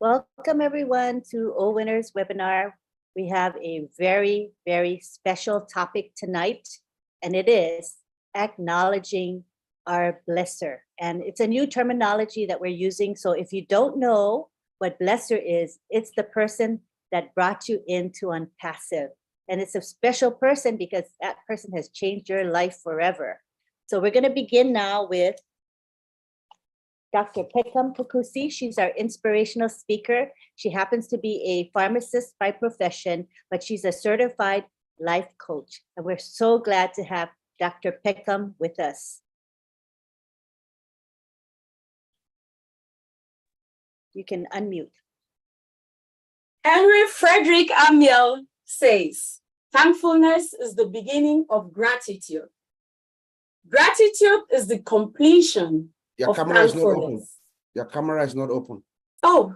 Welcome everyone to OWINNERS webinar. We have a very, very special topic tonight, and it is acknowledging our blesser. And it's a new terminology that we're using. So if you don't know what blesser is, it's the person that brought you into ONPASSIVE. And it's a special person because that person has changed your life forever. So we're going to begin now with Dr. Pekam Pukusi. She's our inspirational speaker. She happens to be a pharmacist by profession, but she's a certified life coach. And we're so glad to have Dr. Pekam with us. You can unmute. Henry Frederick Amiel says, thankfulness is the beginning of gratitude. Gratitude is the completion Your camera is not open. Your camera is not open. Oh.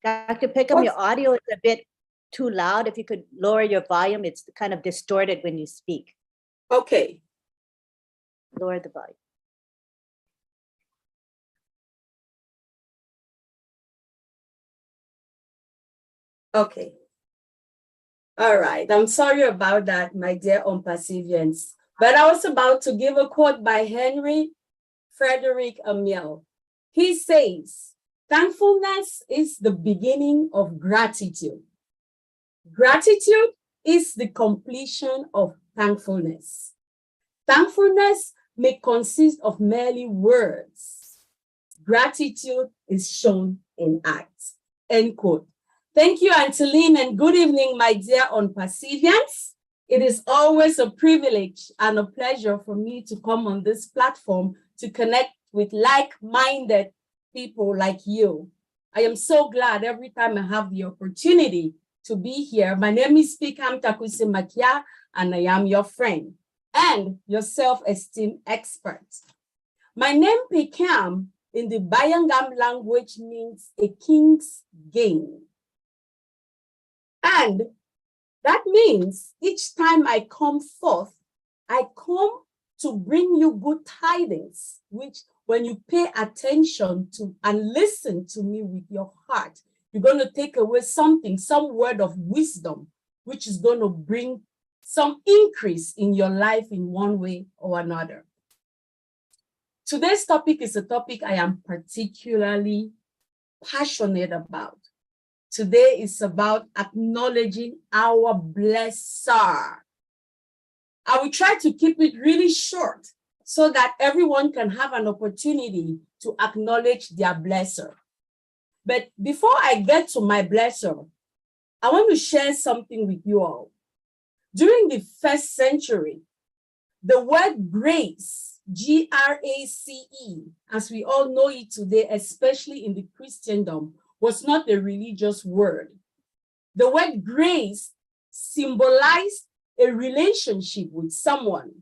Dr. Pekam, your audio is a bit too loud. If you could lower your volume, it's kind of distorted when you speak. Okay. Lower the volume. Okay. All right. I'm sorry about that, my dear ONPASSIVians. But I was about to give a quote by Henry Frederick Amiel. He says, thankfulness is the beginning of gratitude. Gratitude is the completion of thankfulness. Thankfulness may consist of merely words. Gratitude is shown in acts. End quote. Thank you, Anteline, and good evening, my dear ONPASSIVians. It is always a privilege and a pleasure for me to come on this platform to connect with like-minded people like you. I am so glad every time I have the opportunity to be here. My name is Pekam Takusi Makia, and I am your friend and your self-esteem expert. My name Pekam in the Bayangam language means a king's game. And that means each time I come forth, I come to bring you good tidings, which when you pay attention to and listen to me with your heart, you're going to take away something, some word of wisdom, which is going to bring some increase in your life in one way or another. Today's topic is a topic I am particularly passionate about. Today is about acknowledging our blesser. I will try to keep it really short so that everyone can have an opportunity to acknowledge their blesser. But before I get to my blesser, I want to share something with you all. During the first century, the word grace, G-R-A-C-E, as we all know it today, especially in the Christendom, was not a religious word. The word grace symbolized a relationship with someone.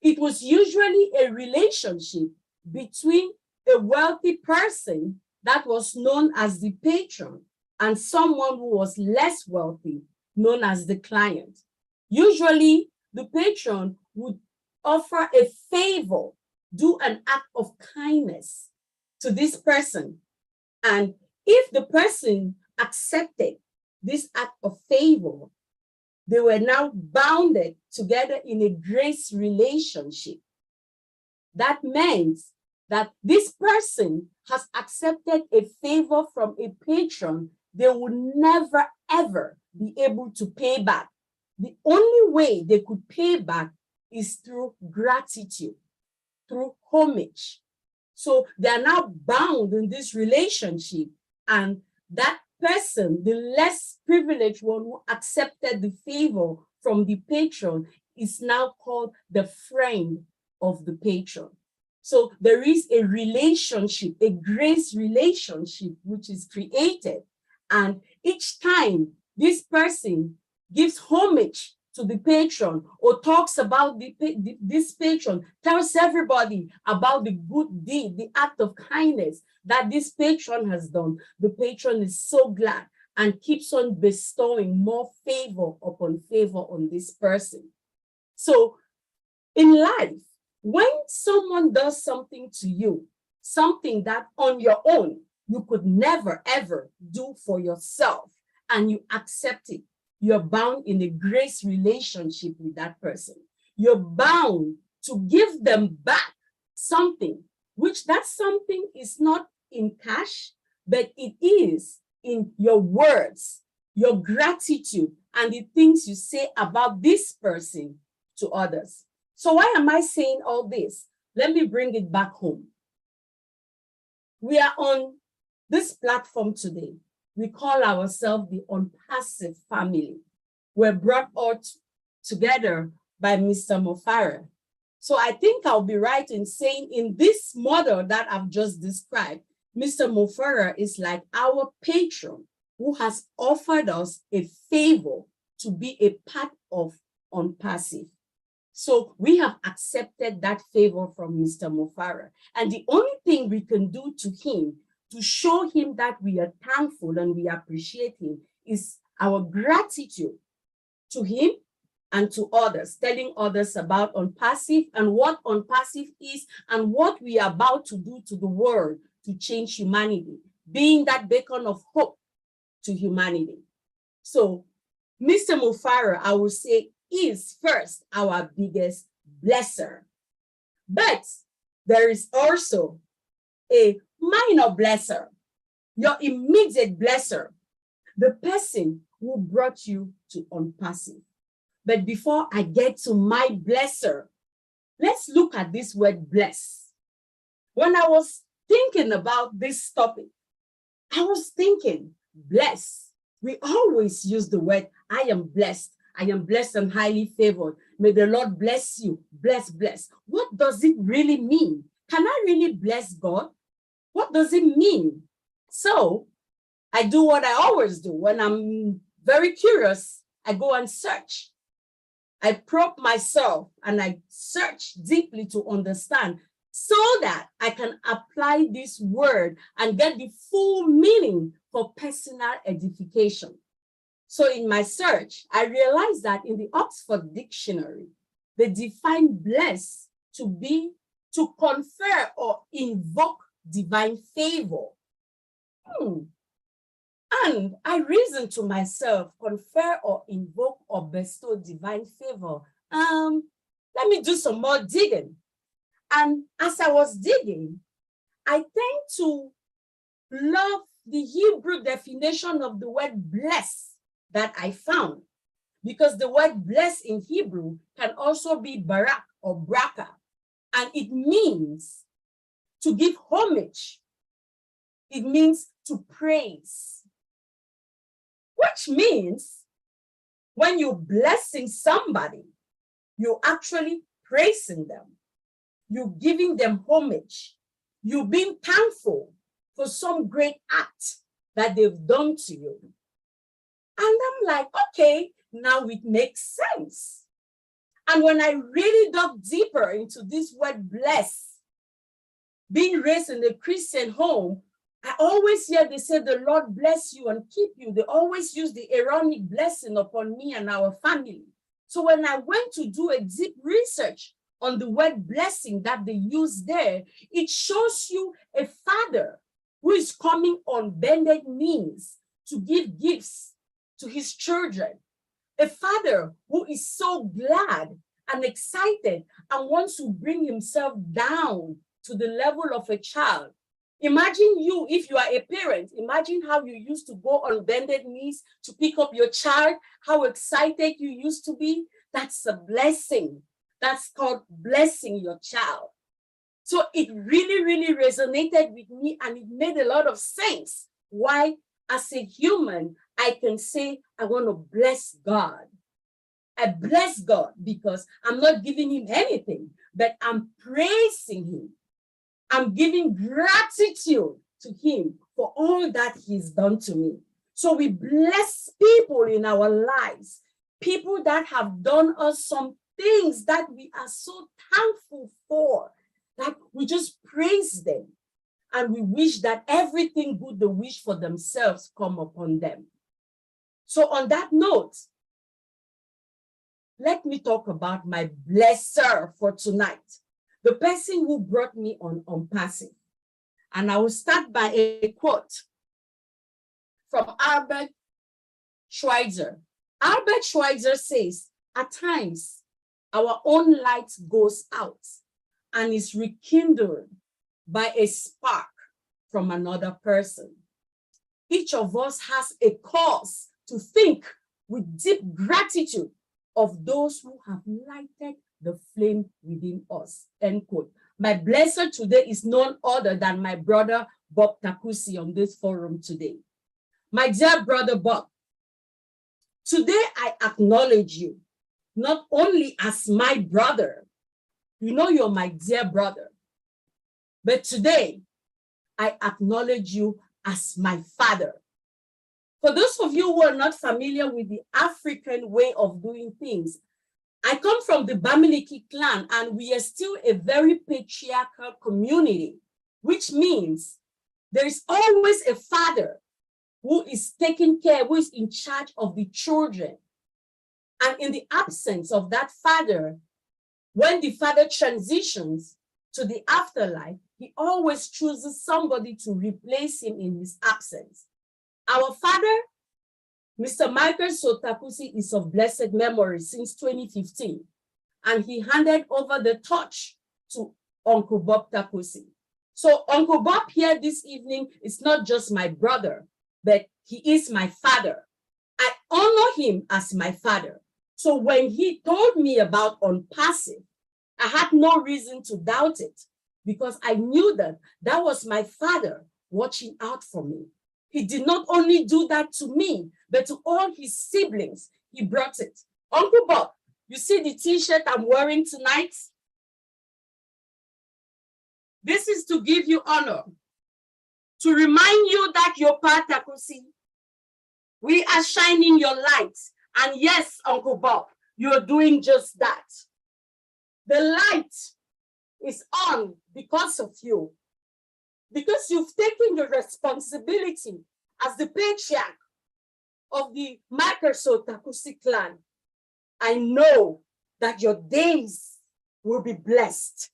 It was usually a relationship between a wealthy person that was known as the patron and someone who was less wealthy, known as the client. Usually, the patron would offer a favor, do an act of kindness to this person. And if the person accepted this act of favor, they were now bounded together in a grace relationship. That meant that this person has accepted a favor from a patron they would never, ever be able to pay back. The only way they could pay back is through gratitude, through homage. So they are now bound in this relationship. And that person, the less privileged one who accepted the favor from the patron, is now called the friend of the patron. So there is a relationship, a grace relationship, which is created. And each time this person gives homage to the patron or talks about this patron, tells everybody about the good deed, the act of kindness that this patron has done, the patron is so glad and keeps on bestowing more favor upon favor on this person. So In life, when someone does something to you, something that on your own you could never ever do for yourself, and you accept it, you're bound in a grace relationship with that person. You're bound to give them back something, which that something is not in cash, but it is in your words, your gratitude, and the things you say about this person to others. So why am I saying all this? Let me bring it back home. We are on this platform today. We call ourselves the ONPASSIVE family. We're brought all together by Mr. Mofara. So I think I'll be right in saying in this model that I've just described, Mr. Mofara is like our patron who has offered us a favor to be a part of ONPASSIVE. So we have accepted that favor from Mr. Mofara. And the only thing we can do to him to show him that we are thankful and we appreciate him is our gratitude to him and to others, telling others about ONPASSIVE and what ONPASSIVE is and what we are about to do to the world to change humanity, being that beacon of hope to humanity. So Mr. Mofara, I will say, is first our biggest blesser. But there is also a minor blesser, your immediate blesser, the person who brought you to ONPASSIVE. But before I get to my blesser, let's look at this word bless. When I was thinking about this topic, I was thinking, bless. We always use the word, I am blessed. I am blessed and highly favored. May the Lord bless you. Bless, bless. What does it really mean? Can I really bless God? What does it mean? So I do what I always do. When I'm very curious, I go and search. I probe myself and I search deeply to understand so that I can apply this word and get the full meaning for personal edification. So in my search, I realized that in the Oxford Dictionary, they define bless to be to confer or invoke divine favor. And I reasoned to myself, confer or invoke or bestow divine favor. Let me do some more digging. And as I was digging, I tend to love the Hebrew definition of the word bless that I found, because the word bless in Hebrew can also be barak or braka, and it means to give homage. It means to praise, which means when you're blessing somebody, you're actually praising them. You're giving them homage. You're being thankful for some great act that they've done to you. And I'm like, okay, now it makes sense. And when I really dug deeper into this word bless, being raised in a Christian home, I always hear they say, the Lord bless you and keep you. They always use the Aaronic blessing upon me and our family. So when I went to do a deep research on the word blessing that they use there, it shows you a father who is coming on bended knees to give gifts to his children. A father who is so glad and excited and wants to bring himself down to the level of a child. Imagine you, if you are a parent, imagine how you used to go on bended knees to pick up your child, how excited you used to be. That's a blessing. That's called blessing your child. So it really, really resonated with me, and it made a lot of sense why, as a human, I can say, I want to bless God. I bless God because I'm not giving him anything, but I'm praising him. I'm giving gratitude to him for all that he's done to me. So we bless people in our lives, people that have done us some things that we are so thankful for, that we just praise them. And we wish that everything good they wish for themselves come upon them. So on that note, let me talk about my blesser for tonight, the person who brought me on ONPASSIVE. And I will start by a quote from Albert Schweitzer. Albert Schweitzer says, at times, our own light goes out and is rekindled by a spark from another person. Each of us has a cause to think with deep gratitude of those who have lighted the flame within us, end quote. My blesser today is none other than my brother, Bob Takusi, on this forum today. My dear brother, Bob, today I acknowledge you, not only as my brother, you know you're my dear brother, but today I acknowledge you as my father. For those of you who are not familiar with the African way of doing things, I come from the Bamileke clan, and we are still a very patriarchal community, which means there is always a father who is taking care, who is in charge of the children. And in the absence of that father, when the father transitions to the afterlife, he always chooses somebody to replace him in his absence. Our father, Mr. Michael Sotakusi, is of blessed memory since 2015, and he handed over the torch to Uncle Bob Takusi. So Uncle Bob here this evening is not just my brother, but he is my father. I honor him as my father. So when he told me about ONPASSIVE, I had no reason to doubt it, because I knew that that was my father watching out for me. He did not only do that to me, but to all his siblings. He brought it. Uncle Bob, you see the t-shirt I'm wearing tonight? This is to give you honor, to remind you that your part, Takusi, we are shining your light. And yes, Uncle Bob, you're doing just that. The light is on because of you, because you've taken the responsibility as the patriarch of the Microsoft Takusi clan. I know that your days will be blessed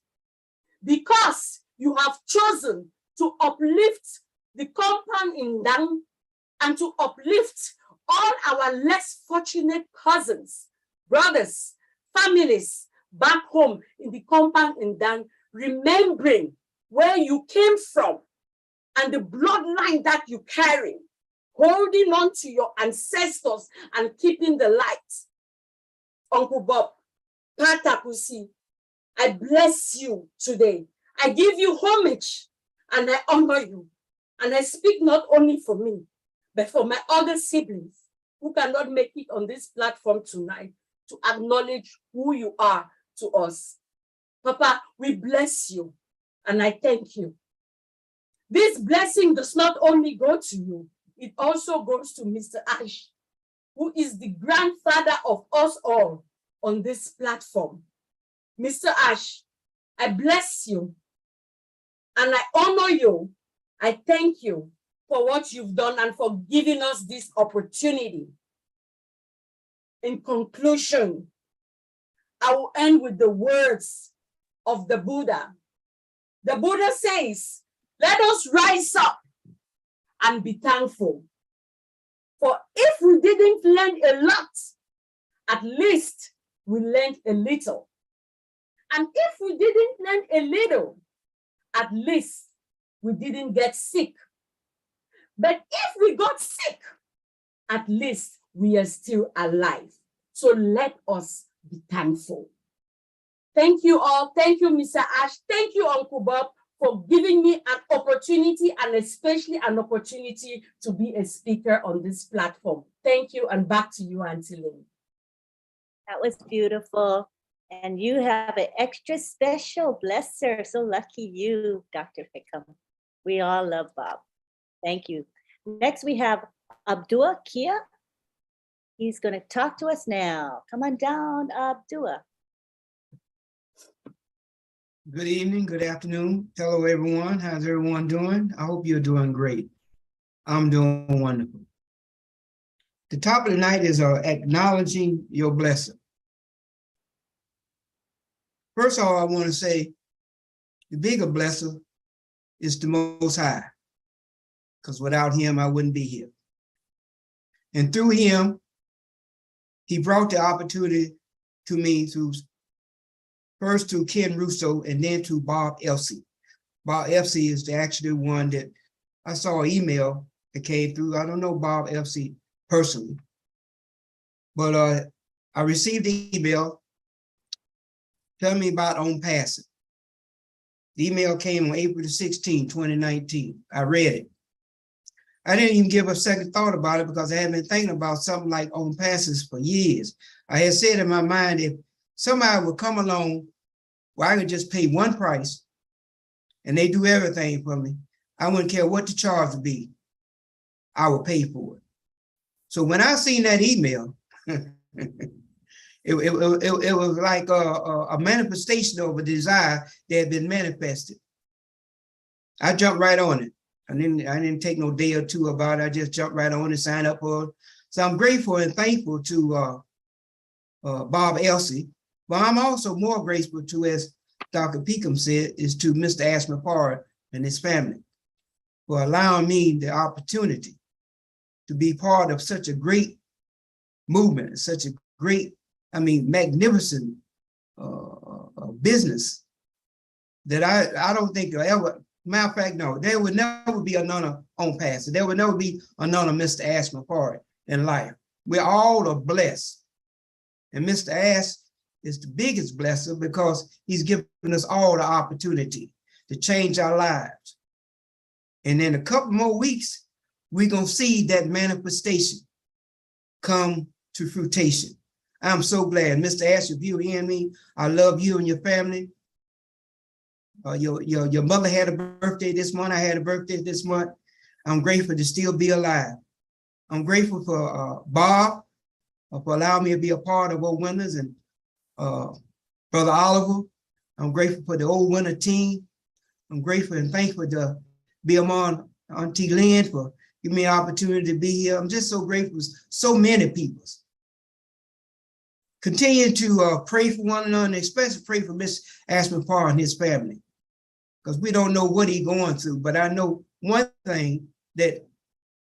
because you have chosen to uplift the compound in Dang and to uplift all our less fortunate cousins, brothers, families back home in the compound in Dang, remembering where you came from and the bloodline that you carry, holding on to your ancestors and keeping the light. Uncle Bob, Patakusi, I bless you today. I give you homage and I honor you. And I speak not only for me, but for my other siblings who cannot make it on this platform tonight to acknowledge who you are to us. Papa, we bless you and I thank you. This blessing does not only go to you, it also goes to Mr. Ash, who is the grandfather of us all on this platform. Mr. Ash, I bless you and I honor you. I thank you for what you've done and for giving us this opportunity. In conclusion, I will end with the words of the Buddha. The Buddha says, let us rise up and be thankful. For if we didn't learn a lot, at least we learned a little. And if we didn't learn a little, at least we didn't get sick. But if we got sick, at least we are still alive. So let us be thankful. Thank you all. Thank you, Mr. Ash. Thank you, Uncle Bob, for giving me an opportunity, and especially an opportunity to be a speaker on this platform. Thank you, and back to you, Auntie Lynn. That was beautiful. And you have an extra special blesser. So lucky you, Dr. Fickham. We all love Bob. Thank you. Next, we have Abdullah Kia. He's going to talk to us now. Come on down, Abdullah. Good evening, good afternoon. Hello, everyone. How's everyone doing? I hope you're doing great. I'm doing wonderful. The topic tonight is acknowledging your blessing. First of all, I want to say the bigger blesser is the Most High, because without him, I wouldn't be here. And through him, he brought the opportunity to me through first to Ken Russo and then to Bob Elsey. Bob Elsey is actually one that I saw an email that came through. I don't know Bob Elsey personally, but I received the email telling me about ONPASSIVE. The email came on April 16, 2019. I read it. I didn't even give a second thought about it because I had been thinking about something like ONPASSIVE for years. I had said in my mind, if somebody would come along where I could just pay one price and they do everything for me, I wouldn't care what the charge would be. I would pay for it. So when I seen that email, it was like a manifestation of a desire that had been manifested. I jumped right on it. I didn't take no day or two about it. I just jumped right on and signed up for it. So I'm grateful and thankful to Bob Elsey, but I'm also more grateful to, as Dr. Peakham said, is to Mr. Ashman and his family for allowing me the opportunity to be part of such a great movement, such a great, magnificent business that I don't think there'll ever, matter of fact, no, there would never be another ONPASSIVE. There would never be another Mr. Ashman in life. We're all are blessed. And Mr. Ash is the biggest blesser because he's given us all the opportunity to change our lives. And in a couple more weeks, we're going to see that manifestation come to fruition. I'm so glad. Mr. Ash, if you're hearing me, I love you and your family. Your mother had a birthday this month. I had a birthday this month. I'm grateful to still be alive. I'm grateful for Bob for allowing me to be a part of OWINNERS and Brother Oliver. I'm grateful for the OWINNER team. I'm grateful and thankful to be among Auntie Lynn for giving me an opportunity to be here. I'm just so grateful for so many people. Continue to pray for one another, and especially pray for Mr. Ashman and his family, because we don't know what he's going through. But I know one thing, that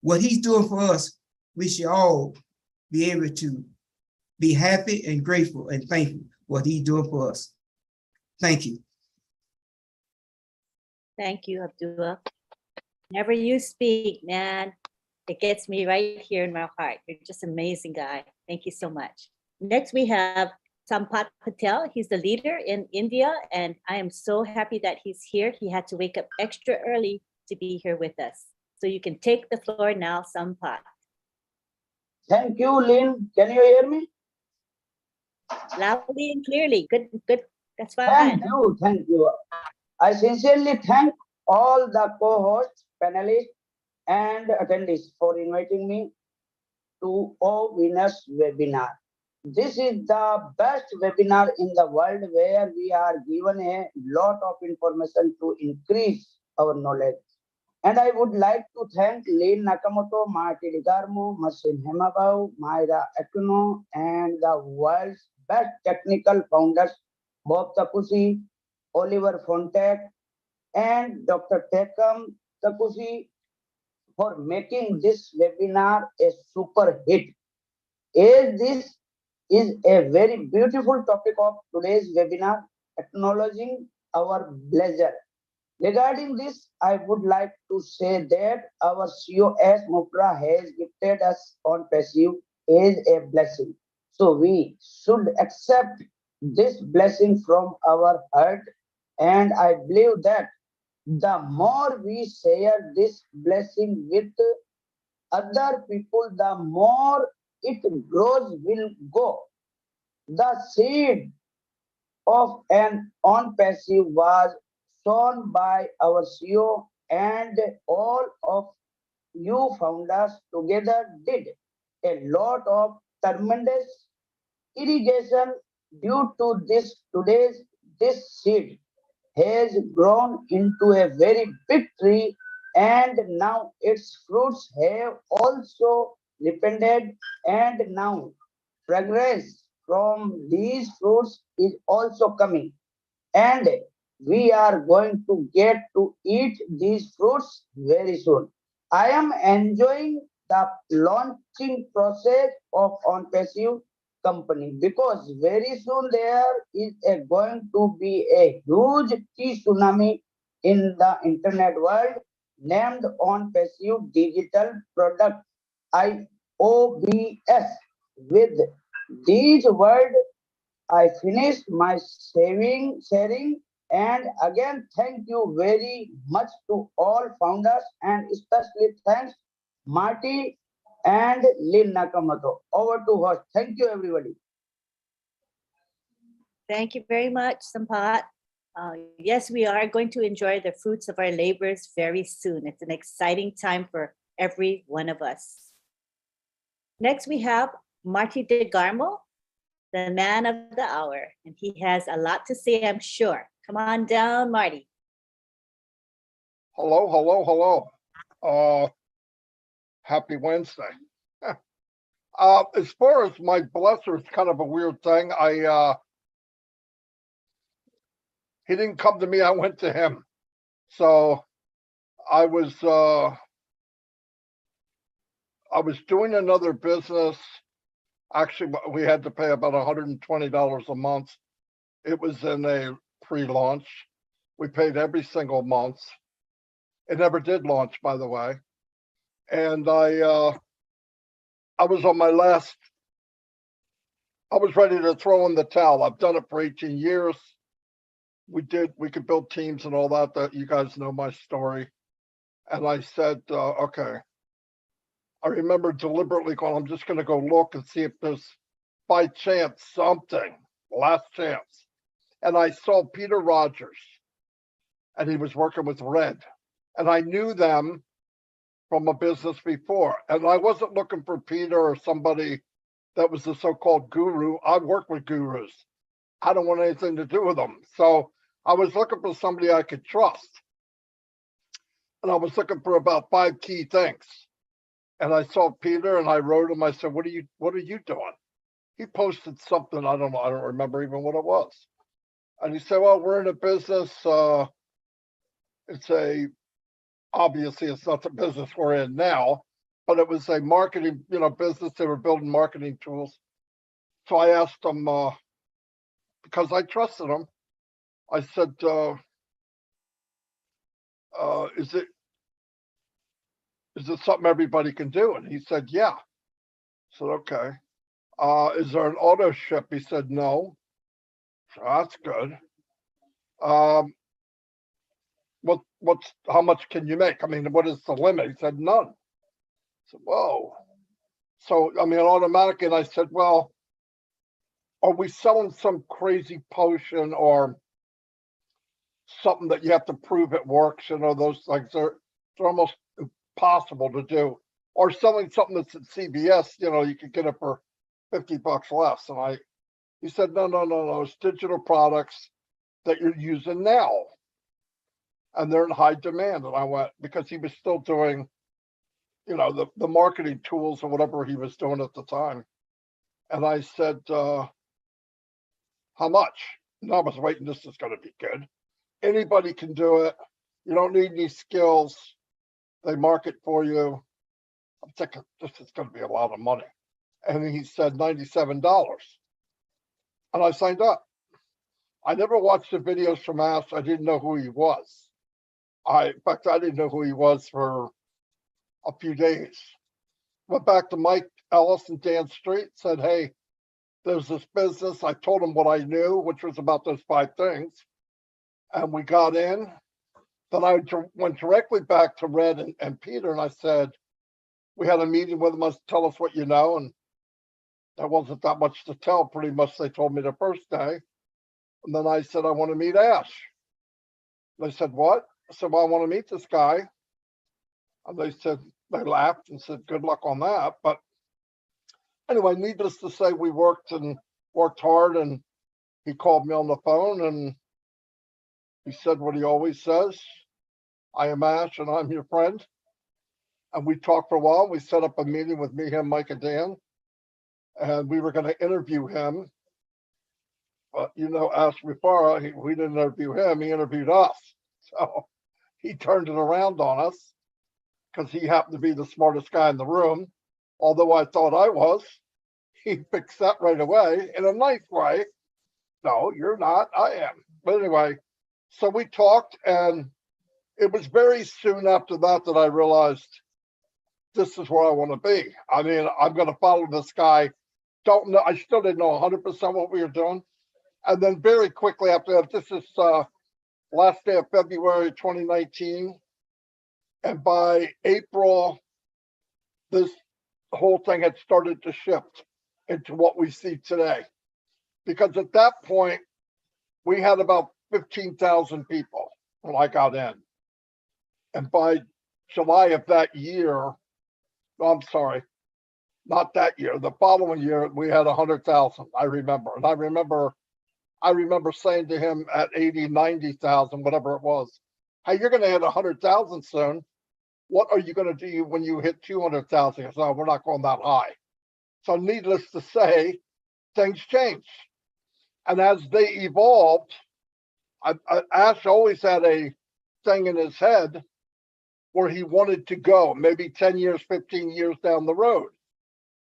what he's doing for us, we should all be able to be happy and grateful and thankful for what he's doing for us. Thank you. Thank you, Abdullah. Whenever you speak, man, it gets me right here in my heart. You're just an amazing guy. Thank you so much. Next, we have Sampat Patel. He's the leader in India, and I am so happy that he's here. He had to wake up extra early to be here with us. So you can take the floor now, Sampat. Thank you, Lynn. Can you hear me? Loudly and clearly. Good, good. That's fine. Thank you, thank you. I sincerely thank all the co-hosts, panelists, and attendees for inviting me to OWINNERS webinar. This is the best webinar in the world where we are given a lot of information to increase our knowledge. And I would like to thank Lynn Nakamoto, Marty Ligarmo, Masin Hemabau, Myra Akuno, and the world's best technical founders, Bob Takusi, Oliver Fontek, and Dr. Tekam Takusi for making this webinar a super hit. As this is a very beautiful topic of today's webinar, acknowledging our pleasure. Regarding this, I would like to say that our CEO S. Mupra has gifted us ONPASSIVE as a blessing. So we should accept this blessing from our heart. And I believe that the more we share this blessing with other people, the more it grows, will go. The seed of an ONPASSIVE was sown by our CEO, and all of you founders together did a lot of tremendous irrigation. Due to this, this seed has grown into a very big tree, and now its fruits have also ripened, and now fragrance from these fruits is also coming. and we are going to get to eat these fruits very soon. I am enjoying the launching process of ONPASSIVE company because very soon there is going to be a huge tea tsunami in the internet world named ONPASSIVE digital product IOBS. With these words, I finished my sharing, and again thank you very much to all founders and especially thanks Marty and Lynn Nakamoto. Over to host. Thank you everybody. Thank you very much, Sampat. Yes, we are going to enjoy the fruits of our labors very soon. It's an exciting time for every one of us. Next, we have Marty DeGarmo, the man of the hour, and he has a lot to say, I'm sure. Come on down, Marty. Hello, hello, hello. Happy Wednesday. As far as my blesser, it's kind of a weird thing. He didn't come to me, I went to him. So I was doing another business. Actually, we had to pay about $120 a month. It was in a pre-launch. We paid every single month. It never did launch, by the way. And I was on my last, I was ready to throw in the towel. I've done it for 18 years. We could build teams and all that you guys know my story. And I said, okay. I remember deliberately going, I'm just going to go look and see if there's by chance something, last chance. And I saw Peter Rogers, and he was working with Red. And I knew them from a business before. And I wasn't looking for Peter or somebody that was the so-called guru. I work with gurus. I don't want anything to do with them. So I was looking for somebody I could trust. And I was looking for about 5 key things. And I saw Peter and I wrote him. I said, what are you doing? He posted something. I don't know. I don't remember even what it was. And he said, well, we're in a business. Obviously it's not the business we're in now, but it was a marketing, business. They were building marketing tools. So I asked him, because I trusted him, I said, is it something everybody can do? And he said, yeah. I said, okay. Is there an auto ship? He said, no. So that's good. How much can you make? I mean, what is the limit? He said, none. I said, whoa. So, I mean, automatically, and I said, well, are we selling some crazy potion or something that you have to prove it works? Those things they're almost impossible to do. Or selling something that's at CVS, you could get it for $50 less. And he said, no, it's digital products that you're using now. And they're in high demand. And I went, because he was still doing, the marketing tools or whatever he was doing at the time. And I said, how much? And I was waiting, this is going to be good. Anybody can do it. You don't need any skills. They market for you. I'm thinking, this is going to be a lot of money. And he said $97. And I signed up. I never watched the videos from Ash. I didn't know who he was. In fact, I didn't know who he was for a few days. Went back to Mike Ellis and Dan Street, said, hey, there's this business. I told him what I knew, which was about those 5 things. And we got in. Then I went directly back to Red and Peter, and I said, we had a meeting with them. Tell us what you know. And there wasn't that much to tell. Pretty much they told me the first day. And then I said, I want to meet Ash. They said, what? I said, well, I want to meet this guy. And they laughed and said, good luck on that. But anyway, needless to say, we worked hard, and he called me on the phone and he said what he always says. I am Ash and I'm your friend. And we talked for a while. We set up a meeting with me, him, Mike, and Dan. And we were going to interview him. But you know, Ash Ripara, we didn't interview him, he interviewed us. So he turned it around on us because he happened to be the smartest guy in the room. Although I thought I was, he fixed that right away in a nice way. No, you're not, I am. But anyway, so we talked, and it was very soon after that that I realized this is where I want to be. I mean, I'm going to follow this guy. Don't know, I still didn't know 100% what we were doing. And then very quickly after that, this is last day of February 2019. And by April, this whole thing had started to shift into what we see today. Because at that point, we had about 15,000 people when I got in. And by July of that year, I'm sorry, not that year, the following year, we had 100,000, I remember. And I remember saying to him at 80, 90,000, whatever it was, hey, you're going to hit 100,000 soon. What are you going to do when you hit 200,000? I said, oh, we're not going that high. So needless to say, things changed. And as they evolved, Ash always had a thing in his head where he wanted to go, maybe 10 years, 15 years down the road.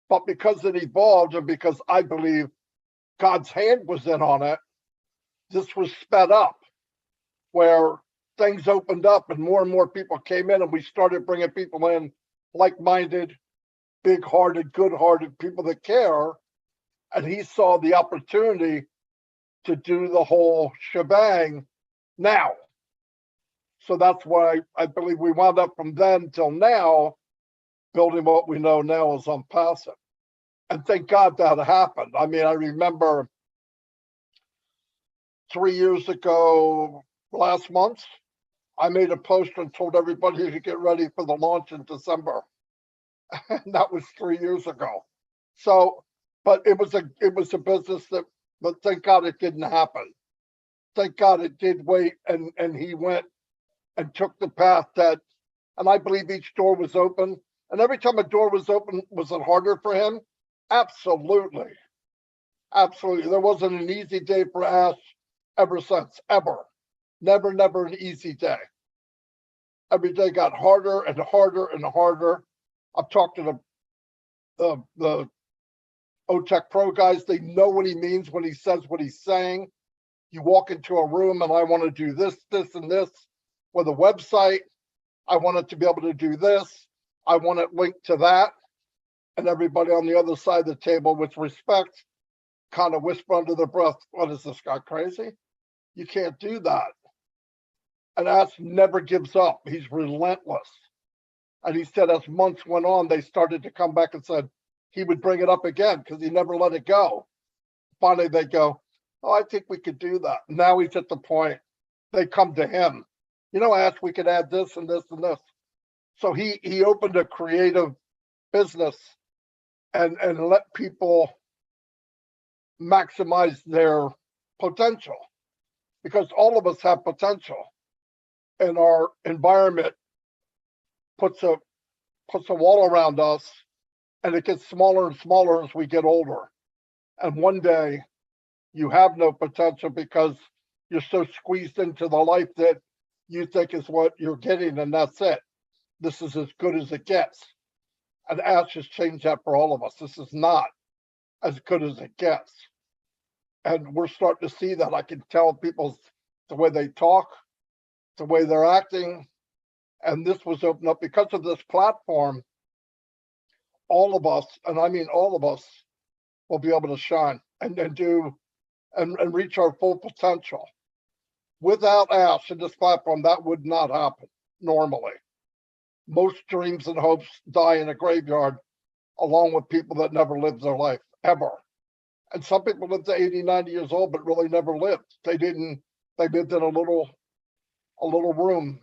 But because it evolved and because I believe God's hand was in on it, this was sped up where things opened up and more people came in, and we started bringing people in, like-minded, big-hearted, good-hearted people that care. And he saw the opportunity to do the whole shebang now. So that's why I believe we wound up from then till now building what we know now as ONPASSIVE. And thank God that happened. I mean, I remember 3 years ago, last month, I made a post and told everybody to get ready for the launch in December. And that was 3 years ago. So, but it was a business that, but thank God it didn't happen. Thank God it did wait, and he went and took the path that, and I believe each door was open. And every time a door was open, was it harder for him? Absolutely. Absolutely. There wasn't an easy day for Ash ever since, ever. Never an easy day. Every day got harder and harder and harder. I've talked to the OTech Pro guys. They know what he means when he says what he's saying. You walk into a room and I want to do this, this, and this with a website. I want it to be able to do this. I want it linked to that. And everybody on the other side of the table, with respect, kind of whisper under their breath, what is this guy crazy? You can't do that. And Ash never gives up. He's relentless. And he said as months went on, they started to come back and said he would bring it up again because he never let it go. Finally, they go, oh, I think we could do that. Now he's at the point, they come to him. You know, Ash, we could add this and this and this. So he opened a creative business and let people maximize their potential, because all of us have potential, and our environment puts a wall around us, and it gets smaller and smaller as we get older. And one day you have no potential because you're so squeezed into the life that you think is what you're getting, and that's it. This is as good as it gets. And Ash has changed that for all of us. This is not as good as it gets. And we're starting to see that. I can tell people the way they talk, the way they're acting. And this was opened up because of this platform. All of us, and I mean all of us, will be able to shine and do and reach our full potential. Without Ash and this platform, that would not happen normally. Most dreams and hopes die in a graveyard, along with people that never lived their life, ever. And some people lived to 80, 90 years old, but really never lived. They lived in a little room,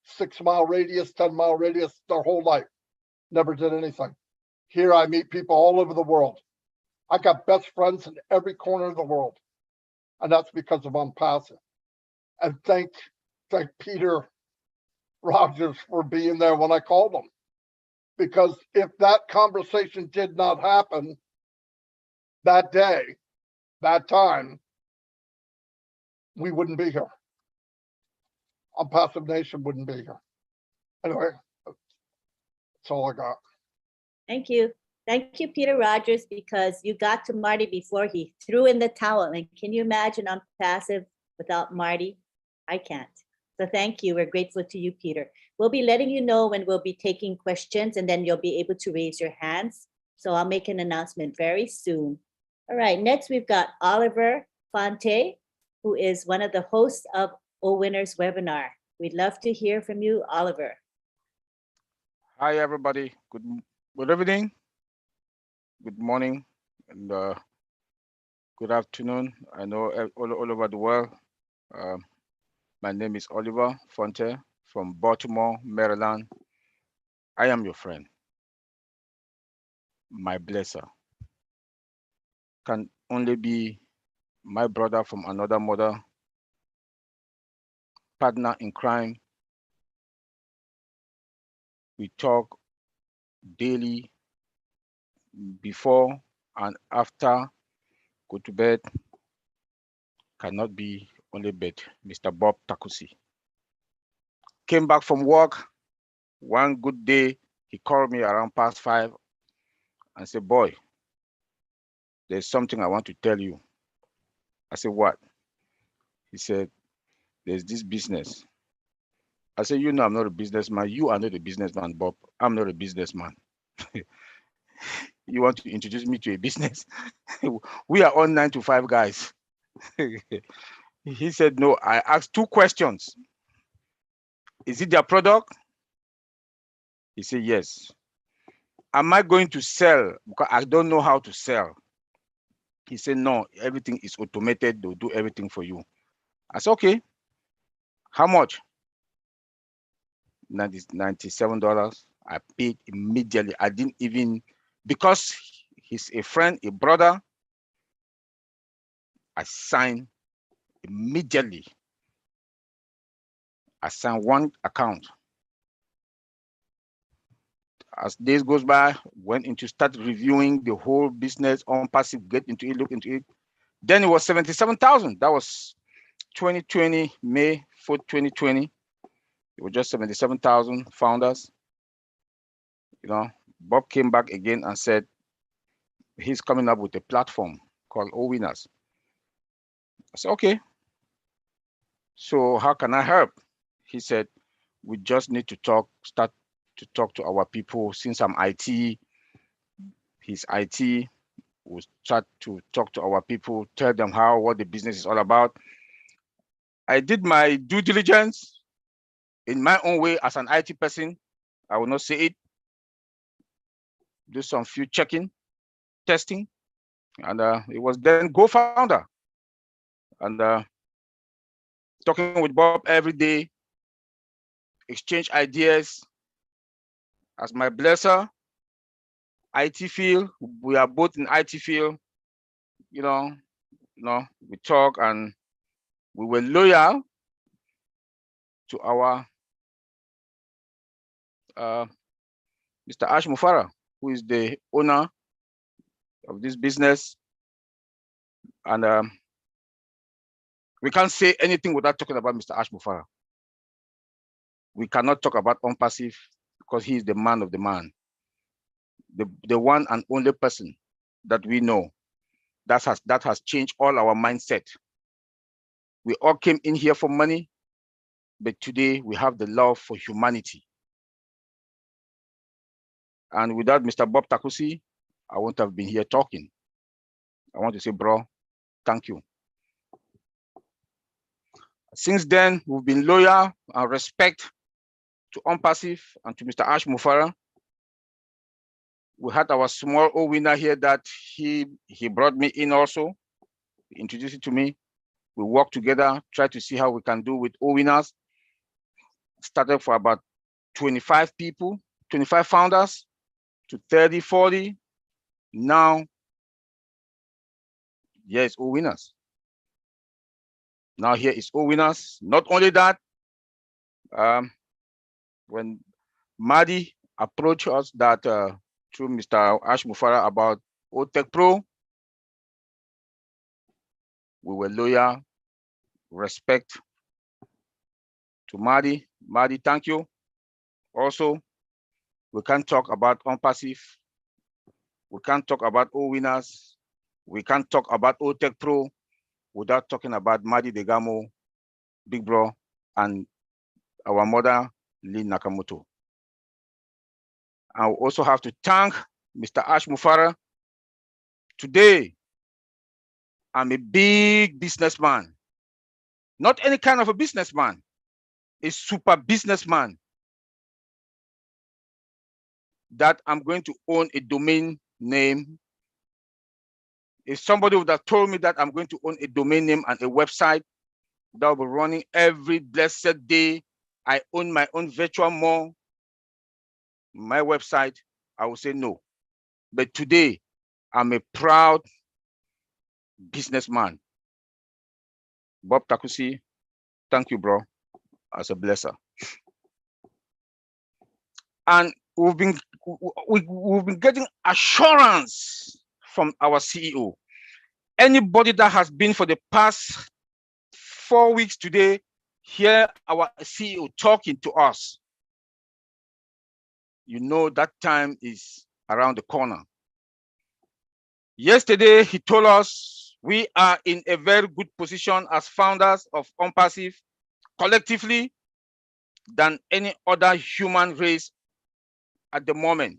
6 mile radius, 10-mile radius, their whole life. Never did anything. Here I meet people all over the world. I got best friends in every corner of the world. And that's because of ONPASSIVE. And thank Peter Rogers for being there when I called him. Because if that conversation did not happen that day, that time, we wouldn't be here. ONPASSIVE Nation wouldn't be here. Anyway, that's all I got. Thank you. Thank you, Peter Rogers, because you got to Marty before he threw in the towel. And can you imagine ONPASSIVE without Marty? I can't. So thank you. We're grateful to you, Peter. We'll be letting you know when we'll be taking questions, and then you'll be able to raise your hands. So I'll make an announcement very soon. All right, next we've got Oliver Fonte, who is one of the hosts of OWINNERS webinar. We'd love to hear from you, Oliver. Hi, everybody. Good evening, good morning, and good afternoon. I know all over the world. My name is Oliver Fonte from Baltimore, Maryland. I am your friend. My blesser can only be my brother from another mother, partner in crime. We talk daily, before and after, go to bed, cannot be only but Mr. Bob Takusi. Came back from work, one good day, he called me around past 5 and said, boy, there's something I want to tell you. I said, what? He said, there's this business. I said, you know, I'm not a businessman. You are not a businessman, Bob. I'm not a businessman. You want to introduce me to a business? We are all 9 to 5 guys. He said, no, I asked 2 questions. Is it their product? He said, yes. Am I going to sell? Because I don't know how to sell. He said, no, everything is automated. They'll do everything for you. I said, okay. How much? $97. I paid immediately. I didn't even, because he's a friend, a brother, I signed immediately. I signed 1 account. As days goes by, went into start reviewing the whole business ONPASSIVE, get into it, look into it. Then it was 77,000. That was 2020, May 4th, 2020. It was just 77,000 founders. You know, Bob came back again and said he's coming up with a platform called OWINNERS. I said, okay. So how can I help? He said, we just need to start to talk to our people. Since I'm IT, he's IT, we'll start to talk to our people, tell them what the business is all about. I did my due diligence in my own way as an IT person. I will not say it. Do some few checking, testing, and it was then Go Founder. And talking with Bob every day, exchange ideas. As my blesser, IT field, we are both in IT field. You know, we talk and we were loyal to our Mr. Ash Mufara, who is the owner of this business. And we can't say anything without talking about Mr. Ash Mufara. We cannot talk about ONPASSIVE because he is the man of the man, the one and only person that we know that has changed all our mindset. We all came in here for money, but today we have the love for humanity. And without Mr. Bob Takusi, I wouldn't have been here talking. I want to say, bro, thank you. Since then, we've been loyal and respect to ONPASSIVE and to Mr. Ash Mufara. We had our small OWINNER here that he brought me in also. He introduced it to me. We worked together, tried to see how we can do with OWINNERS. Started for about 25 people, 25 founders to 30, 40. Now, yes, OWINNERS. Now here is OWINNERS. Not only that, when Madi approached us that through Mr. Ash Mufara about OTech Pro, We were loyal, respect to Madi. Madi, thank you. Also, we can't talk about ONPASSIVE. We can't talk about OWINNERS. We can't talk about OTech Pro without talking about Madi Degamo, Big Bro, and our mother, Lynn Nakamoto. I will also have to thank Mr. Ash Mufara. Today, I'm a big businessman. Not any kind of a businessman, a super businessman that I'm going to own a domain name. If somebody would have told me that I'm going to own a domain name and a website that will be running every blessed day, I own my own virtual mall, my website, I would say no. But today, I'm a proud businessman. Bob Takusi, thank you, bro, as a blesser. And we've been getting assurance from our CEO. Anybody that has been for the past 4 weeks today, hear our CEO talking to us, you know that time is around the corner. Yesterday, he told us we are in a very good position as founders of ONPASSIVE collectively than any other human race at the moment.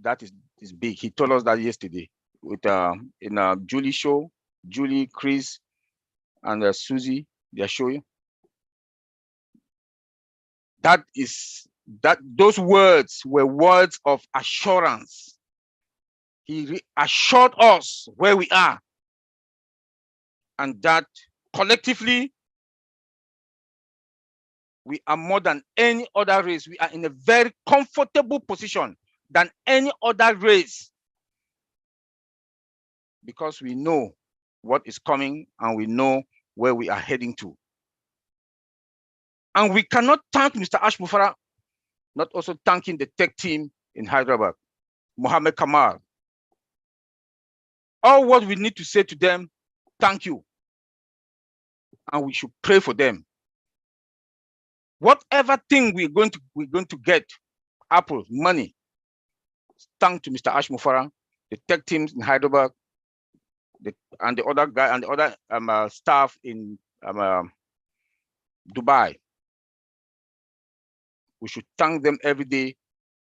That is big. He told us that yesterday with in a Julie show, Julie, Chris, and Susie, they are showing. Those words were words of assurance. He reassured us where we are, and that collectively we are more than any other race. We are in a very comfortable position than any other race because we know what is coming and we know where we are heading to. And we cannot thank Mr. Ash Mufara, not also thanking the tech team in Hyderabad, Mohammed Kamal. All what we need to say to them, thank you. And we should pray for them. Whatever thing we're going to get, Apple, money, thanks to Mr. Ash Mufara, the tech teams in Hyderabad, and the other guy and the other staff in Dubai. We should thank them every day.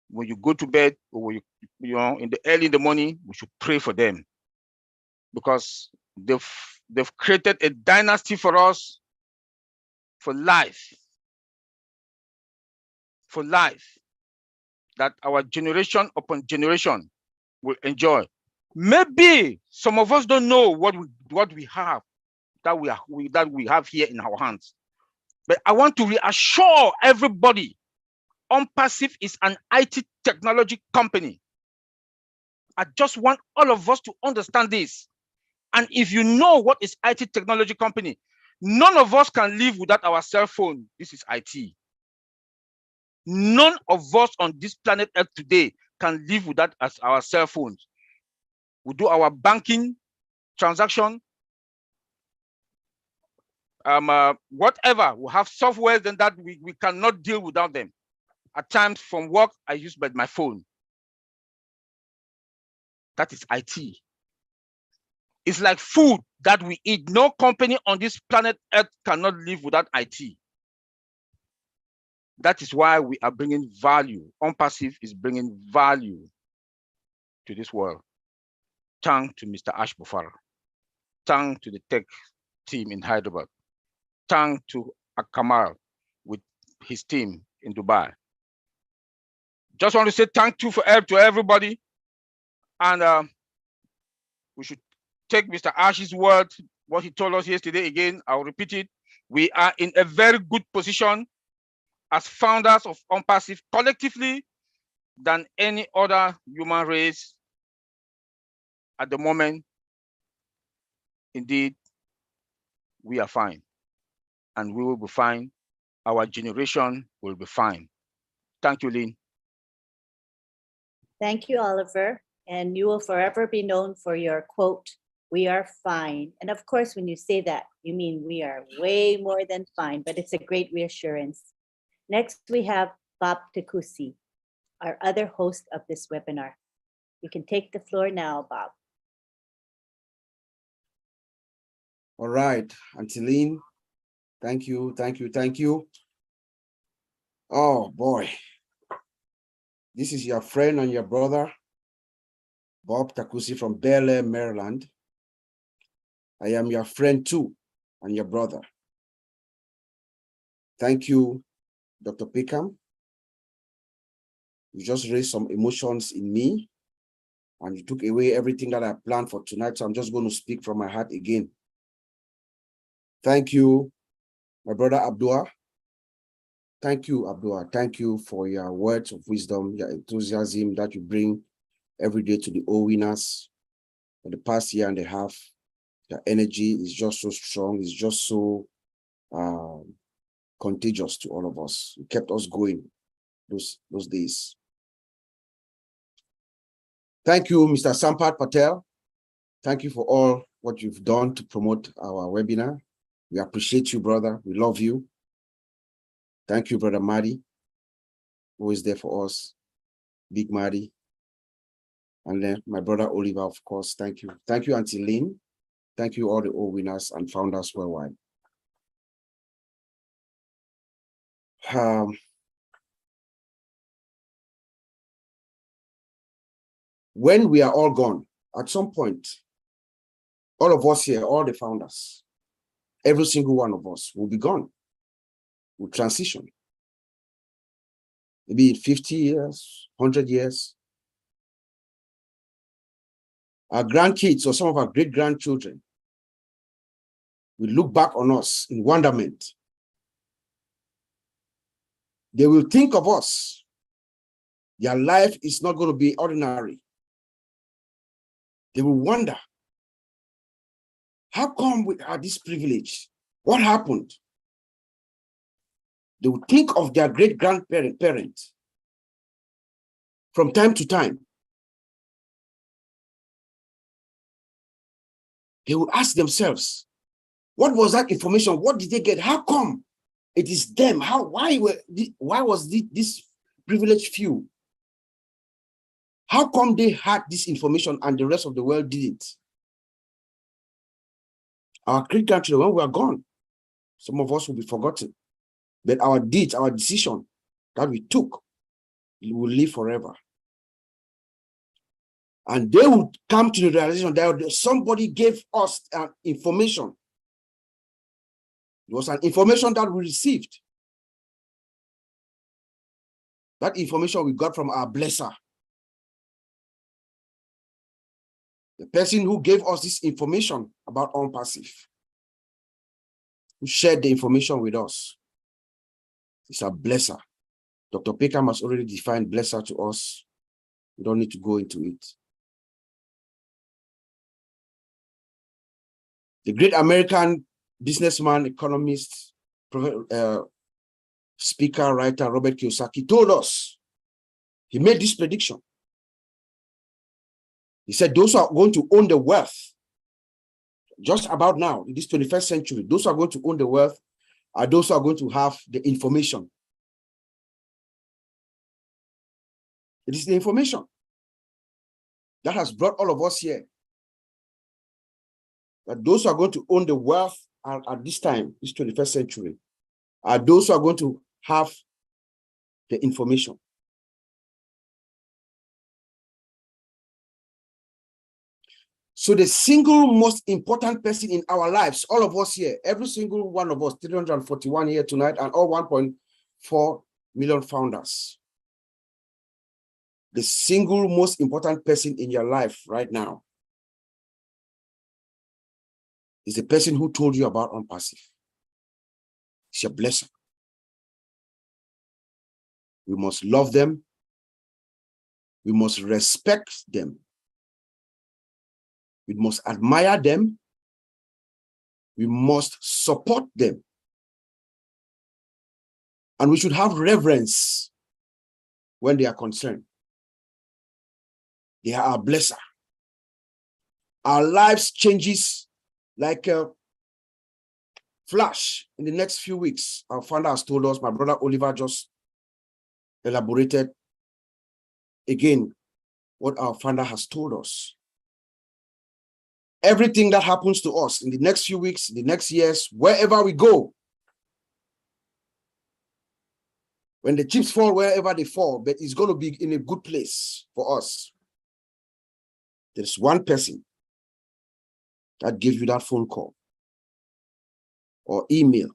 When you go to bed or when you know in the early in the morning, we should pray for them because they've created a dynasty for us for life. For life, that our generation upon generation will enjoy. Maybe some of us don't know what we have that we have here in our hands, but I want to reassure everybody, ONPASSIVE is an IT technology company. I just want all of us to understand this. And if you know what is IT technology company, none of us can live without our cell phone. This is IT. None of us on this planet Earth today can live without our cell phones. We do our banking transaction, whatever. We have software then that we cannot deal without them. At times from work, I use my phone. That is IT. It's like food that we eat. No company on this planet Earth cannot live without IT. That is why we are bringing value. ONPASSIVE is bringing value to this world. Thanks to Mr. Ash Mufara. Thanks to the tech team in Hyderabad. Thanks to Akamal with his team in Dubai. Just want to say thank you to everybody. And we should take Mr. Ash's word, what he told us yesterday again. I'll repeat it. We are in a very good position as founders of ONPASSIVE collectively than any other human race at the moment. Indeed, we are fine and we will be fine. Our generation will be fine. Thank you, Lynn. Thank you, Oliver. And you will forever be known for your quote, We are fine. And of course, when you say that, you mean we are way more than fine, but it's a great reassurance. Next, we have Bob Takusi, our other host of this webinar. You can take the floor now, Bob. All right, Angeline, thank you, thank you, thank you. Oh boy, this is your friend and your brother, Bob Takusi from Bel Air, Maryland. I am your friend too, and your brother. Thank you, Dr. Pickham. You just raised some emotions in me, and you took away everything that I planned for tonight, so I'm just going to speak from my heart again. Thank you, my brother Abdua. Thank you, Abdua. Thank you for your words of wisdom, your enthusiasm that you bring every day to the OWINNERS. For the past year and a half, your energy is just so strong. It's just so contagious to all of us. You kept us going those days. Thank you, Mr. Sampath Patel. Thank you for all what you've done to promote our webinar. We appreciate you, brother. We love you. Thank you, Brother Madi, always there for us. Big Madi. And then my brother Oliver, of course. Thank you. Thank you, Auntie Lynn. Thank you, all the OWINNERS and founders worldwide. When we are all gone, at some point, all of us here, all the founders, every single one of us will be gone. We'll transition. Maybe 50 years, 100 years. Our grandkids or some of our great-grandchildren will look back on us in wonderment. They will think of us. Their life is not going to be ordinary. They will wonder, how come we had this privilege? What happened? They will think of their great-grandparent from time to time. They will ask themselves, what was that information? What did they get? How come it is them? Why was this privileged few? How come they had this information and the rest of the world didn't? Our great country, when we are gone, some of us will be forgotten. But our deeds, our decision that we took, will live forever. And they will come to the realization that somebody gave us information. It was an information that we received. That information we got from our blesser. The person who gave us this information about ONPASSIVE, who shared the information with us, is a blesser. Dr. Peckham has already defined blesser to us. We don't need to go into it. The great American businessman, economist, speaker, writer, Robert Kiyosaki told us, he made this prediction. He said, those who are going to own the wealth, just about now, in this 21st century, those who are going to own the wealth are those who are going to have the information. It is the information that has brought all of us here. That those who are going to own the wealth at this time, this 21st century, are those who are going to have the information. So the single most important person in our lives, all of us here, every single one of us, 341 here tonight, and all 1.4 million founders. The single most important person in your life right now is the person who told you about ONPASSIVE. It's your blessing. We must love them. We must respect them. We must admire them. We must support them. And we should have reverence when they are concerned. They are our blesser. our lives changes like a flash in the next few weeks. Our founder has told us, my brother Oliver just elaborated again what our founder has told us. Everything that happens to us in the next few weeks, in the next years, wherever we go, when the chips fall wherever they fall, but it's going to be in a good place for us. There's one person that gave you that phone call or email,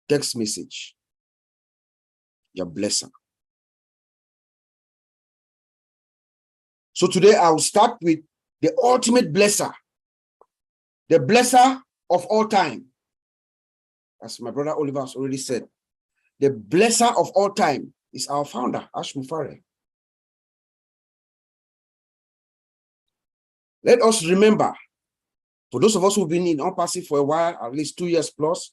text message, your blessing. So today I will start with the ultimate blesser, the blesser of all time. As my brother Oliver has already said, the blesser of all time is our founder, Ash Mufare. Let us remember, for those of us who've been in ONPASSIVE for a while, at least 2 years plus,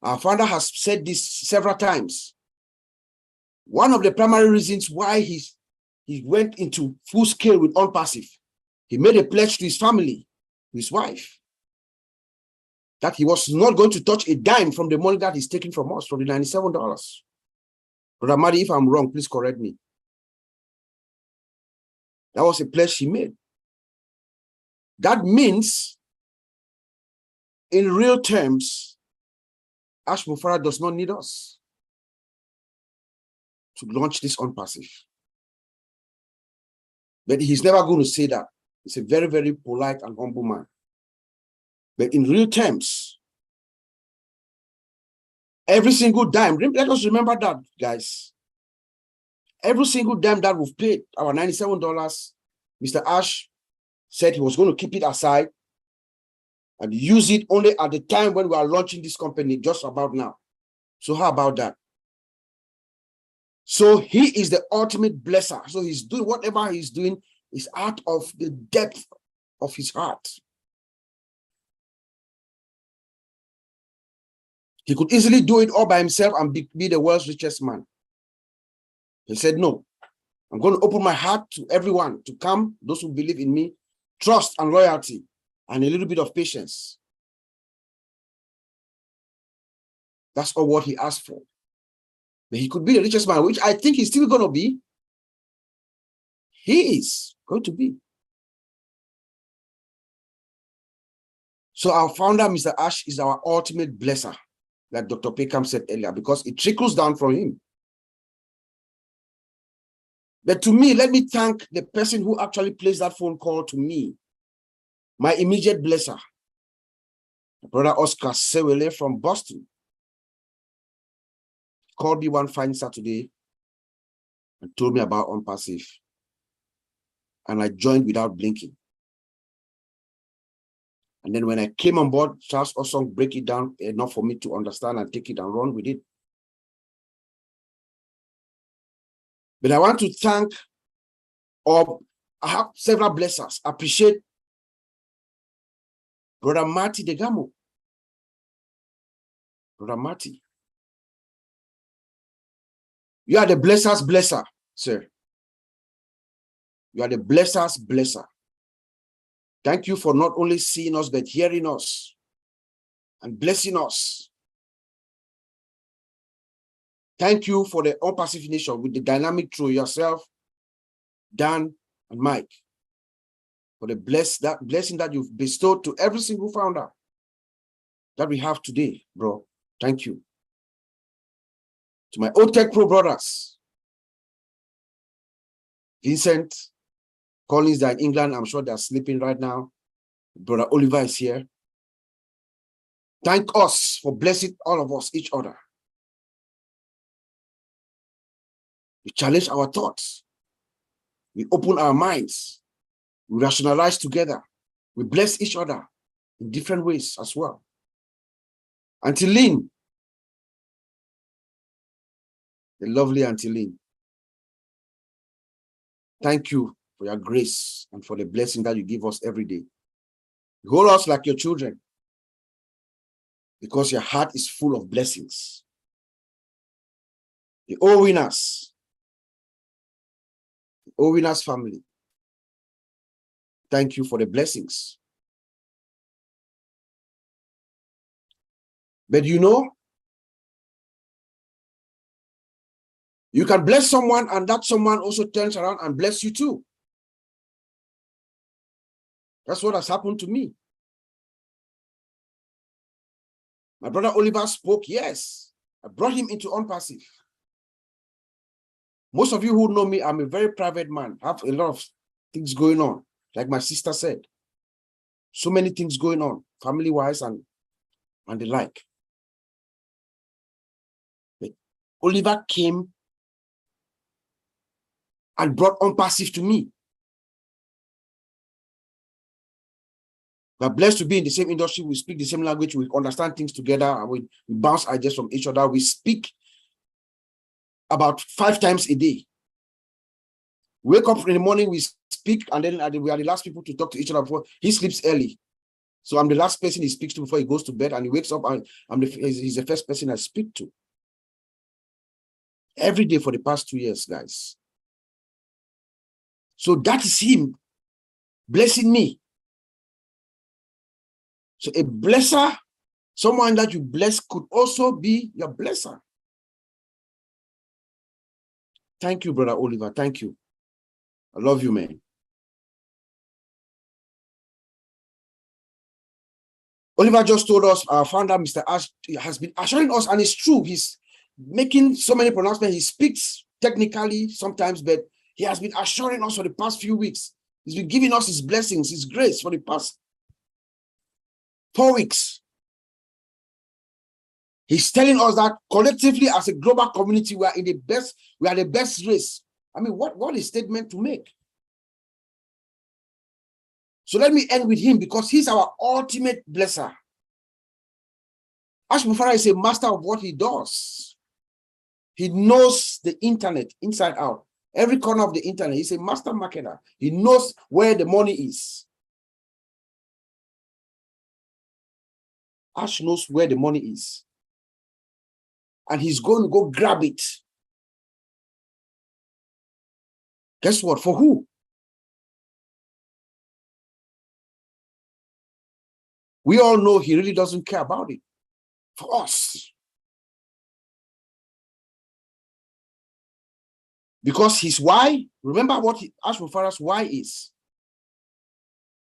our founder has said this several times. One of the primary reasons why he went into full scale with ONPASSIVE, he made a pledge to his family, to his wife, that he was not going to touch a dime from the money that he's taking from us, from the $97. Brother Madi, if I'm wrong, please correct me. That was a pledge he made. That means, in real terms, Ash Mufara does not need us to launch this ONPASSIVE. But he's never going to say that. He's a very, very polite and humble man. But in real terms, every single dime, let us remember that, guys. Every single dime that we've paid, our $97, Mr. Ash said he was going to keep it aside and use it only at the time when we are launching this company, just about now. So how about that? So he is the ultimate blesser. So he's doing whatever he's doing is out of the depth of his heart. He could easily do it all by himself and be the world's richest man. He said, no, I'm going to open my heart to everyone to come, those who believe in me, trust and loyalty, and a little bit of patience. That's all what he asked for. But he could be the richest man, which I think he's still going to be. He is going to be. So our founder, Mr. Ash, is our ultimate blesser, like Dr. Peckham said earlier, because it trickles down from him. But to me, let me thank the person who actually placed that phone call to me, my immediate blesser, Brother Oscar Sewele from Boston. He called me one fine Saturday and told me about ONPASSIVE. And I joined without blinking. And then when I came on board, Charles Osong break it down enough for me to understand and take it and run with it. But I want to thank, or I have several blessers. Appreciate Brother Marty Degamo. Brother Marty. You are the blesser's blesser, sir. You are the blesser's blesser. Thank you for not only seeing us, but hearing us and blessing us. Thank you for the ONPASSIVE Nation with the dynamic through yourself, Dan and Mike, for the blessing that you've bestowed to every single founder that we have today, bro. Thank you. To my old Tech Pro brothers, Vincent, Collins, they're in England. I'm sure they're sleeping right now. Brother Oliver is here. Thank us for blessing all of us, each other. We challenge our thoughts. We open our minds. We rationalize together. We bless each other in different ways as well. Auntie Lynn, the lovely Auntie Lynn, thank you for your grace and for the blessing that you give us every day. You hold us like your children because your heart is full of blessings. The OWINNERS, the OWINNERS family, thank you for the blessings. But you know, you can bless someone and that someone also turns around and bless you too. That's what has happened to me. My brother Oliver spoke, yes. I brought him into ONPASSIVE. Most of you who know me, I'm a very private man. I have a lot of things going on, like my sister said. So many things going on, family-wise and the like. But Oliver came and brought ONPASSIVE to me. We're blessed to be in the same industry. We speak the same language. We understand things together. And we bounce ideas from each other. We speak about 5 times a day. We wake up in the morning, we speak, and then we are the last people to talk to each other before he sleeps early. So I'm the last person he speaks to before he goes to bed, and he wakes up, and he's the first person I speak to. Every day for the past 2 years, guys. So that is him blessing me. So a blesser, someone that you bless, could also be your blesser. Thank you, Brother Oliver. Thank you. I love you, man. Oliver just told us, our founder, Mr. Ash, has been assuring us, and it's true, he's making so many pronouncements. He speaks technically sometimes, but he has been assuring us for the past few weeks. He's been giving us his blessings, his grace for the past 4 weeks. He's telling us that collectively as a global community, we are the best race. I mean, what a statement to make. So let me end with him, because he's our ultimate blesser. Ash Mufara is a master of what he does. He knows the internet inside out. Every corner of the internet. He's a master marketer. He knows where the money is. Ash knows where the money is. And he's going to go grab it. Guess what? For who? We all know he really doesn't care about it. For us. Because his why, remember what Ash Mufara's why is.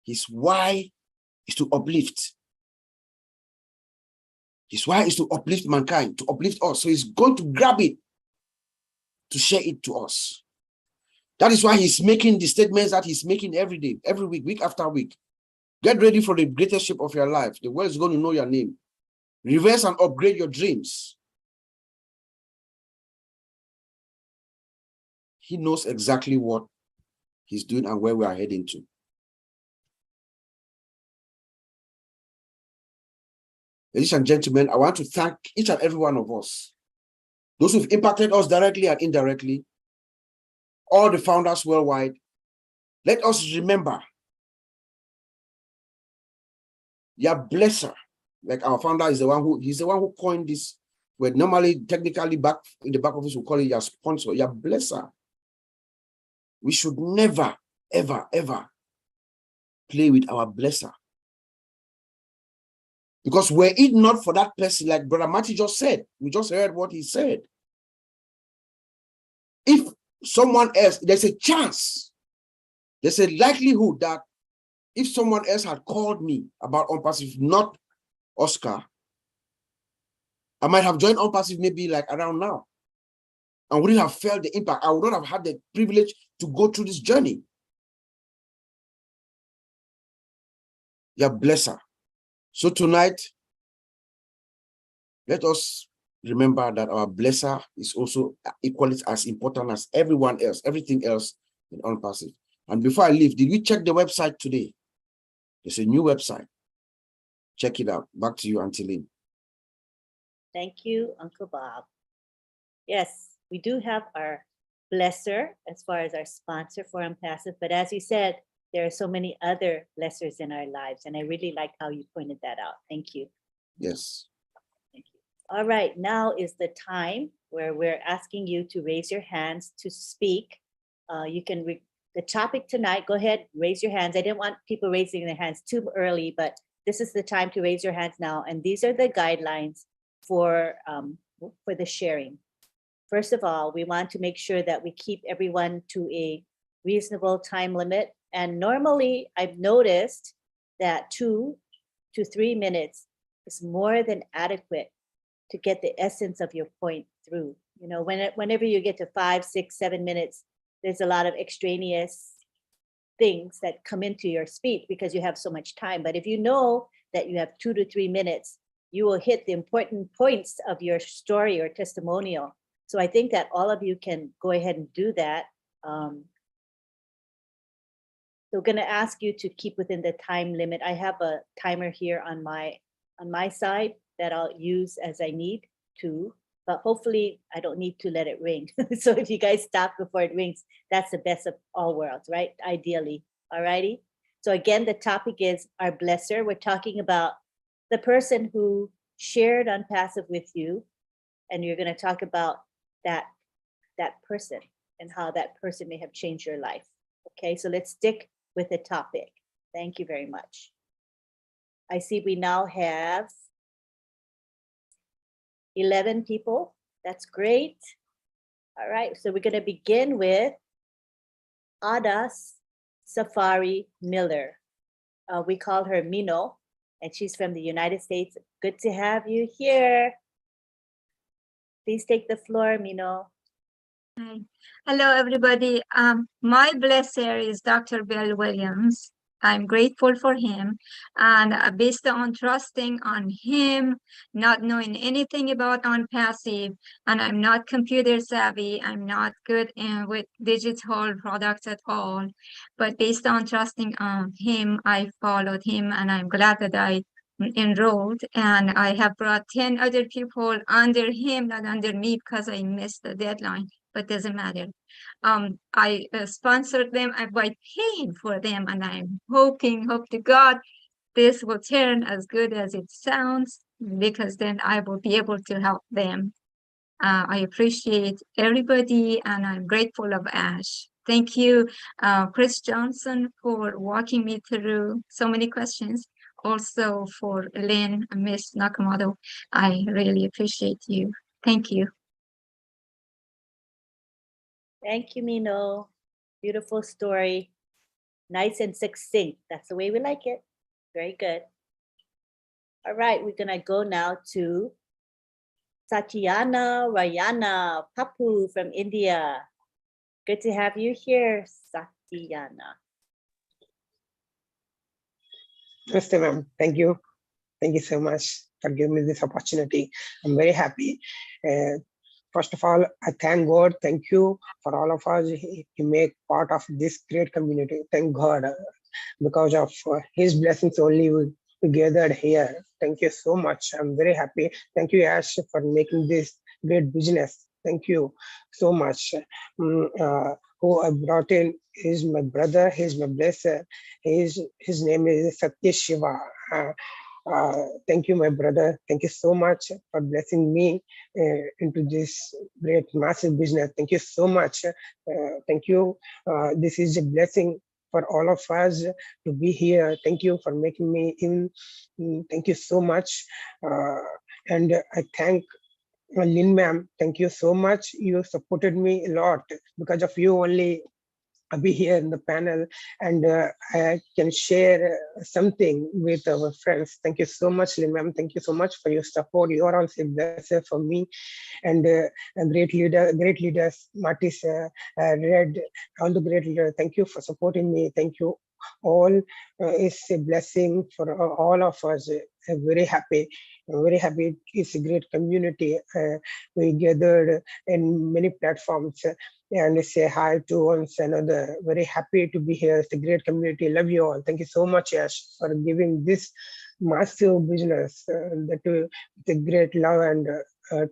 His why is to uplift. His why is to uplift mankind, to uplift us. So he's going to grab it to share it to us. That is why he's making the statements that he's making every day, every week, week after week. Get ready for the greatest ship of your life. The world is going to know your name. Reverse and upgrade your dreams. He knows exactly what he's doing and where we are heading to. Ladies and gentlemen, I want to thank each and every one of us. Those who've impacted us directly and indirectly, all the founders worldwide. Let us remember, your blesser, like our founder is he's the one who coined this word. Normally, technically, back in the back office, we call it your sponsor, your blesser. We should never, ever, ever play with our blesser. Because were it not for that person, like Brother Matty just said, we just heard what he said. If someone else, there's a chance, there's a likelihood that if someone else had called me about ONPASSIVE, not Oscar, I might have joined ONPASSIVE maybe like around now. And wouldn't have felt the impact. I would not have had the privilege to go through this journey. Your blesser. So tonight, let us remember that our blesser is also equally as important as everyone else, everything else in ONPASSIVE. And before I leave, did we check the website today? There's a new website. Check it out. Back to you, Auntie Lynn. Thank you, Uncle Bob. Yes, we do have our blesser as far as our sponsor for ONPASSIVE, but as you said, there are so many other blessers in our lives, and I really like how you pointed that out. Thank you. Yes. Thank you. All right, now is the time where we're asking you to raise your hands to speak. You can the topic tonight, go ahead, raise your hands. I didn't want people raising their hands too early, but this is the time to raise your hands now. And these are the guidelines for the sharing. First of all, we want to make sure that we keep everyone to a reasonable time limit. And normally I've noticed that 2 to 3 minutes is more than adequate to get the essence of your point through. You know, whenever you get to 5, 6, 7 minutes, there's a lot of extraneous things that come into your speech because you have so much time. But if you know that you have 2 to 3 minutes, you will hit the important points of your story or testimonial. So I think that all of you can go ahead and do that. So we're going to ask you to keep within the time limit. I have a timer here on my side that I'll use as I need to, but hopefully I don't need to let it ring. So if you guys stop before it rings, that's the best of all worlds, right? Ideally, all righty? So again, the topic is our blesser. We're talking about the person who shared ONPASSIVE with you, and you're going to talk about that person and how that person may have changed your life. Okay, so let's stick with the topic. Thank you very much. I see we now have 11 people. That's great. All right, so we're going to begin with Adas Safari Miller. We call her Mino, and she's from the United States. Good to have you here. Please take the floor, Mino. Hi. Hello, everybody. My blesser is Dr. Bill Williams. I'm grateful for him, and based on trusting on him, not knowing anything about ONPASSIVE, and I'm not computer savvy, I'm not good with digital products at all, but based on trusting on him, I followed him, and I'm glad that I enrolled, and I have brought 10 other people under him, not under me, because I missed the deadline, but doesn't matter. I sponsored them by paying for them, and I'm hope to God this will turn as good as it sounds, because then I will be able to help them. I appreciate everybody, and I'm grateful of Ash. Thank you, Chris Johnson, for walking me through so many questions. Also for Lynn and Miss Nakamoto, I really appreciate you. Thank you. Thank you, Mino. Beautiful story. Nice and succinct. That's the way we like it. Very good. All right, we're gonna go now to Satyana Rayana Papu from India. Good to have you here, Satyana. Namaste, ma'am. Thank you. Thank you so much for giving me this opportunity. I'm very happy. First of all, I thank God. Thank you for all of us to make part of this great community. Thank God. Because of his blessings only we gathered here. Thank you so much. I'm very happy. Thank you, Ash, for making this great business. Thank you so much. Who I brought in is my brother. He's my blesser. His name is Satya Shiva. Thank you, my brother. Thank you so much for blessing me into this great, massive business. Thank you so much. Thank you. This is a blessing for all of us to be here. Thank you for making me in. Thank you so much. And I thank Lynn ma'am. Thank you so much. You supported me a lot. Because of you only, I'll be here in the panel, and I can share something with our friends. Thank you so much, Lynn ma'am. Thank you so much for your support. You are also a blessing for me, and a great leaders, Martis, Red, all the great leaders. Thank you for supporting me. Thank you all. It's a blessing for all of us. I'm very happy. I'm very happy. It's a great community. We gathered in many platforms and say hi to one another. Very happy to be here. It's a great community. Love you all. Thank you so much, Yash, for giving this massive business with a great love and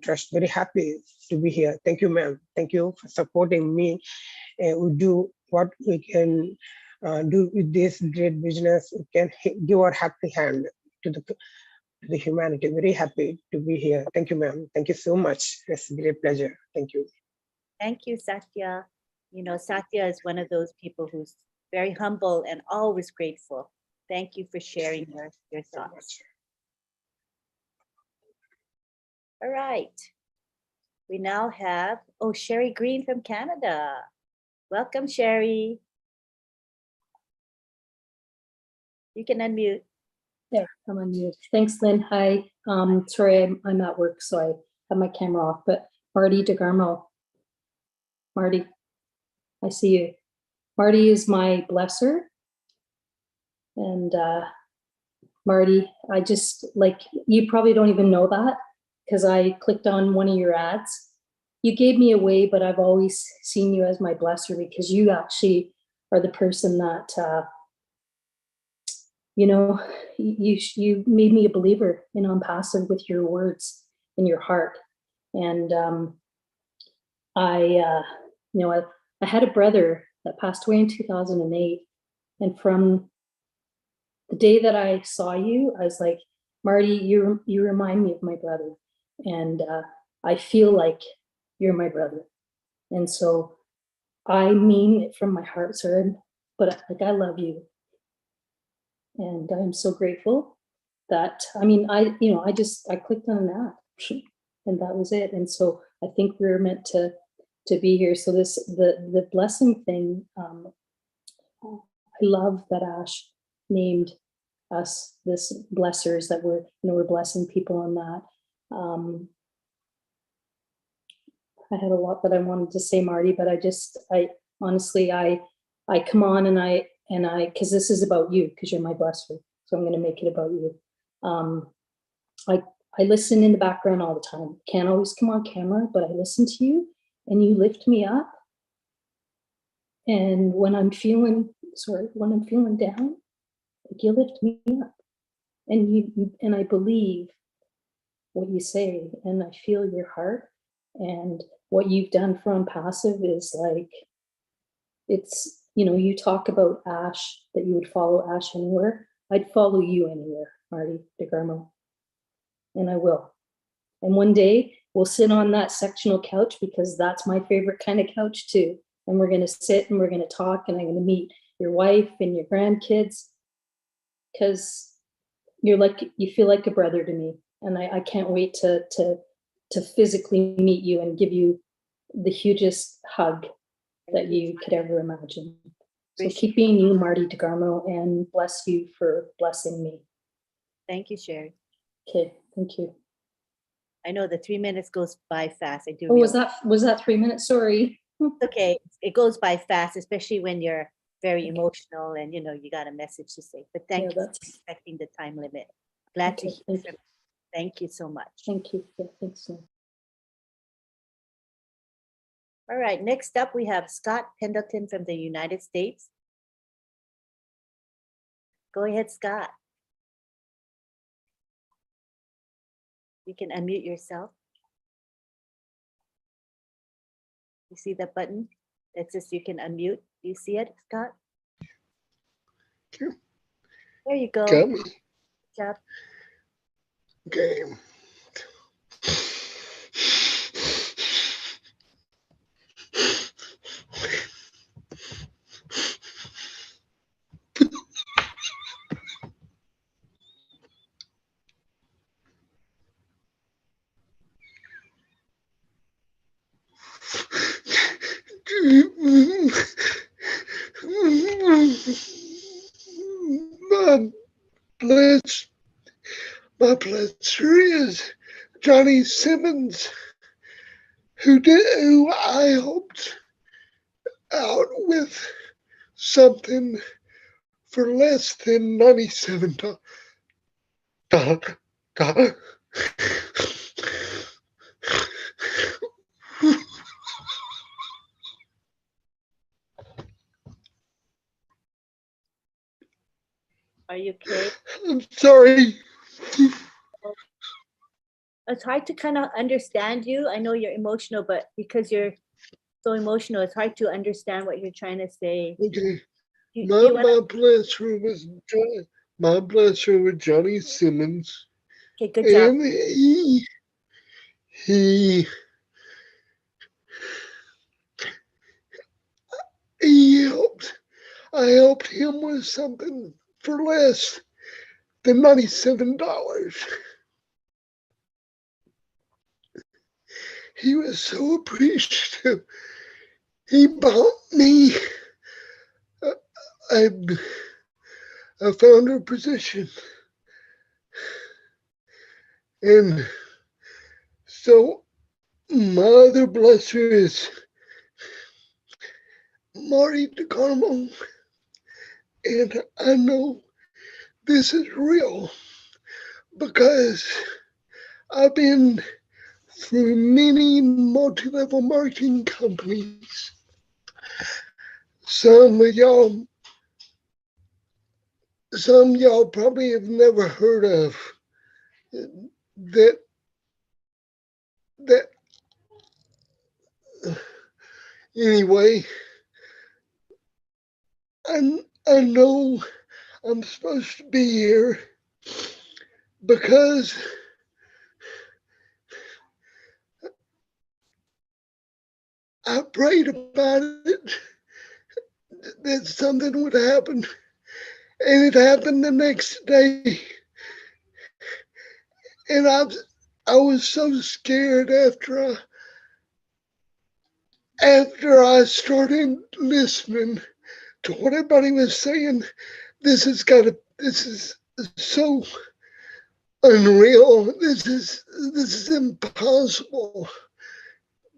trust. Very happy to be here. Thank you, ma'am. Thank you for supporting me. We do what we can do with this great business. We can give our happy hand to the humanity. Very happy to be here. Thank you, ma'am. Thank you so much. It's a great pleasure. Thank you. Thank you, Satya. You know, Satya is one of those people who's very humble and always grateful. Thank you for sharing your thoughts. All right. We now have, oh, Sherry Green from Canada. Welcome, Sherry. You can unmute. There, I'm on mute. Thanks, Lynn. Hi. Sorry, I'm at work, so I have my camera off, but Marty DeGarmo. Marty, I see you. Marty is my blesser. And Marty, I just, like, you probably don't even know that because I clicked on one of your ads. You gave me away, but I've always seen you as my blesser because you actually are the person that, you know, you made me a believer in ONPASSIVE with your words and your heart. And you know, I had a brother that passed away in 2008. And from the day that I saw you, I was like, Marty, you remind me of my brother. And I feel like you're my brother. And so I mean it from my heart, sir, but like, I love you. And I'm so grateful that, I mean, I clicked on an ad and that was it. And so I think we're meant to be here. So the blessing thing, I love that Ash named us this blessers, that we're blessing people on that. I had a lot that I wanted to say, Marty, but I honestly, I come on and I, because this is about you, because you're my blesser. So I'm going to make it about you. I listen in the background all the time. Can't always come on camera, but I listen to you and you lift me up. And when I'm feeling down, like, you lift me up, and I believe what you say, and I feel your heart, and what you've done for ONPASSIVE is like, it's, you know, you talk about Ash, that you would follow Ash anywhere. I'd follow you anywhere, Marty DeGarmo, and I will. And one day we'll sit on that sectional couch, because that's my favorite kind of couch too. And we're going to sit and we're going to talk, and I'm going to meet your wife and your grandkids, because you feel like a brother to me. And I can't wait to physically meet you and give you the hugest hug that you could ever imagine. So keep being you, Marty DeGarmo, and bless you for blessing me. Thank you, Sherry. Okay, thank you. I know the 3 minutes goes by fast. I do. Oh, was that 3 minutes? Sorry. Okay, it goes by fast, especially when you're very emotional and you know you got a message to say. But thank you for respecting the time limit. Glad to hear from you. Thank you so much. Thank you. Yeah, thanks. All right, next up we have Scott Pendleton from the United States. Go ahead, Scott. You can unmute yourself. You see that button that says you can unmute? Do you see it, Scott? Sure. There you go. Got me. Good job. Okay. My blesser is Johnny Simmons, who I helped out with something for less than $97. Are you okay? I'm sorry. It's hard to kind of understand you. I know you're emotional, but because you're so emotional, it's hard to understand what you're trying to say. Okay. My blesser was Johnny Simmons. Okay, good job. And he I helped him with something for less than $97. He was so appreciative. He bought me a founder position. And so my other blesser is Marty DeCarmo. And I know this is real because I've been through many multi-level marketing companies. Some y'all probably have never heard of that anyway. I know I'm supposed to be here because I prayed about it, that something would happen, and it happened the next day. And I was so scared after I started listening to what everybody was saying. This is so unreal. This is impossible.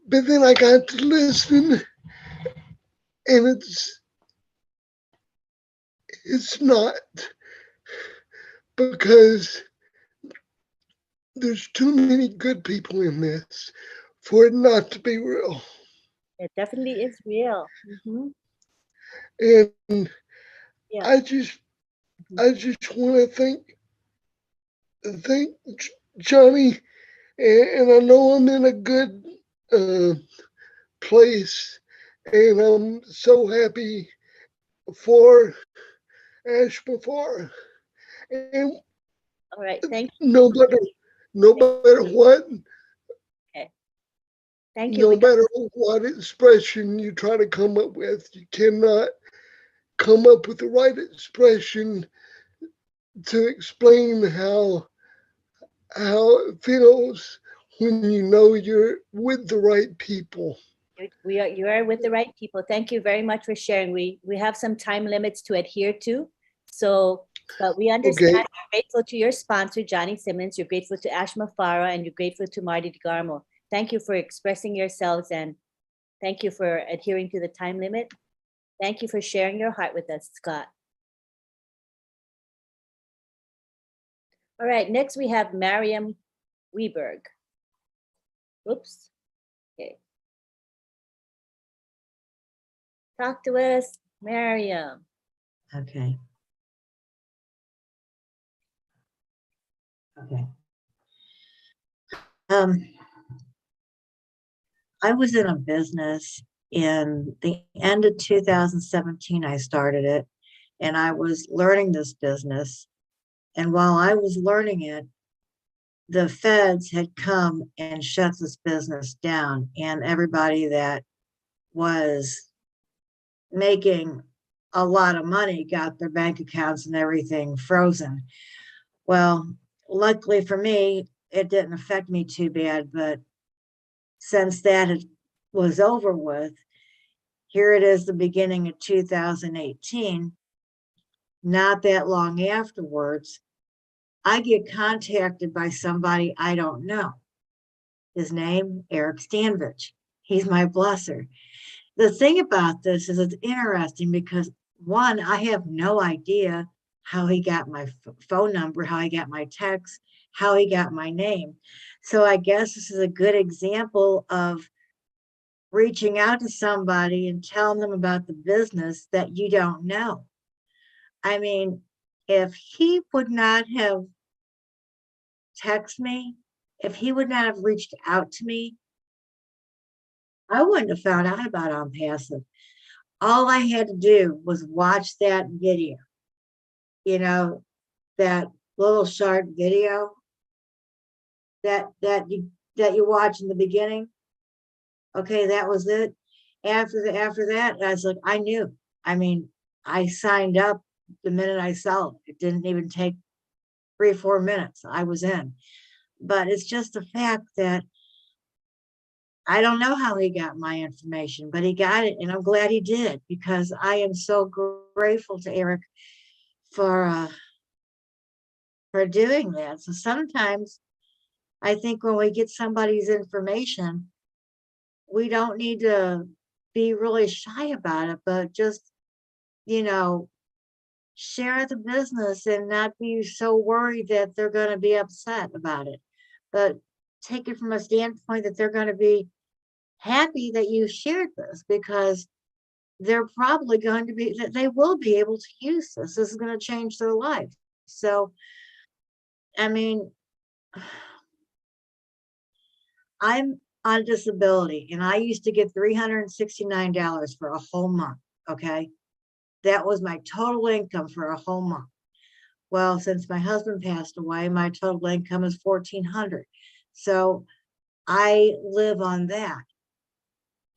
But then I got to listen, and it's not, because there's too many good people in this for it not to be real. It definitely is real. And Yeah. I just want to thank Johnny, and I know I'm in a good place, and I'm so happy for Ash before. And All right. Thank you. no matter what, Okay. Thank you. no matter what expression you try to come up with, you cannot come up with the right expression to explain how it feels when you know you're with the right people. You are with the right people. Thank you very much for sharing. We have some time limits to adhere to. So, but we understand. Okay. You're grateful to your sponsor, Johnny Simmons. You're grateful to Ash Mafara, and you're grateful to Marty DeGarmo. Thank you for expressing yourselves, and thank you for adhering to the time limit. Thank you for sharing your heart with us, Scott. All right, next we have Mariam Weberg. Oops. Okay. Talk to us, Mariam. Okay. I was in a business in the end of 2017. I started it, and I was learning this business. And while I was learning it, the feds had come and shut this business down, and everybody that was making a lot of money got their bank accounts and everything frozen. Well, luckily for me, it didn't affect me too bad, but since that was over with, here it is, the beginning of 2018. Not that long afterwards, I get contacted by somebody I don't know. His name, Eric Stanvich. He's my blesser. The thing about this is it's interesting because, one, I have no idea how he got my phone number, how he got my text, how he got my name. So I guess this is a good example of reaching out to somebody and telling them about the business that you don't know. I mean, if he would not have texted me, if he would not have reached out to me, I wouldn't have found out about ONPASSIVE. All I had to do was watch that video, you know, that little short video that you watch in the beginning. Okay, that was it. after that, I was like, I knew. I mean, I signed up the minute I saw it. It didn't even take 3 or 4 minutes. I was in. But it's just the fact that I don't know how he got my information, but he got it, and I'm glad he did, because I am so grateful to Eric for doing that. So sometimes I think when we get somebody's information, we don't need to be really shy about it, but just, you know, share the business and not be so worried that they're going to be upset about it, but take it from a standpoint that they're going to be happy that you shared this, because they're probably going to be, that they will be able to use this. This is going to change their life. So, I mean, I'm on disability, and I used to get $369 for a whole month. Okay. That was my total income for a whole month. Well, since my husband passed away, my total income is $1,400. So I live on that.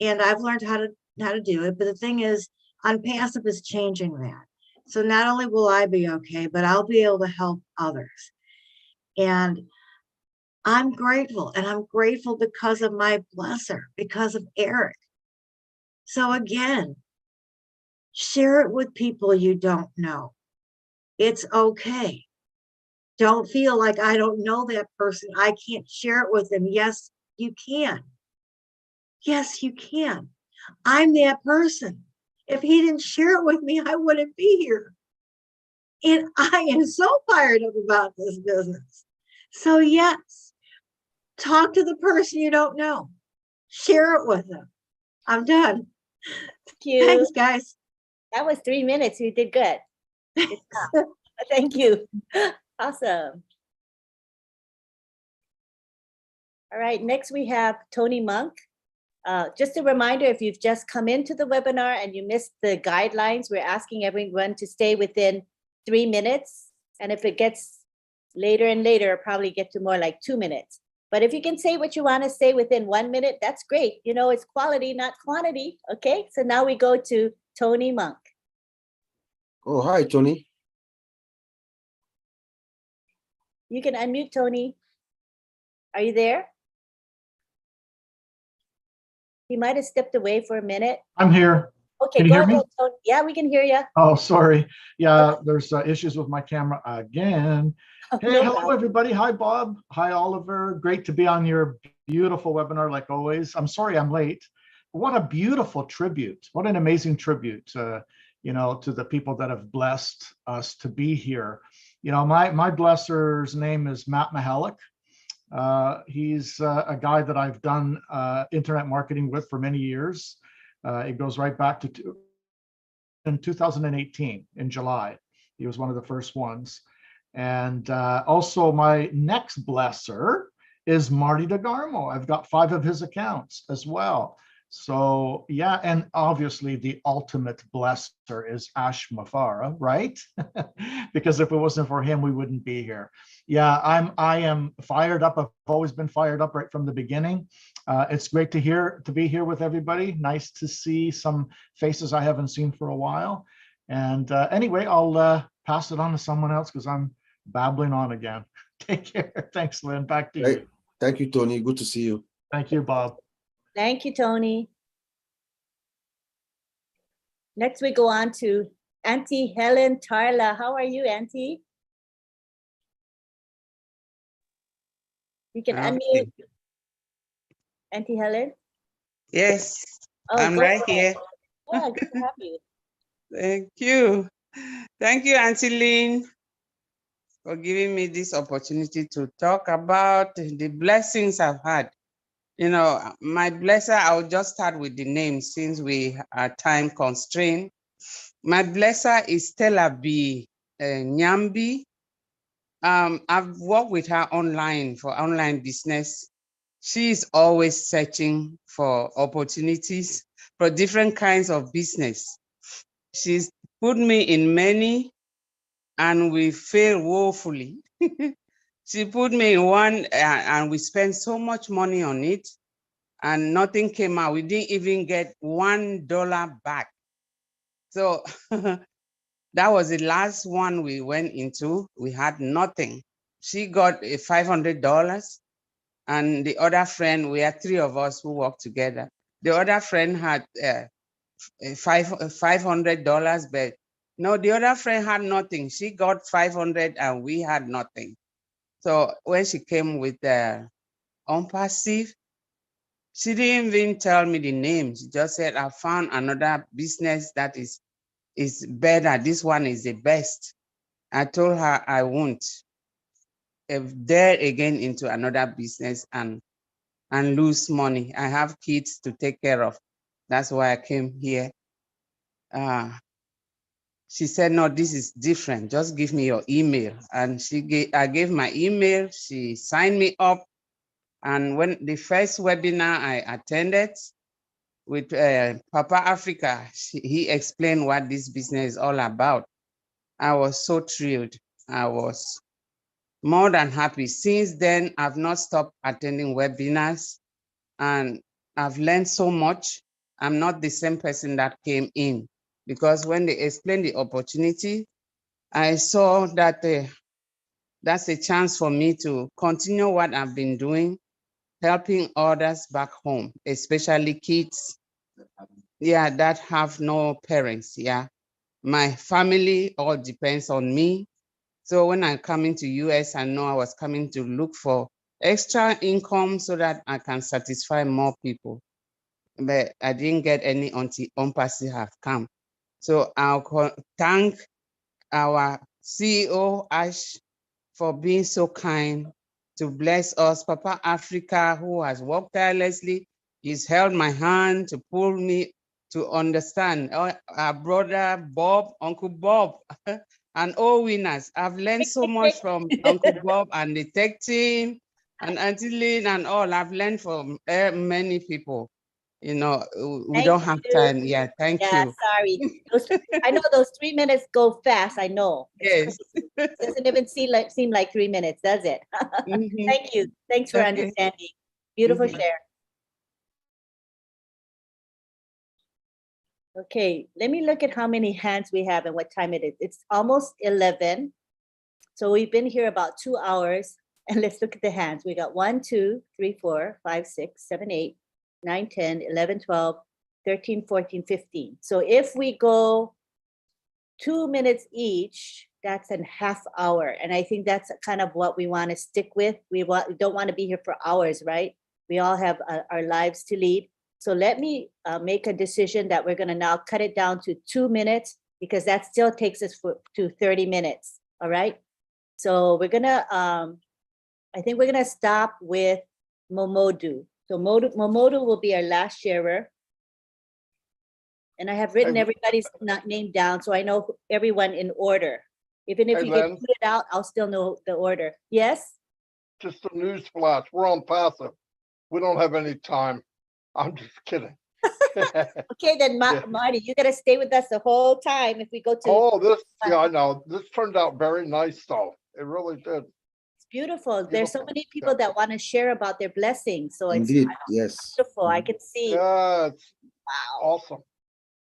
And I've learned how to do it. But the thing is, ONPASSIVE is changing that. So not only will I be okay, but I'll be able to help others. And I'm grateful, and I'm grateful because of my blesser, because of Eric. So again, share it with people you don't know. It's okay. Don't feel like I don't know that person, I can't share it with them. Yes, you can. Yes, you can. I'm that person. If he didn't share it with me, I wouldn't be here. And I am so fired up about this business. So yes, talk to the person you don't know. Share it with them. I'm done. Thank you. Thanks, guys. That was 3 minutes. You did good. Good job. Thank you. Awesome. All right, next we have Tony Monk. Just a reminder, if you've just come into the webinar and you missed the guidelines, we're asking everyone to stay within 3 minutes. And if it gets later and later, it'll probably get to more like 2 minutes. But if you can say what you want to say within 1 minute, that's great. You know, it's quality, not quantity. Okay, so now we go to Tony Monk. Oh, hi, Tony. You can unmute, Tony. Are you there? He might have stepped away for a minute. I'm here. Okay, can you go hear me? ahead, Tony. Yeah, we can hear you. Oh, sorry. Yeah, there's issues with my camera again. Hey, No hello, problem. everybody. Hi, Bob. Hi, Oliver. Great to be on your beautiful webinar, like always. I'm sorry I'm late. What a beautiful tribute. What an amazing tribute, you know, to the people that have blessed us to be here. You know, my blesser's name is Matt Mahalik. He's a guy that I've done internet marketing with for many years. It goes right back to in 2018 in July. He was one of the first ones. And also my next blesser is Marty DeGarmo. I've got 5 of his accounts as well. So yeah, and obviously the ultimate blesser is Ash Mafara, right? Because if it wasn't for him, we wouldn't be here. Yeah, I am fired up. I've always been fired up right from the beginning. It's great to be here with everybody. Nice to see some faces I haven't seen for a while. And anyway, I'll pass it on to someone else because I'm babbling on again. Take care. Thanks, Lynn. Back to you. Thank you, Tony. Good to see you. Thank you, Bob. Thank you, Tony. Next, we go on to Auntie Helen Tarla. How are you, Auntie? You can unmute. Auntie Helen? Yes, Oh, I'm go right ahead. here. Yeah, good to have you. Thank you. Thank you, Auntie Lynn, for giving me this opportunity to talk about the blessings I've had. You know, my blesser, I'll just start with the name since we are time constrained. My blesser is Stella B. Nyambi. I've worked with her online for online business. She's always searching for opportunities for different kinds of business. She's put me in many and we failed woefully. She put me in one and we spent so much money on it. and nothing came out. We didn't even get $1 back. So that was the last one we went into. We had nothing. She got $500, and the other friend, we had 3 of us who worked together. The other friend had $500, but no, the other friend had nothing. She got 500 and we had nothing. So when she came with the ONPASSIVE, she didn't even tell me the name. She just said, I found another business that is better. This one is the best. I told her I won't dare again into another business and lose money. I have kids to take care of. That's why I came here. She said, no, this is different. Just give me your email. And I gave my email. She signed me up. And when the first webinar I attended with Papa Africa, he explained what this business is all about. I was so thrilled. I was more than happy. Since then, I've not stopped attending webinars, and I've learned so much. I'm not the same person that came in, because when they explained the opportunity, I saw that that's a chance for me to continue what I've been doing, helping others back home, especially kids, that have no parents. My family all depends on me. So when I come into US, I know I was coming to look for extra income so that I can satisfy more people. But I didn't get any until ONPASSIVE have come. So I'll thank our CEO, Ash, for being so kind to bless us. Papa Africa, who has worked tirelessly, he's held my hand to pull me to understand. Our brother Bob, Uncle Bob, and all winners. I've learned so much from Uncle Bob and the tech team and Auntie Lynn and all. I've learned from many people. We don't have time. Thank you. Sorry. I know those 3 minutes go fast. I know. Yes. It doesn't even seem like 3 minutes, does it? Thank you. Thanks for understanding. Beautiful share. Okay, let me look at how many hands we have and what time it is. It's almost 11. So we've been here about 2 hours. And let's look at the hands. We got 1, 2, 3, 4, 5, 6, 7, 8, 9, 10, 11, 12, 13, 14, 15. So if we go 2 minutes each, that's a half hour. And I think that's kind of what we want to stick with. We don't want to be here for hours, right? We all have our lives to lead. So let me make a decision that we're going to now cut it down to 2 minutes, because that still takes us to 30 minutes. All right. So we're going to, I think we're going to stop with Momodu. So Momodu will be our last sharer. And I have written everybody's name down, so I know everyone in order. Even if you get put it out, I'll still know the order. Yes? Just a news flash. We're on passive. We don't have any time. I'm just kidding. Okay, then Marty, you got to stay with us the whole time if we go to. I know. This turned out very nice, though. It really did. It's beautiful. There's so many people that want to share about their blessings. So it's yes. Beautiful. I can see. Yeah, it's awesome.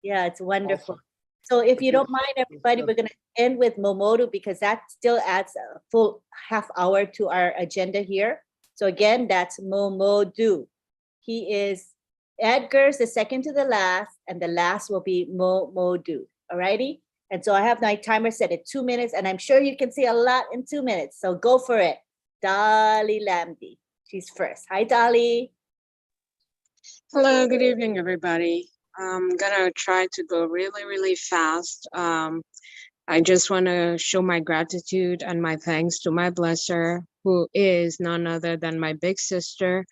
Yeah, it's wonderful. Awesome. So if you don't mind, everybody, we're going to end with Momodu, because that still adds a full half hour to our agenda here. So again, that's Momodu. He is Edgar's the second to the last, and the last will be Momodu. All righty. And so I have my timer set at 2 minutes, and I'm sure you can see a lot in 2 minutes. So go for it. Dolly Lamdi. She's first. Hi, Dolly. Hello, good evening, everybody. I'm gonna try to go really, really fast. I just want to show my gratitude and my thanks to my blesser, who is none other than my big sister,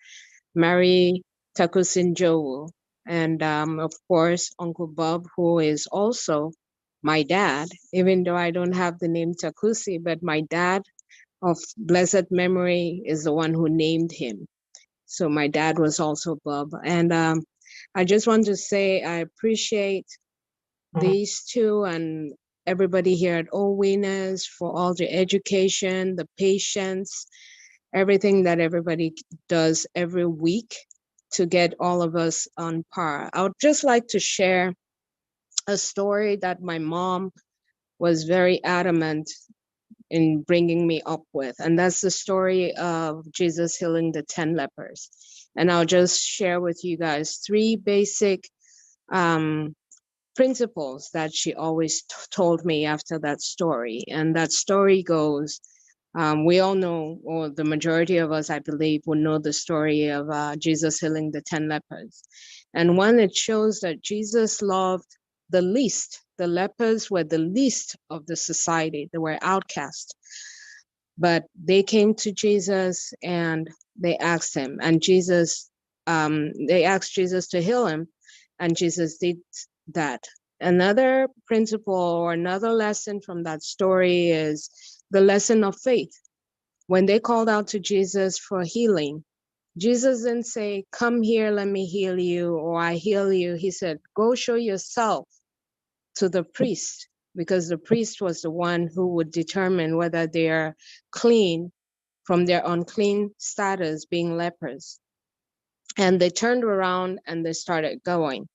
Mary Takusin Jowu. And of course, Uncle Bob, who is also my dad, even though I don't have the name Takusi, but my dad of blessed memory is the one who named him. So my dad was also Bob. And I just want to say I appreciate these two and everybody here at OWINNERS for all the education, the patience, everything that everybody does every week to get all of us on par. I would just like to share a story that my mom was very adamant in bringing me up with, and that's the story of Jesus healing the 10 lepers. And I'll just share with you guys 3 basic principles that she always told me after that story. And that story goes, we all know, or the majority of us, I believe, will know the story of Jesus healing the 10 lepers. And one, it shows that Jesus loved the least. The lepers were the least of the society. They were outcast. But they came to Jesus and they asked him, and they asked Jesus to heal him, and Jesus did that. Another principle or another lesson from that story is the lesson of faith. When they called out to Jesus for healing, Jesus didn't say, "Come here, let me heal you," or "I heal you." He said, "Go show yourself to the priest," because the priest was the one who would determine whether they are clean from their unclean status, being lepers. And they turned around and they started going.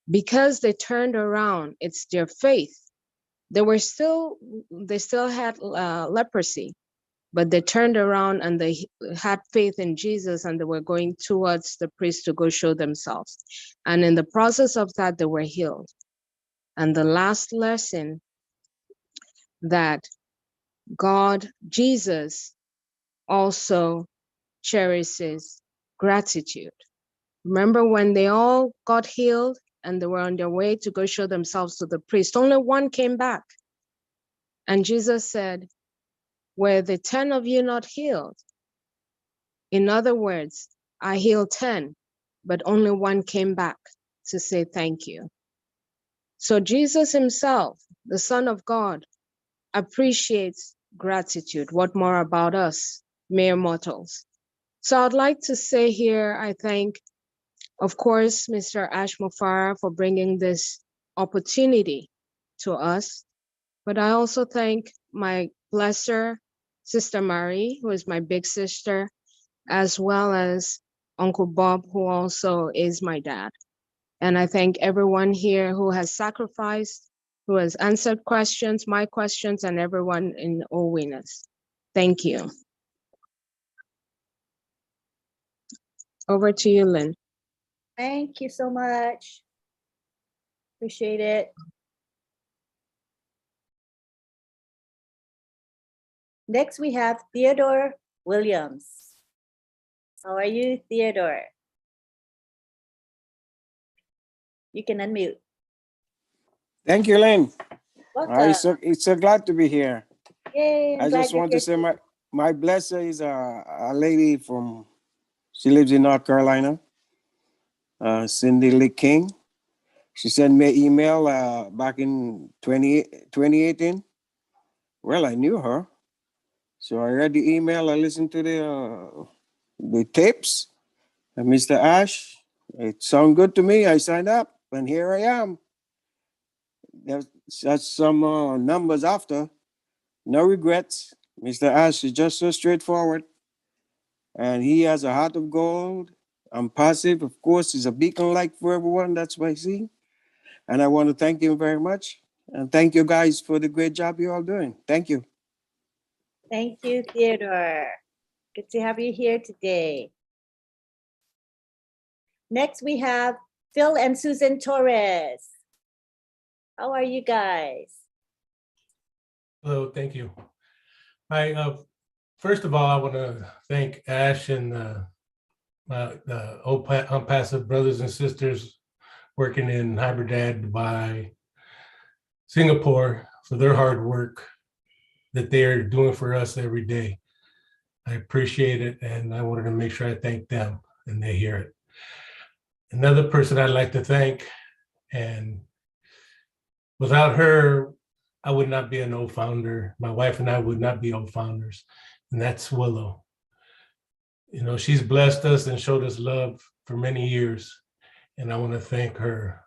Because they turned around, it's their faith. They still had leprosy, but they turned around and they had faith in Jesus, and they were going towards the priest to go show themselves. And in the process of that, they were healed. And the last lesson that Jesus also cherishes gratitude. Remember when they all got healed and they were on their way to go show themselves to the priest, only one came back. And Jesus said, "Were the 10 of you not healed?" In other words, I healed 10, but only one came back to say thank you. So Jesus himself, the Son of God, appreciates gratitude. What more about us, mere mortals? So I'd like to say here, I thank, of course, Mr. Ash Mufara for bringing this opportunity to us. But I also thank my blesser, Sister Marie, who is my big sister, as well as Uncle Bob, who also is my dad. And I thank everyone here who has sacrificed, who has answered questions, my questions, and everyone in OWINNERS. Thank you. Over to you, Lynn. Thank you so much. Appreciate it. Next, we have Theodore Williams. How are you, Theodore? You can unmute. Thank you, Lynn. Welcome. It's so glad to be here. Yay, I just want to say my blesser is a lady from, she lives in North Carolina, Cindy Lee King. She sent me an email back in 2018. Well, I knew her. So I read the email, I listened to the tapes, and Mr. Ash, it sounded good to me. I signed up, and here I am. That's some numbers after. No regrets. Mr. Ash is just so straightforward. And he has a heart of gold. ONPASSIVE, of course, is a beacon light for everyone. That's what I see. And I want to thank him very much. And thank you guys for the great job you're all doing. Thank you. Thank you, Theodore. Good to have you here today. Next, we have Phil and Susan Torres. How are you guys? Hello, thank you. First of all, I want to thank Ash and the ONPASSIVE brothers and sisters working in Hyderabad, Dubai, Singapore for their hard work that they are doing for us every day. I appreciate it, and I wanted to make sure I thank them and they hear it. Another person I'd like to thank, and without her, I would not be an O-founder. My wife and I would not be O-founders, and that's Willow. You know, she's blessed us and showed us love for many years, and I want to thank her.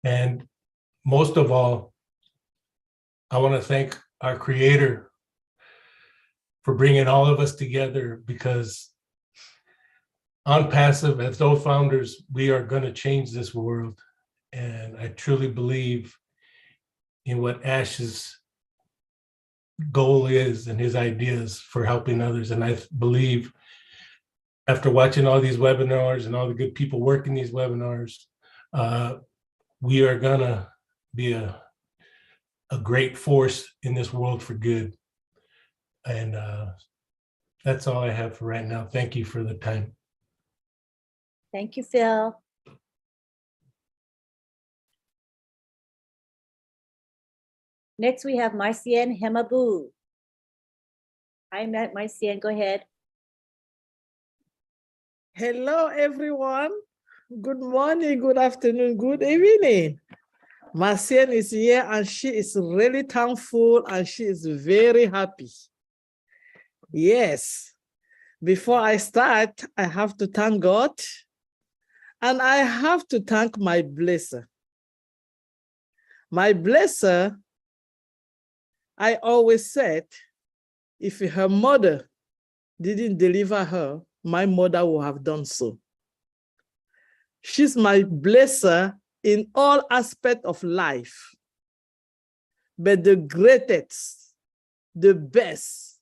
And most of all, I want to thank our Creator for bringing all of us together, because ONPASSIVE, as those founders, we are going to change this world. And I truly believe in what Ash's goal is and his ideas for helping others. And I believe after watching all these webinars and all the good people working these webinars, we are gonna be a great force in this world for good. And that's all I have for right now. Thank you for the time. Thank you, Phil. Next, we have Marcian Hemabu. Hi, Marcian, go ahead. Hello, everyone. Good morning, good afternoon, good evening. Marcian is here and she is really thankful and she is very happy. Yes. Before I start, I have to thank God and I have to thank my blesser. My blesser, I always said, if her mother didn't deliver her, my mother would have done so. She's my blesser in all aspects of life. But the greatest, the best,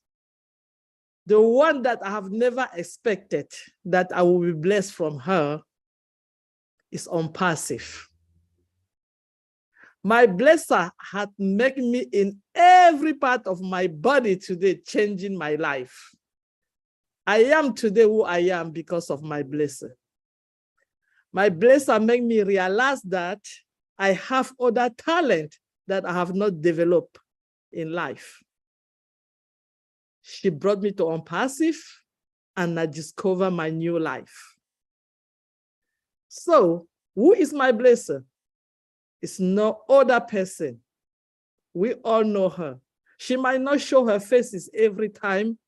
the one that I have never expected that I will be blessed from her is ONPASSIVE. My blesser had made me in every part of my body today, changing my life. I am today who I am because of my blesser. My blesser made me realize that I have other talent that I have not developed in life. She brought me to ONPASSIVE and I discovered my new life. So, who is my blesser? It's no other person. We all know her. She might not show her faces every time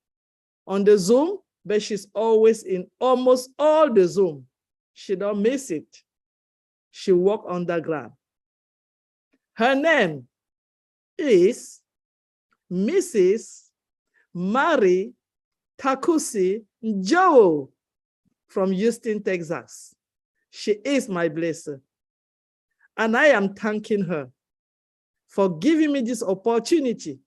on the Zoom, but she's always in almost all the Zoom. She don't miss it. She walk underground. Her name is Mrs. Mary Takusi Joe from Houston, Texas. She is my blesser. And I am thanking her for giving me this opportunity.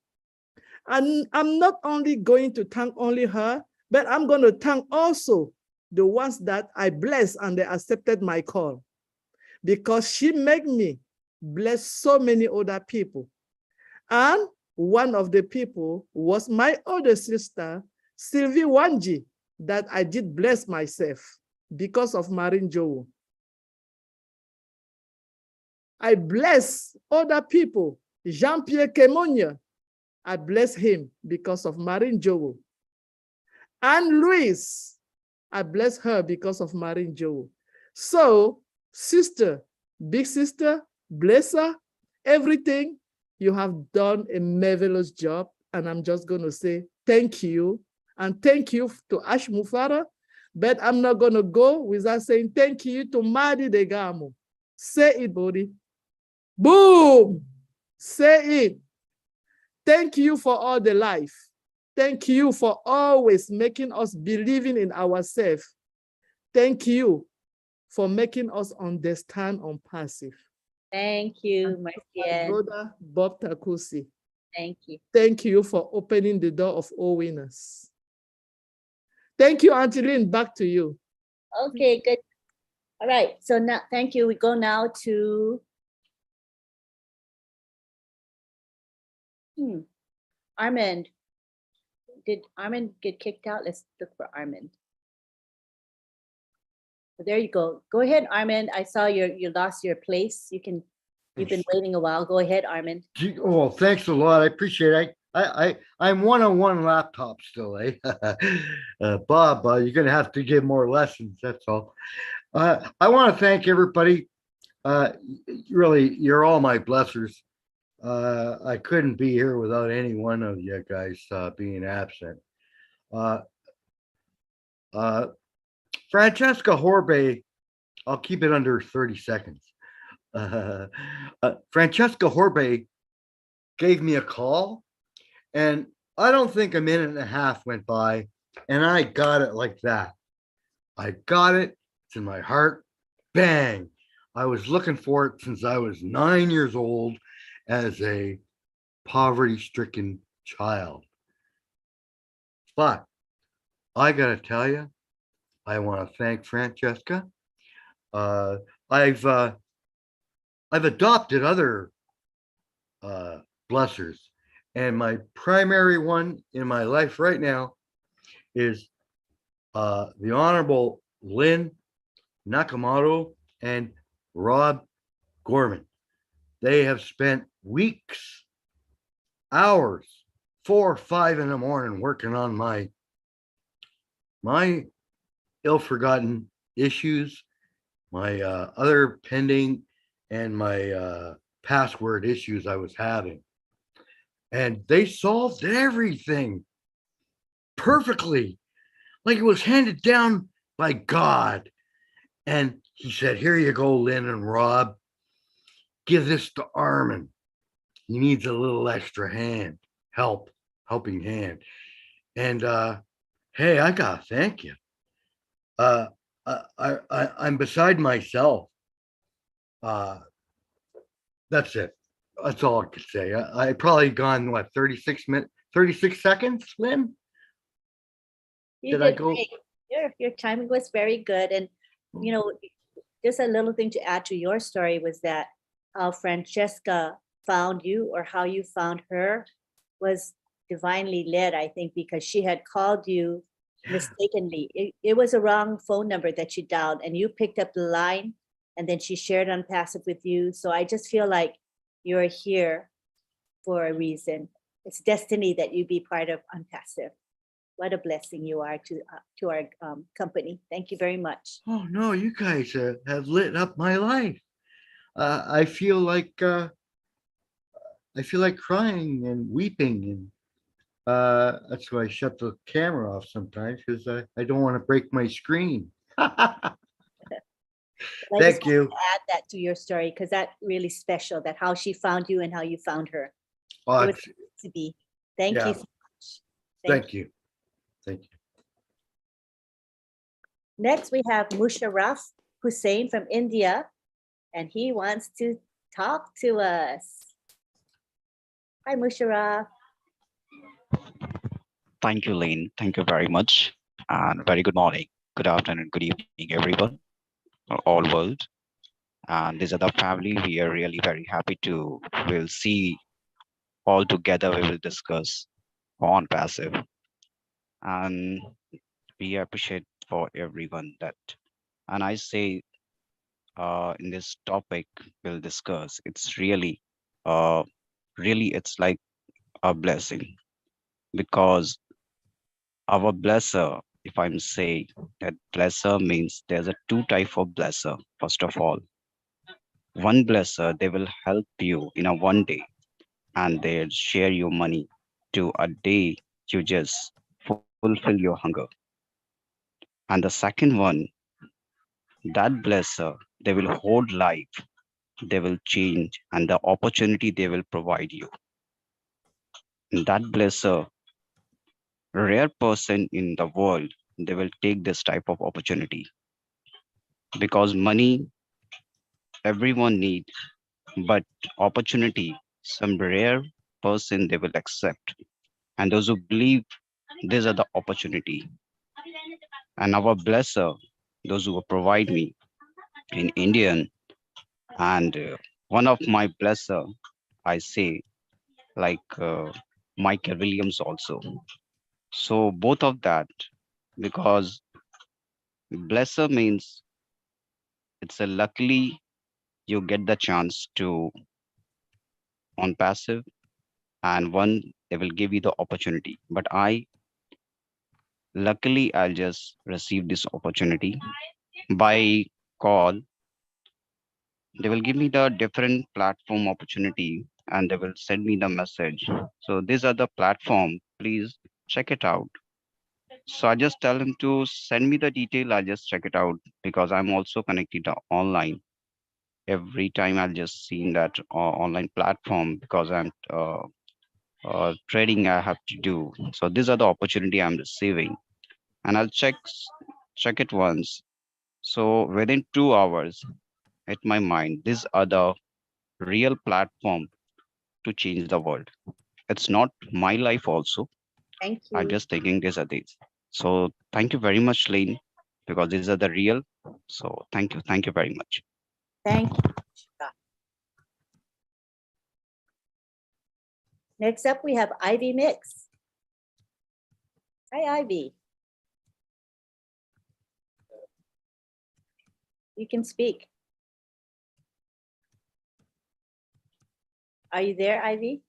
And I'm not only going to thank only her, but I'm going to thank also the ones that I blessed and they accepted my call. Because she made me bless so many other people. And one of the people was my older sister, Sylvie Wanji, that I did bless myself because of Marin Joe. I bless other people. Jean-Pierre Kemonia, I bless him because of Marin Joe. Anne Louise, I bless her because of Marin Joe. So, sister, big sister, bless her, everything, you have done a marvelous job. And I'm just going to say thank you. And thank you to Ash Mufara. But I'm not going to go without saying thank you to Madi Degamo. Say it, buddy. Boom! Say it. Thank you for all the life. Thank you for always making us believing in ourselves. Thank you for making us understand ONPASSIVE. Thank you, My Marcian. brother, Bob Takusi. Thank you. Thank you for opening the door of OWINNERS. Thank you, Auntie Lynn. Back to you. Okay, good. All right, so now, thank you. We go now to Armand. Did Armand get kicked out? Let's look for Armand. There you go. Go ahead, Armand. I saw you lost your place. You've been waiting a while. Go ahead, Armand. Oh, thanks a lot. I appreciate it. I'm one-on-one laptop still, eh? Bob, you're gonna have to give more lessons. That's all. I want to thank everybody. Really, you're all my blessers. I couldn't be here without any one of you guys being absent. Francesca Horbe, I'll keep it under 30 seconds. Francesca Horbe gave me a call, and I don't think a minute and a half went by, and I got it like that. I got it. It's in my heart. Bang. I was looking for it since I was 9 years old as a poverty-stricken child. But I got to tell you, I want to thank Francesca. I've adopted other blessers, and my primary one in my life right now is the Honorable Lynn Nakamoto and Rob Gorman. They have spent weeks, hours, 4 or 5 in the morning working on my ill-forgotten issues, my other pending, and my password issues I was having. And they solved everything perfectly, like it was handed down by God. And he said, here you go, Lynn and Rob. Give this to Armin. He needs a little extra hand, helping hand. And hey, I gotta thank you. I'm beside myself. That's it. That's all I could say. I probably gone, what, 36 seconds, Lynn? You Did I did go? great. Your timing was very good. And, you know, just a little thing to add to your story was that how Francesca found you, or how you found her, was divinely led, I think, because she had called you mistakenly. It was a wrong phone number that she dialed, and you picked up the line, and then she shared ONPASSIVE with you. So I just feel like you're here for a reason. It's destiny that you be part of ONPASSIVE. What a blessing you are to our company. Thank you very much. Oh no, you guys have lit up my life. I feel like crying and weeping, and that's why I shut the camera off sometimes, because I don't want to break my screen. I Thank just you. wanted to add that to your story, because that's really special, that how she found you and how you found her. Oh, It was to be. Thank yeah. you so much. Thank you. Thank you. Next, we have Musharraf Hussain from India, and he wants to talk to us. Hi, Musharraf. Thank you, Lynn. Thank you very much. And very good morning, good afternoon, good evening, everyone, all world. And this other family, we are really very happy to, we'll see all together, we will discuss on passive. And we appreciate for everyone that, and I say in this topic we'll discuss, it's really, it's like a blessing, because our blesser, if I'm saying that blesser means there's a 2 type of blesser. First of all, one blesser, they will help you in a one day, and they'll share your money to a day you just fulfill your hunger. And the second one, that blesser, they will hold life, they will change, and the opportunity they will provide you. And that blesser, rare person in the world, they will take this type of opportunity, because money everyone need, but opportunity, some rare person they will accept, and those who believe these are the opportunity. And our blesser, those who will provide me in Indian, and one of my blesser, I say, like Michael Williams also. So both of that, because blesser means it's a luckily you get the chance to on passive, and one they will give you the opportunity. But luckily I'll just receive this opportunity by call. They will give me the different platform opportunity, and they will send me the message. So these are the platform, please check it out. So I just tell him to send me the detail. I just check it out, because I'm also connected online. Every time I'll just see in that online platform, because I'm trading I have to do. So these are the opportunity I'm receiving, and I'll check check it once. So within 2 hours, hit my mind, these are the real platform to change the world. It's not my life also. Thank I'm you. just thinking these are these. So thank you very much, Lane, because these are the real. So thank you. Thank you very much. Thank you. Shika. Next up, we have Ivy Mix. Hi, Ivy. You can speak. Are you there, Ivy?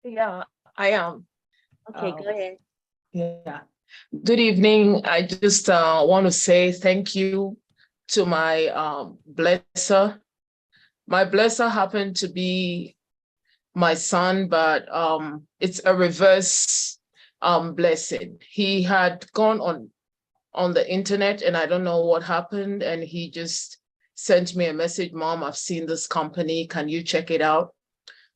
Yeah, I am. Okay, go ahead. Yeah. Good evening. I just want to say thank you to my blesser. My blesser happened to be my son, but it's a reverse blessing. He had gone on the internet and I don't know what happened, and he just sent me a message, Mom, I've seen this company. Can you check it out?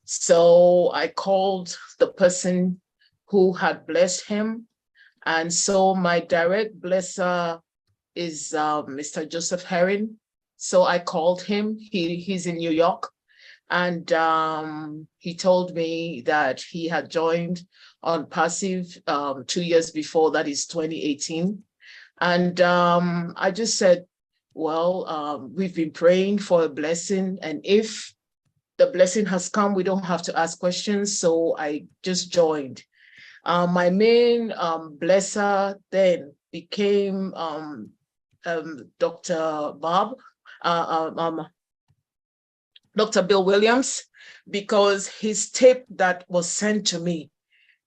So I called the person who had blessed him. And so my direct blesser is Mr. Joseph Herring. So I called him. He's in New York. And he told me that he had joined ONPASSIVE 2 years before, that is 2018. And I just said, well, we've been praying for a blessing. And if the blessing has come, we don't have to ask questions. So I just joined. My main blesser then became Dr. Dr. Bill Williams, because his tape that was sent to me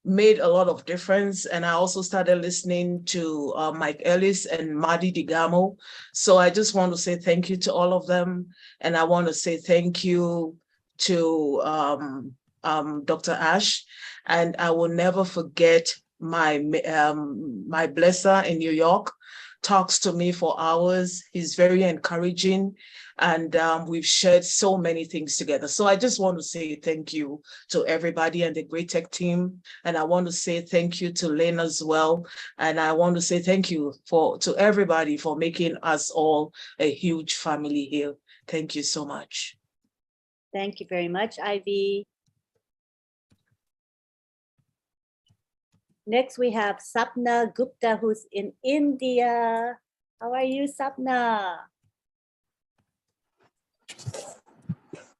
made a lot of difference. And I also started listening to Mike Ellis and Madi Digamo. So I just want to say thank you to all of them. And I want to say thank you to Dr. Ash. And I will never forget my blesser in New York. Talks to me for hours. He's very encouraging. And we've shared so many things together. So I just want to say thank you to everybody and the Great Tech team. And I want to say thank you to Lane as well. And I want to say thank you to everybody for making us all a huge family here. Thank you so much. Thank you very much, Ivy. Next, we have Sapna Gupta, who's in India. How are you, Sapna?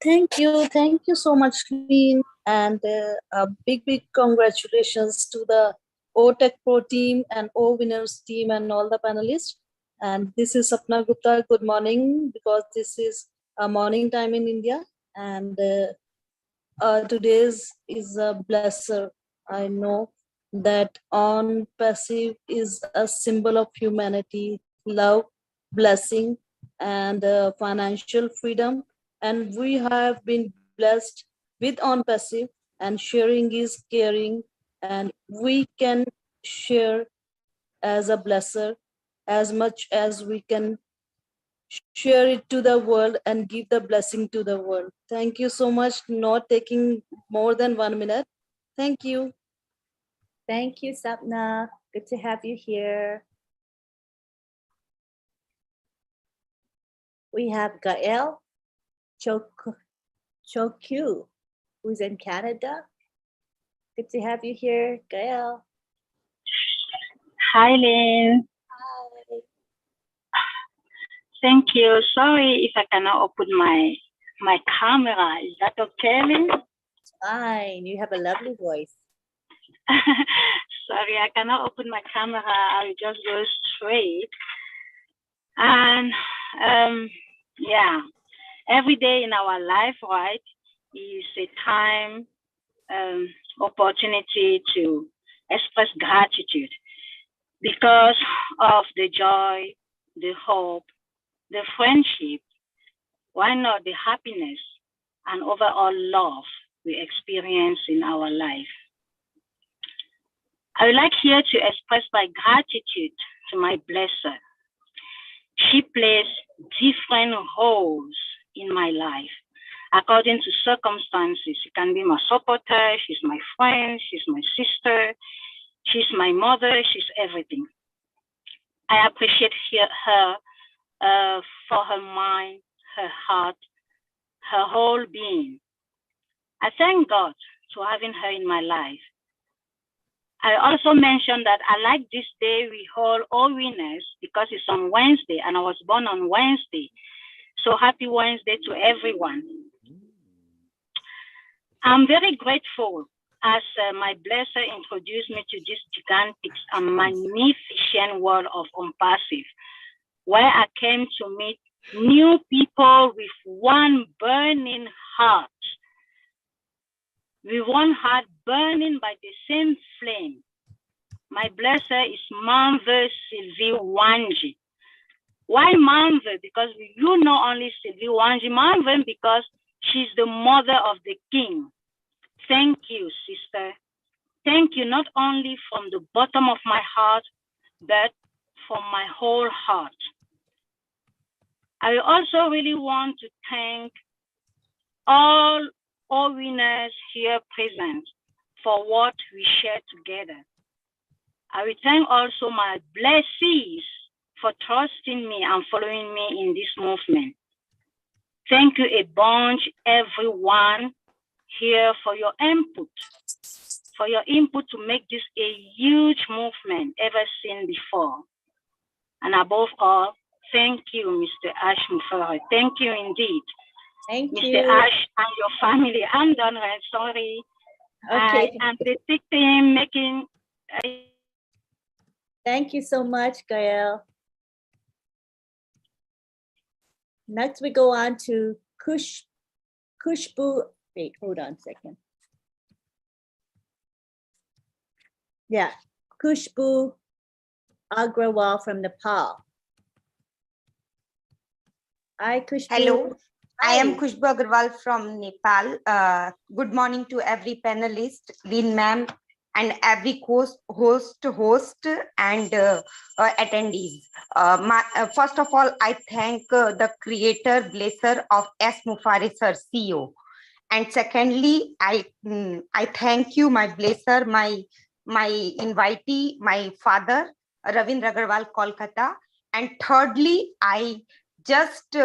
Thank you so much, Lynn, and a big congratulations to the OTech Pro team and OWINNERS team and all the panelists. And this is Sapna Gupta. Good morning, because this is a morning time in India, and today's is a blesser. I know that ONPASSIVE is a symbol of humanity, love, blessing, and financial freedom. And we have been blessed with ONPASSIVE, and sharing is caring, and we can share as a blesser as much as we can share it to the world and give the blessing to the world. Thank you so much, not taking more than 1 minute. Thank you. Thank you, Sapna. Good to have you here. We have Gael Chokyu, who's in Canada. Good to have you here, Gael. Hi, Lynn. Hi. Thank you. Sorry if I cannot open my camera. Is that okay, Lynn? It's fine. You have a lovely voice. Sorry, I cannot open my camera. I'll just go straight. And yeah, every day in our life, right, is a time, opportunity to express gratitude because of the joy, the hope, the friendship, why not the happiness and overall love we experience in our life. I would like here to express my gratitude to my blesser. She plays different roles in my life according to circumstances. She can be my supporter, she's my friend, she's my sister, she's my mother, she's everything. I appreciate her for her mind, her heart, her whole being. I thank God for having her in my life. I also mentioned that I like this day we hold all winners because it's on Wednesday and I was born on Wednesday. So happy Wednesday to everyone. I'm very grateful as my blesser introduced me to this gigantic and magnificent world of ONPASSIVE, where I came to meet new people with one burning heart. With one heart burning by the same flame. My blesser is Manve Sylvie Wanji. Why Manve? Because you know only Sylvie Wanji. Manve because she's the mother of the king. Thank you, sister. Thank you not only from the bottom of my heart, but from my whole heart. I also really want to thank all winners here present for what we share together. I will thank also my blessees for trusting me and following me in this movement. Thank you a bunch, everyone here for your input to make this a huge movement ever seen before. And above all, thank you, Mr. Ash Mufara. Thank you indeed. Thank Mr. you. Ash and your family. I'm done, right? Sorry. Okay. And the team making. Thank you so much, Gael. Next, we go on to Kushbu. Wait, hold on a second. Yeah, Kushbu Agrawal from Nepal. Hi, Kushbu. Hello, I am Hi. Kushbu Agrawal from Nepal. Good morning to every panelist, Lynn ma'am, and every host and attendees. First of all, I thank the creator, blesser of S. Mufare sir, CEO. And secondly, I thank you, my blesser, my invitee, my father, Ravindra Agarwal, Kolkata. And thirdly, I just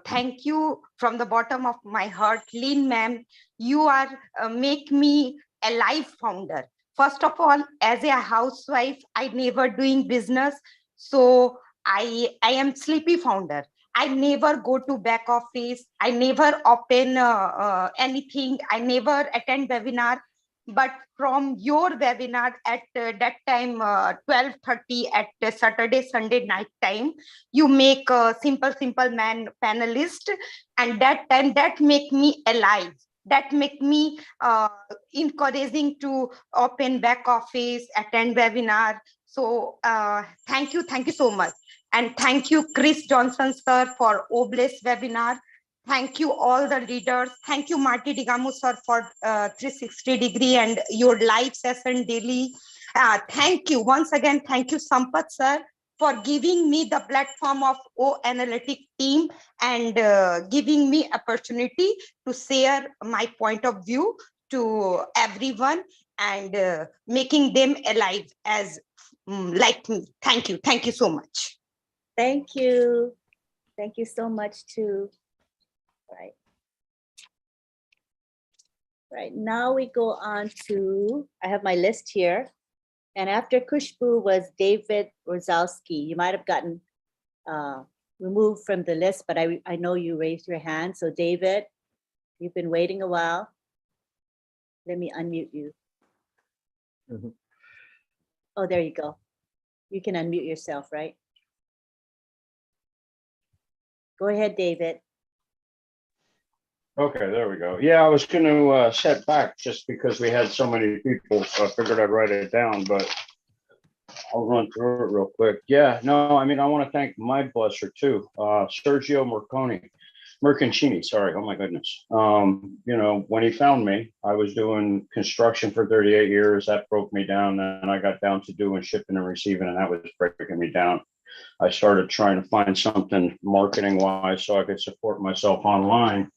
thank you from the bottom of my heart, Lynn ma'am. You are make me a life founder. First of all, as a housewife, I never doing business, so I am sleepy founder. I never go to back office. I never open anything. I never attend webinar. But from your webinar at that time, 12:30 at Saturday, Sunday night time, you make a simple man panelist. And that time, that make me alive. That make me encouraging to open back office, attend webinar. So thank you so much. And thank you, Chris Johnson, sir, for OBLES webinar. Thank you, all the leaders. Thank you, Marty Digamu, sir, for 360 degree and your live session daily. Thank you once again. Thank you, Sampath, sir, for giving me the platform of O Analytic team and giving me opportunity to share my point of view to everyone and making them alive as like me. Thank you. Thank you so much. Thank you. Thank you so much too. Right now we go on to, I have my list here. And after Kushbu was David Rozalski. You might have gotten removed from the list, but I know you raised your hand. So David, you've been waiting a while. Let me unmute you. Oh, there you go. You can unmute yourself, right? Go ahead, David. Okay, there we go. Yeah, I was going to set back just because we had so many people, so I figured I'd write it down, but I'll run through it real quick. Yeah, no, I mean, I want to thank my blesser too, Sergio Merconcini, sorry, oh my goodness. You know, when he found me, I was doing construction for 38 years. That broke me down, and I got down to doing shipping and receiving, and that was breaking me down. I started trying to find something marketing-wise so I could support myself online.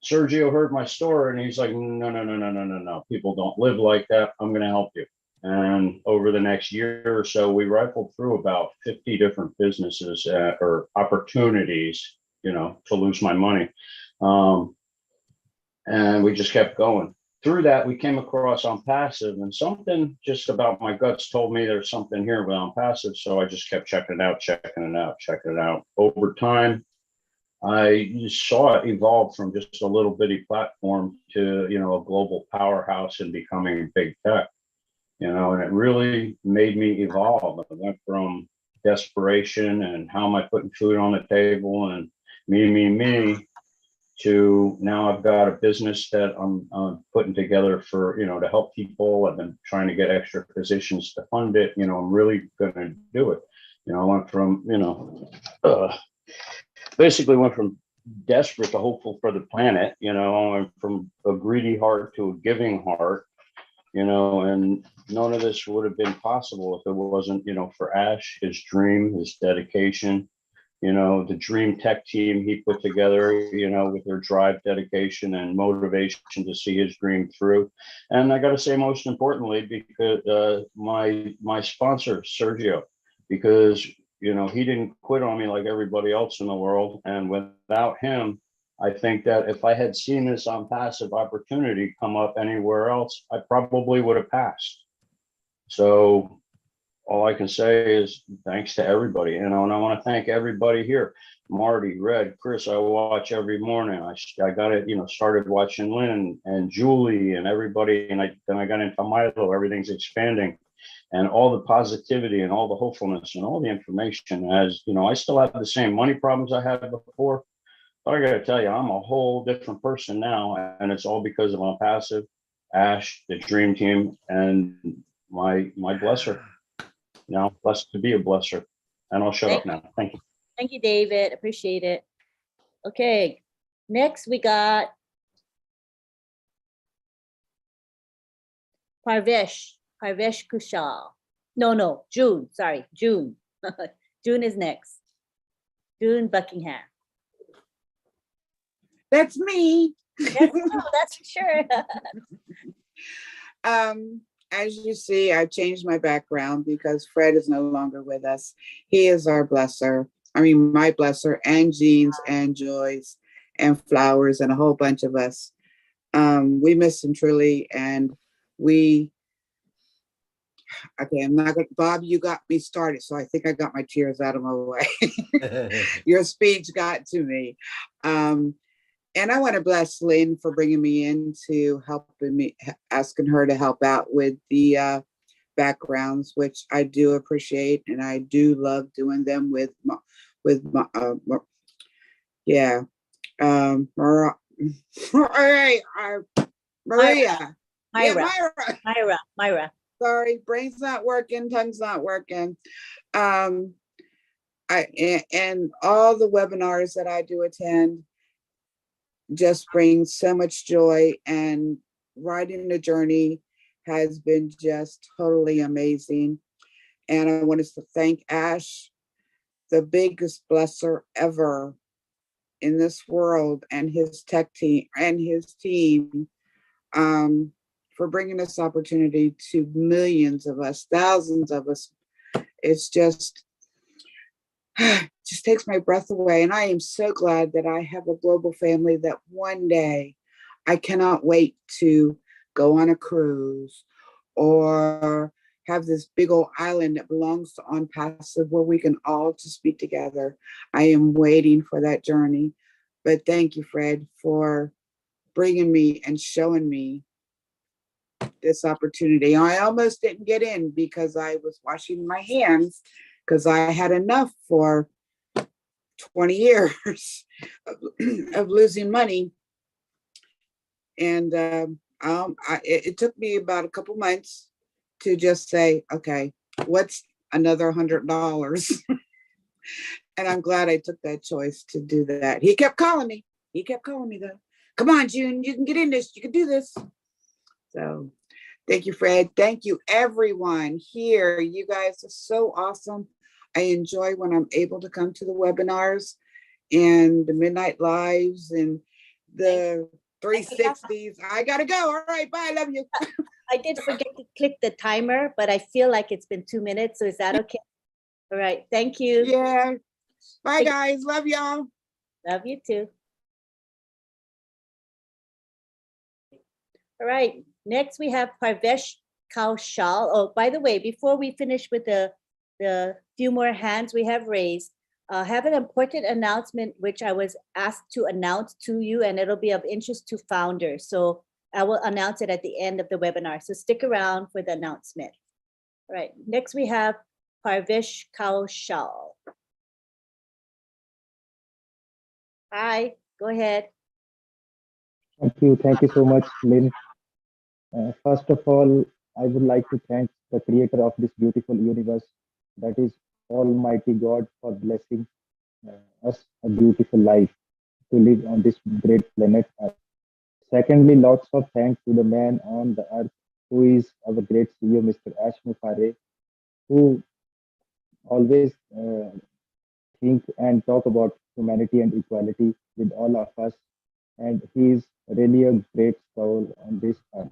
Sergio heard my story and he's like, no. People don't live like that. I'm going to help you. And over the next year or so, we rifled through about 50 different businesses or opportunities, you know, to lose my money. And we just kept going. Through that, we came across ONPASSIVE, and something just about my guts told me there's something here with ONPASSIVE. So I just kept checking it out, checking it out, checking it out. Over time, I saw it evolve from just a little bitty platform to, you know, a global powerhouse and becoming big tech, you know, and it really made me evolve. I went from desperation and how am I putting food on the table and me, to now I've got a business that I'm putting together for, you know, to help people. I've been trying to get extra physicians to fund it. You know, I'm really going to do it. You know, I went from, you know, basically went from desperate to hopeful for the planet. You know, I went from a greedy heart to a giving heart, you know, and none of this would have been possible if it wasn't, you know, for Ash, his dream, his dedication, you know, the dream tech team he put together, you know, with their drive, dedication, and motivation to see his dream through. And I got to say, most importantly, because my sponsor, Sergio, because, you know, he didn't quit on me like everybody else in the world. And without him, I think that if I had seen this ONPASSIVE opportunity come up anywhere else, I probably would have passed. So all I can say is thanks to everybody, you know, and I want to thank everybody here. Marty, Red, Chris, I watch every morning. I got it, you know, started watching Lynn and Julie and everybody. And then I got into Milo, everything's expanding, and all the positivity and all the hopefulness and all the information. As you know, I still have the same money problems I had before, but I got to tell you, I'm a whole different person now. And it's all because of ONPASSIVE, Ash, the dream team, and my blesser. You know, blessed to be a blesser. And I'll shut up now. Thank you. Thank you, David. Appreciate it. Okay, next we got Parvesh Kushal. No, June, sorry, June. June is next. June Buckingham. That's me. That's for sure. As you see, I've changed my background because Fred is no longer with us. He is our blesser. I mean, my blesser, and Jean's and Joy's and Flowers and a whole bunch of us. We miss him truly, and okay, I'm not gonna, Bob, you got me started, so I think I got my tears out of my way. Your speech got to me. And I want to bless Lynn for bringing me in to helping me, asking her to help out with the backgrounds, which I do appreciate, and I do love doing them with yeah, Maria. Myra. Sorry, brain's not working, tongue's not working. And all the webinars that I do attend just brings so much joy, and riding the journey has been just totally amazing. And I want to thank Ash, the biggest blesser ever in this world, and his tech team and his team, for bringing this opportunity to millions of us, thousands of us. It's just takes my breath away. And I am so glad that I have a global family that one day I cannot wait to go on a cruise or have this big old island that belongs to ONPASSIVE where we can all just be together. I am waiting for that journey. But thank you, Fred, for bringing me and showing me this opportunity. I almost didn't get in because I was washing my hands, because I had enough for 20 years of losing money. And it took me about a couple months to just say, okay, what's another $100? And I'm glad I took that choice to do that. He kept calling me. Though. Come on, June, you can get in this. You can do this. So thank you, Fred. Thank you, everyone here. You guys are so awesome. I enjoy when I'm able to come to the webinars and the midnight lives and the 360s. I gotta go. All right, bye. I love you. I did forget to click the timer, but I feel like it's been 2 minutes. So is that okay? All right. Thank you. Yeah. Bye, guys. Love y'all. Love you too. All right. Next, we have Parvesh Kaushal. Oh, by the way, before we finish with the few more hands we have raised, I have an important announcement which I was asked to announce to you, and it'll be of interest to founders. So I will announce it at the end of the webinar. So stick around for the announcement. All right. Next, we have Parvesh Kaushal. Hi, go ahead. Thank you so much, Lynn. First of all, I would like to thank the creator of this beautiful universe, that is Almighty God, for blessing us a beautiful life to live on this great planet Earth. Secondly, lots of thanks to the man on the earth who is our great CEO, Mr. Ash Mufareh, who always think and talk about humanity and equality with all of us. And he is really a great soul on this earth.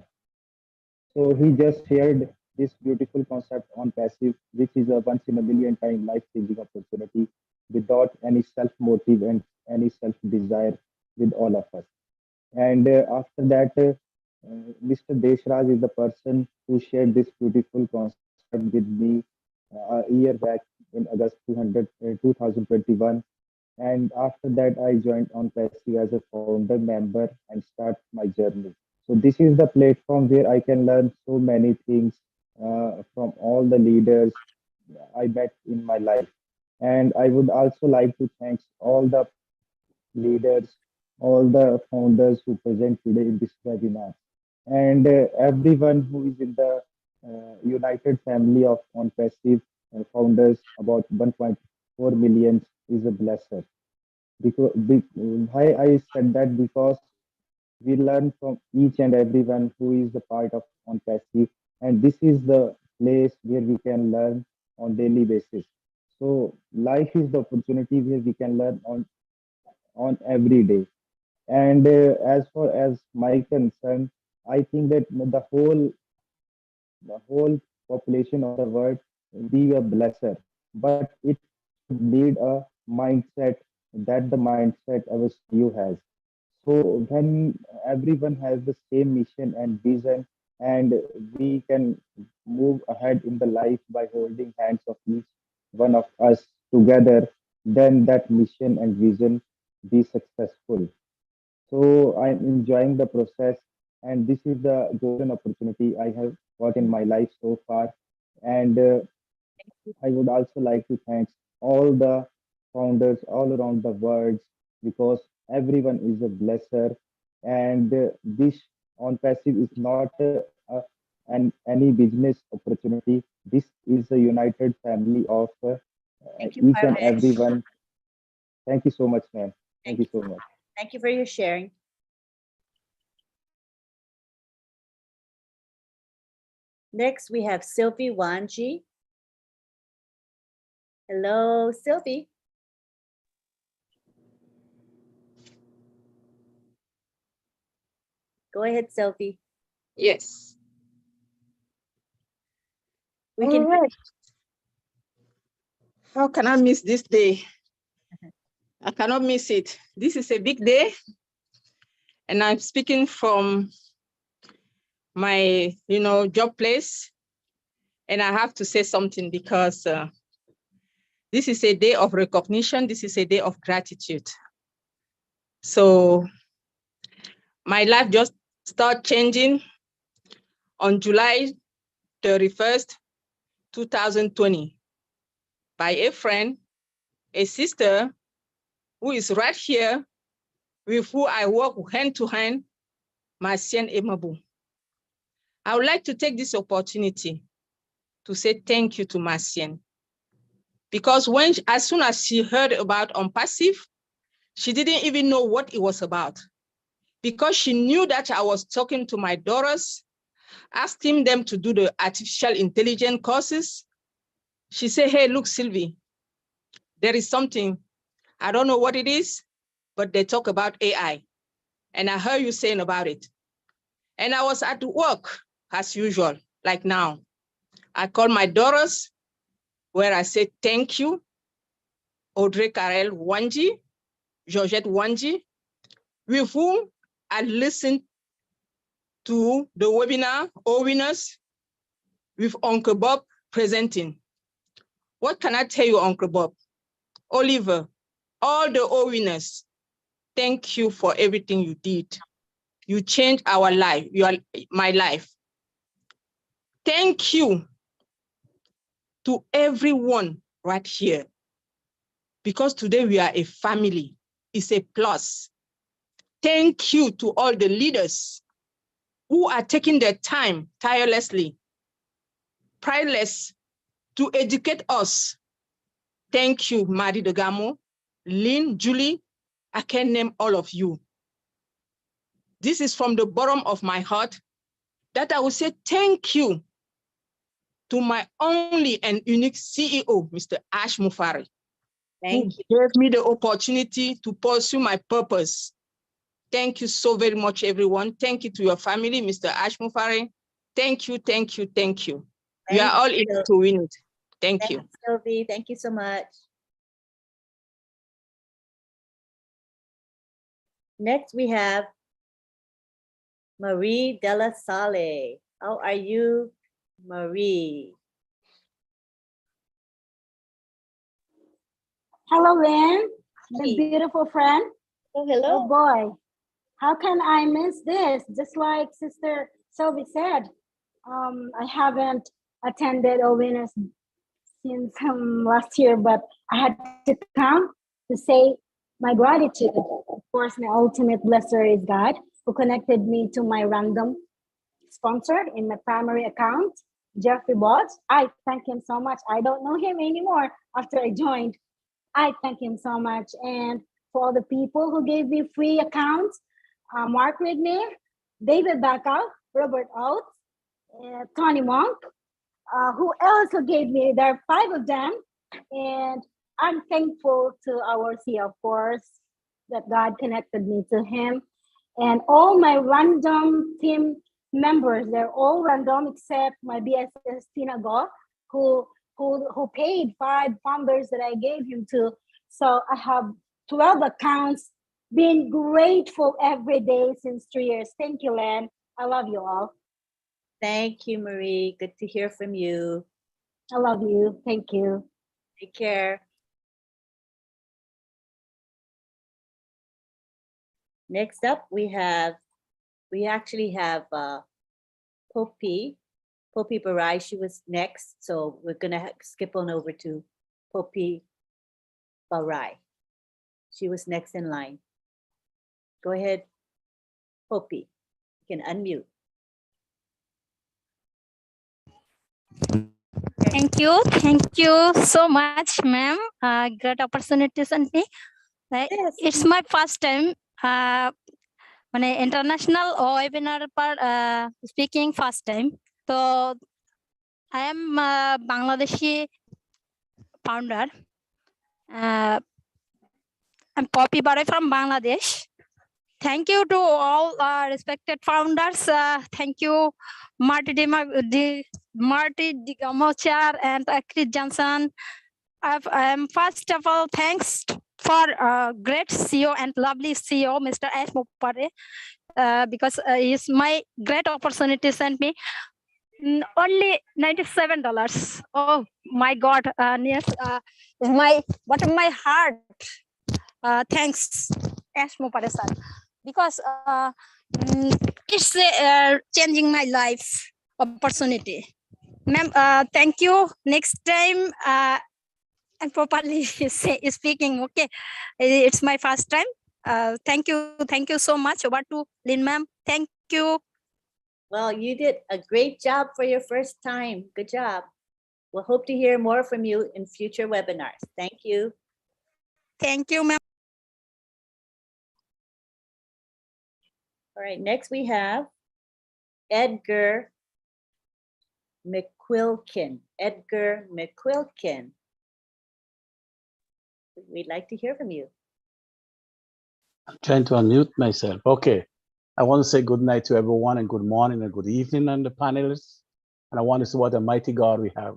So he just shared this beautiful concept on passive, which is a once in a million time life-changing opportunity without any self-motive and any self-desire with all of us. And after that, Mr. Deshraj is the person who shared this beautiful concept with me a year back in August 2021. And after that, I joined ONPASSIVE as a founder member and start my journey. So this is the platform where I can learn so many things from all the leaders I met in my life. And I would also like to thank all the leaders, all the founders who present today in this webinar, and everyone who is in the united family of ONPASSIVE founders, about 1.4 million, is a blesser. Because why I said that, because we learn from each and everyone who is the part of ONPASSIVE, and this is the place where we can learn on daily basis. So life is the opportunity where we can learn on every day. And as far as my concern, I think that the whole population of the world be a blesser, but it need a mindset, that the mindset our CEO has. So when everyone has the same mission and vision, and we can move ahead in the life by holding hands of each one of us together, then that mission and vision be successful. So I'm enjoying the process, and this is the golden opportunity I have got in my life so far. And I would also like to thank all the founders all around the world, because everyone is a blesser. And this ONPASSIVE is not any business opportunity. This is a united family of each and everyone. Thank you so much, ma'am. Thank you so much. Thank you for your sharing. Next, we have Sylvie Wanji. Hello, Sylvie. Go ahead, Sylvie. Yes. We can. All right. How can I miss this day? I cannot miss it. This is a big day, and I'm speaking from my, job place, and I have to say something because this is a day of recognition. This is a day of gratitude. So my life just started changing on July 31st, 2020, by a friend, a sister who is right here, with who I work hand to hand, Marcienne Emabu. I would like to take this opportunity to say thank you to Marcienne, because as soon as she heard about ONPASSIVE, she didn't even know what it was about, because she knew that I was talking to my daughters, asking them to do the artificial intelligence courses. She said, hey, look, Sylvie, there is something, I don't know what it is, but they talk about AI. and I heard you saying about it. And I was at work as usual, like now. I called my daughters where I said, thank you, Audrey Karel Wanji, Georgette Wanji, with whom I listened to the webinar, OWINNERS, with Uncle Bob presenting. What can I tell you, Uncle Bob? Oliver, all the OWINNERS, thank you for everything you did. You changed our life, my life. Thank you to everyone right here, because today we are a family. It's a plus. Thank you to all the leaders who are taking their time tirelessly, priceless, to educate us. Thank you, Marie Degamo, Lynn, Julie. I can name all of you. This is from the bottom of my heart that I will say thank you to my only and unique CEO, Mr. Ash Mufari, who gave me the opportunity to pursue my purpose. Thank you so very much, everyone. Thank you to your family, Mr. Ash Mufari. Thank you, thank you, thank you. You are all in it to win it. Thank you. Sylvie, thank you so much. Next, we have Marie Della Sale. How are you, Marie? Hello, Lynn, the beautiful friend. Oh, hello. Oh boy, how can I miss this? Just like Sister Sylvie said, I haven't attended OWINNERS since last year, but I had to come to say my gratitude. Of course, my ultimate blesser is God, who connected me to my random sponsor in my primary account, Jeffrey Botts. I thank him so much. I don't know him anymore after I joined. I thank him so much. And for all the people who gave me free accounts, Mark Rigney, David Bacall, Robert Oates, Tony Monk, who else who gave me, there are 5 of them. And I'm thankful to our CEO, of course, that God connected me to him. And all my random team members, they're all random except my BSS Tina Go, who paid 5 founders that I gave him to. So I have 12 accounts, been grateful every day since 3 years. Thank you, Len. I love you all. Thank you, Marie. Good to hear from you. I love you. Thank you. Take care. Next up, we actually have Poppy Barai. She was next, so we're gonna skip on over to Poppy Barai. She was next in line. Go ahead, Poppy. You can unmute. Thank you so much, ma'am. Great opportunity, Santi. It's my first time international webinar speaking first time. So I am a Bangladeshi founder. I'm Poppy Barai from Bangladesh. Thank you to all respected founders. Thank you, Marty Digamochar and Chris Johnson. First of all, thanks for great CEO and lovely CEO, Mr. Ash Mupare, because it's my great opportunity sent me only $97. Oh my God! Yes, bottom of my heart. Thanks, Ash Mupare sir, because it's changing my life opportunity. Ma'am, thank you. Next time. And properly speaking, okay, it's my first time. Thank you so much. Over to Lynn, ma'am. Thank you. Well, you did a great job for your first time. Good job. We'll hope to hear more from you in future webinars. Thank you. Thank you, ma'am. All right, next we have Edgar McQuilkin. Edgar McQuilkin. We'd like to hear from you. I'm trying to unmute myself. Okay. I want to say good night to everyone and good morning and good evening and the panelists. And I want to say what a mighty God we have.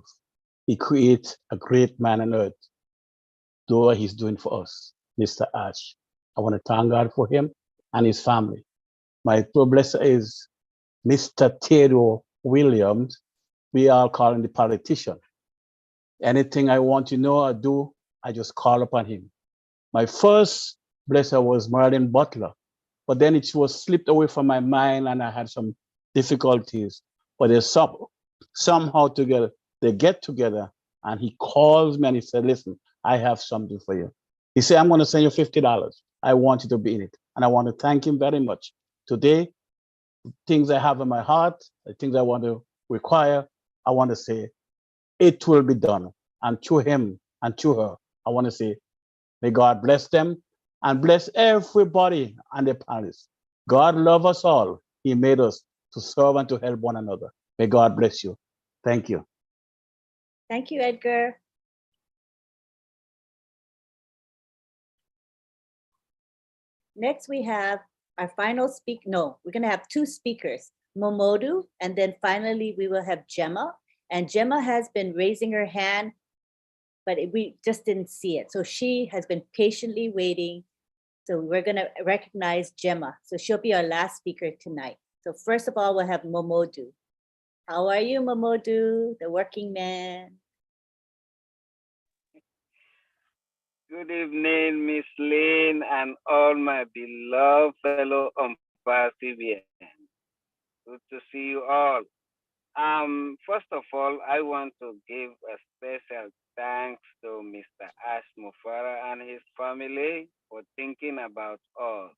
He creates a great man on earth. Do what he's doing for us, Mr. Ash. I want to thank God for him and his family. My blesser is Mr. Theodore Williams. We are calling the politician. Anything I want to know or do, I just call upon him. My first blesser was Marlene Butler, but then it was slipped away from my mind and I had some difficulties. But there's somehow together, they get together and he calls me and he said, listen, I have something for you. He said, I'm going to send you $50. I want you to be in it. And I want to thank him very much. Today, things I have in my heart, the things I want to require, I want to say, it will be done. And to him and to her, I want to say, may God bless them and bless everybody on the palace. God love us all. He made us to serve and to help one another. May God bless you. Thank you. Thank you, Edgar. Next, we have our final we're going to have two speakers, Momodu, and then finally we will have Gemma. And Gemma has been raising her hand, but we just didn't see it. So she has been patiently waiting. So we're going to recognize Gemma. So she'll be our last speaker tonight. So first of all, we'll have Momodu. How are you, Momodu, the working man? Good evening, Miss Lynn and all my beloved fellow ONPASSIVE. Good to see you all. First of all, I want to give a special thanks to Mr. Ash Mufara and his family for thinking about us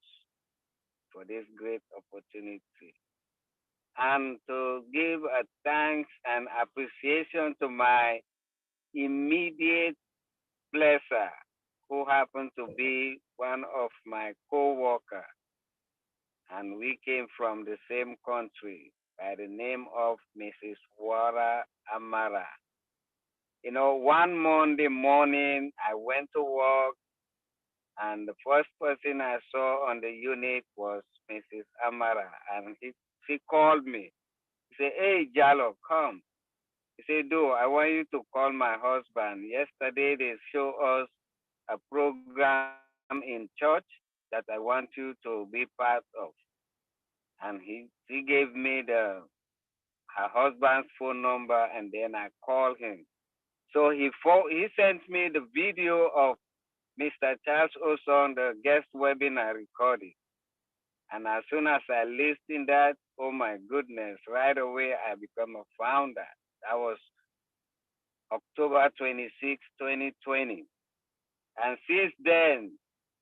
for this great opportunity. And to give a thanks and appreciation to my immediate blesser, who happened to be one of my co-workers. And we came from the same country by the name of Mrs. Wara Amara. You know, one Monday morning, I went to work and the first person I saw on the unit was Mrs. Amara. And she called me. He said, hey, Jalo, come. He said, Do, I want you to call my husband. Yesterday, they show us a program in church that I want you to be part of. And he gave me her husband's phone number, and then I called him. So he sent me the video of Mr. Charles Oson, the guest webinar recording. And as soon as I listened that, oh my goodness, right away I become a founder. That was October 26, 2020. And since then,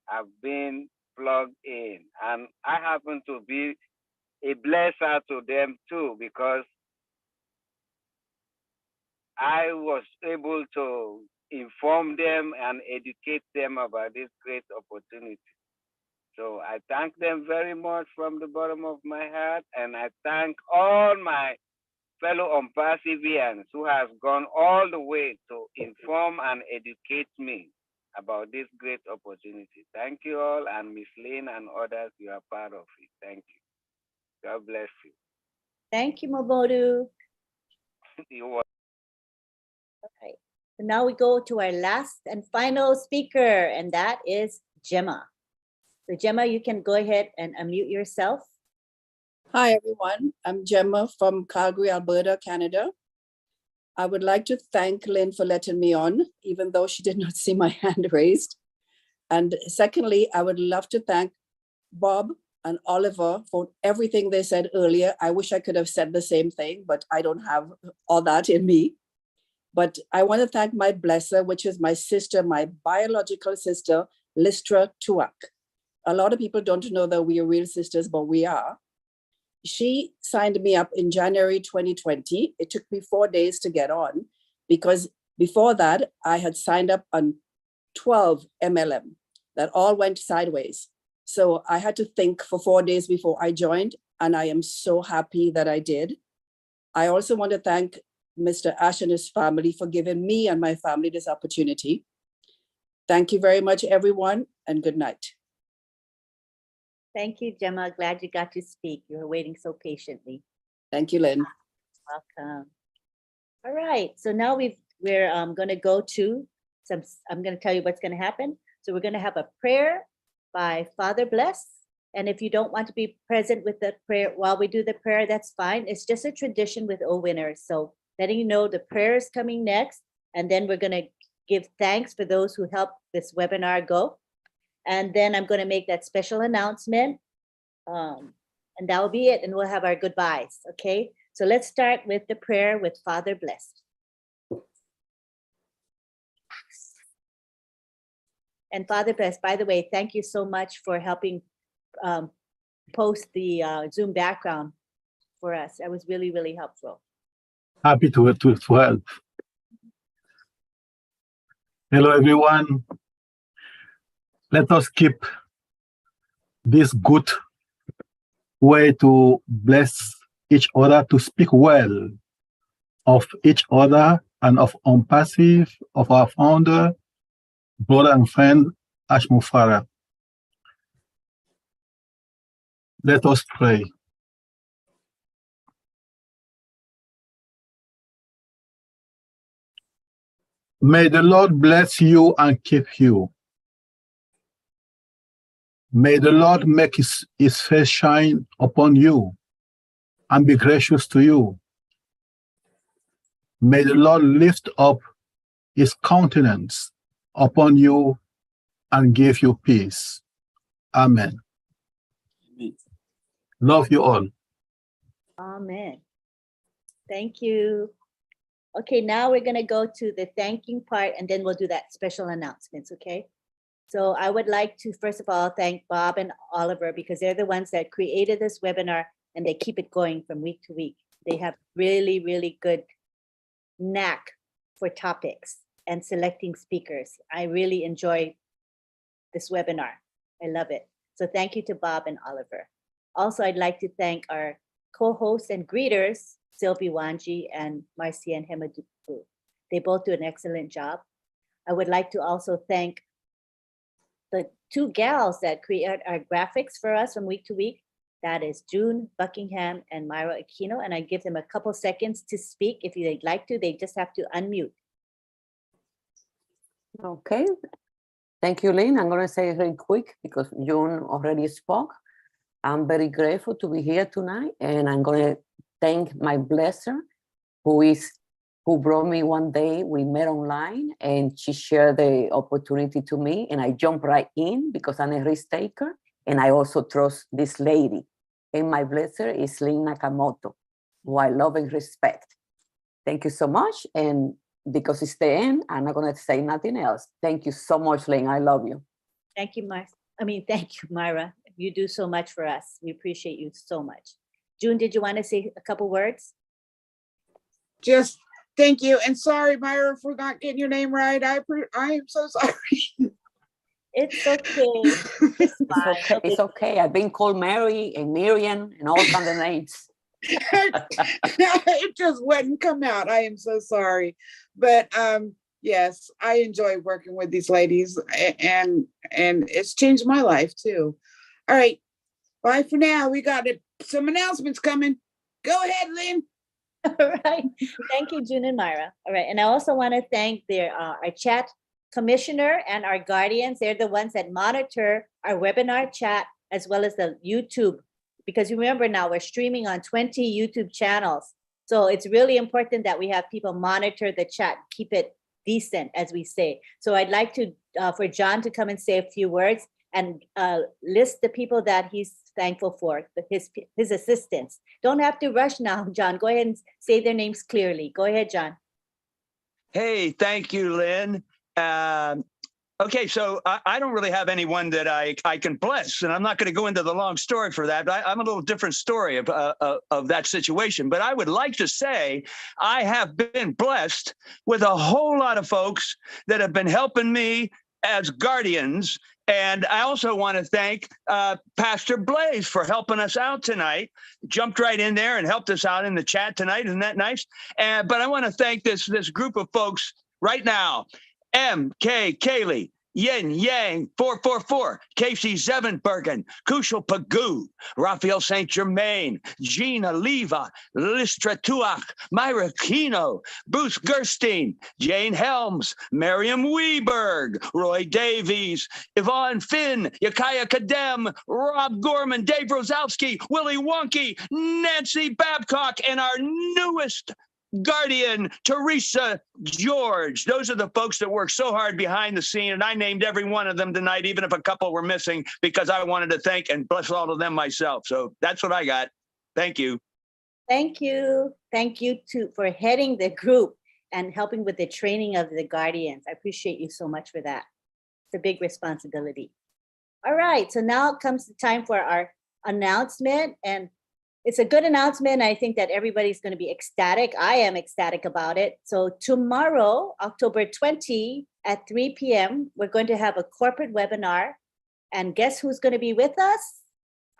I've been plugged in. And I happen to be a blesser to them too, because I was able to inform them and educate them about this great opportunity. So I thank them very much from the bottom of my heart. And I thank all my fellow ONPASSIVians who have gone all the way to inform and educate me about this great opportunity. Thank you all, and Miss Lynn and others, you are part of it. Thank you. God bless you. Thank you, Momodu. You're welcome. Okay. So now we go to our last and final speaker, and that is Gemma. So Gemma, you can go ahead and unmute yourself. Hi, everyone. I'm Gemma from Calgary, Alberta, Canada. I would like to thank Lynn for letting me on, even though she did not see my hand raised. And secondly, I would love to thank Bob and Oliver for everything they said earlier. I wish I could have said the same thing, but I don't have all that in me. But I want to thank my blesser, which is my sister, my biological sister, Listra Tuak. A lot of people don't know that we are real sisters, but we are. She signed me up in January 2020. It took me 4 days to get on because before that, I had signed up on 12 MLM that all went sideways. So I had to think for 4 days before I joined, and I am so happy that I did. I also want to thank Mr. Ash and his family for giving me and my family this opportunity. Thank you very much, everyone, and good night. Thank you, Gemma. Glad you got to speak. You were waiting so patiently. Thank you, Lynn. Welcome. All right, so now we're going to go to some, I'm going to tell you what's going to happen. So we're going to have a prayer by Father Bless. And if you don't want to be present with the prayer while we do the prayer, that's fine. It's just a tradition with OWINNERS. So letting you know the prayer is coming next. And then we're going to give thanks for those who helped this webinar go. And then I'm going to make that special announcement. And that will be it. And we'll have our goodbyes. Okay. So let's start with the prayer with Father Bless. And Father Bless, by the way, thank you so much for helping post the Zoom background for us. That was really, really helpful. Happy to help. Hello, everyone. Let us keep this good way to bless each other, to speak well of each other and of ONPASSIVE, of our founder, brother and friend, Ashmufara. Let us pray. May the Lord bless you and keep you. May the Lord make his face shine upon you and be gracious to you. May the Lord lift up his countenance upon you and give you peace. Amen. Love you all. Amen. Thank you. Okay, now we're going to go to the thanking part, and then we'll do that special announcements, okay? So I would like to, first of all, thank Bob and Oliver, because they're the ones that created this webinar, and they keep it going from week to week. They have really, really good knack for topics and selecting speakers. I really enjoy this webinar. I love it. So thank you to Bob and Oliver. Also, I'd like to thank our co-hosts and greeters, Sylvie Wanji and Marcian Hemadupu. They both do an excellent job. I would like to also thank the two gals that create our graphics for us from week to week. That is June Buckingham and Myra Aquino. And I give them a couple seconds to speak. If they'd like to, they just have to unmute. Okay. Thank you, Lynn. I'm going to say it really quick because June already spoke. I'm very grateful to be here tonight, and I'm going to thank my blesser, who brought me one day. We met online, and she shared the opportunity to me, and I jumped right in because I'm a risk taker, and I also trust this lady. And my blesser is Lynn Nakamoto, who I love and respect. Thank you so much, and because it's the end, I'm not going to say nothing else. Thank you so much, Lynn. I love you. Thank you, thank you, Myra. You do so much for us. We appreciate you so much. June, did you want to say a couple words? Just thank you. And sorry, Myra, for not getting your name right. I am so sorry. It's okay. It's okay. I've been called Mary and Miriam and all kinds of names. It just wouldn't come out. I am so sorry. But yes, I enjoy working with these ladies, and it's changed my life too. All right. Bye for now. We got some announcements coming. Go ahead, Lynn. All right. Thank you, June and Myra. All right. And I also want to thank our chat commissioner and our guardians. They're the ones that monitor our webinar chat as well as the YouTube. Because remember now, we're streaming on 20 YouTube channels. So it's really important that we have people monitor the chat, keep it decent, as we say. So I'd like to for John to come and say a few words and list the people that he's thankful for, his assistants. Don't have to rush now, John. Go ahead and say their names clearly. Go ahead, John. Hey, thank you, Lynn. Okay, so I don't really have anyone that I can bless, and I'm not going to go into the long story for that. But I'm a little different story of that situation. But I would like to say I have been blessed with a whole lot of folks that have been helping me as guardians. And I also want to thank Pastor Blaze for helping us out tonight. Jumped right in there and helped us out in the chat tonight. Isn't that nice? But I want to thank this group of folks right now. M.K. Kaylee, Yin Yang 444, Casey Zevenbergen, Kushal Pagoo, Raphael St. Germain, Gina Leva, Listra Tuach, Myra Kino, Bruce Gerstein, Jane Helms, Miriam Weberg, Roy Davies, Yvonne Finn, Yakaya Kadem, Rob Gorman, Dave Rosowski, Willie Wonky, Nancy Babcock, and our newest guardian, Teresa George. Those are the folks that work so hard behind the scene, and I named every one of them tonight, even if a couple were missing, because I wanted to thank and bless all of them myself. So that's what I got. Thank you. Thank you. Thank you for heading the group and helping with the training of the guardians. I appreciate you so much for that. It's a big responsibility. All right, so now comes the time for our announcement, and it's a good announcement. I think that everybody's going to be ecstatic. I am ecstatic about it. So tomorrow, October 20 at 3 p.m., we're going to have a corporate webinar. And guess who's going to be with us?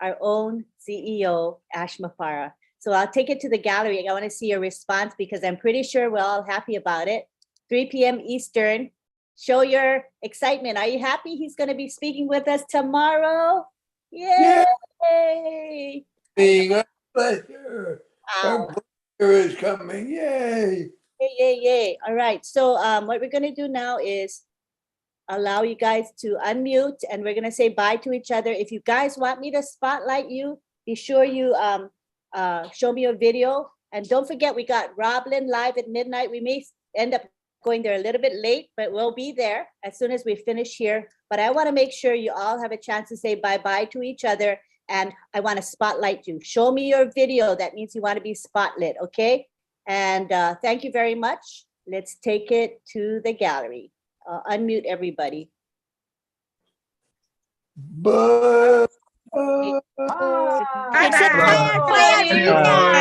Our own CEO, Ash Mafara. So I'll take it to the gallery. I want to see your response because I'm pretty sure we're all happy about it. 3 p.m. Eastern. Show your excitement. Are you happy he's going to be speaking with us tomorrow? Yay! Being a pleasure. Our pleasure is coming. Yay. Yay, yay, yay. All right. So what we're going to do now is allow you guys to unmute and we're going to say bye to each other. If you guys want me to spotlight you, be sure you show me a video. And don't forget, we got Roblin live at midnight. We may end up going there a little bit late, but we'll be there as soon as we finish here. But I want to make sure you all have a chance to say bye-bye to each other. And I want to spotlight you. Show me your video. That means you want to be spotlit, okay? And thank you very much. Let's take it to the gallery. Unmute everybody. Bye. I love you all.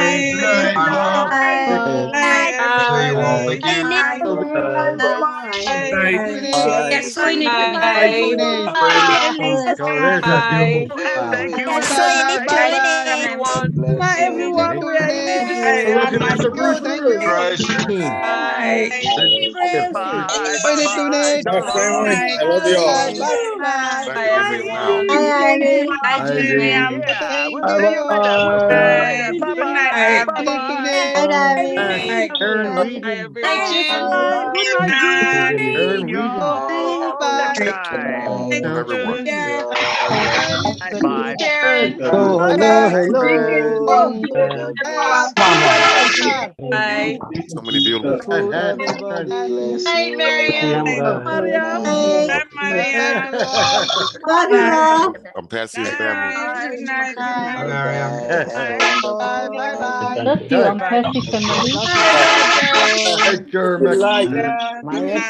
So many beautiful people. Hi, I'm Patsy's family. Love you, Patsy family.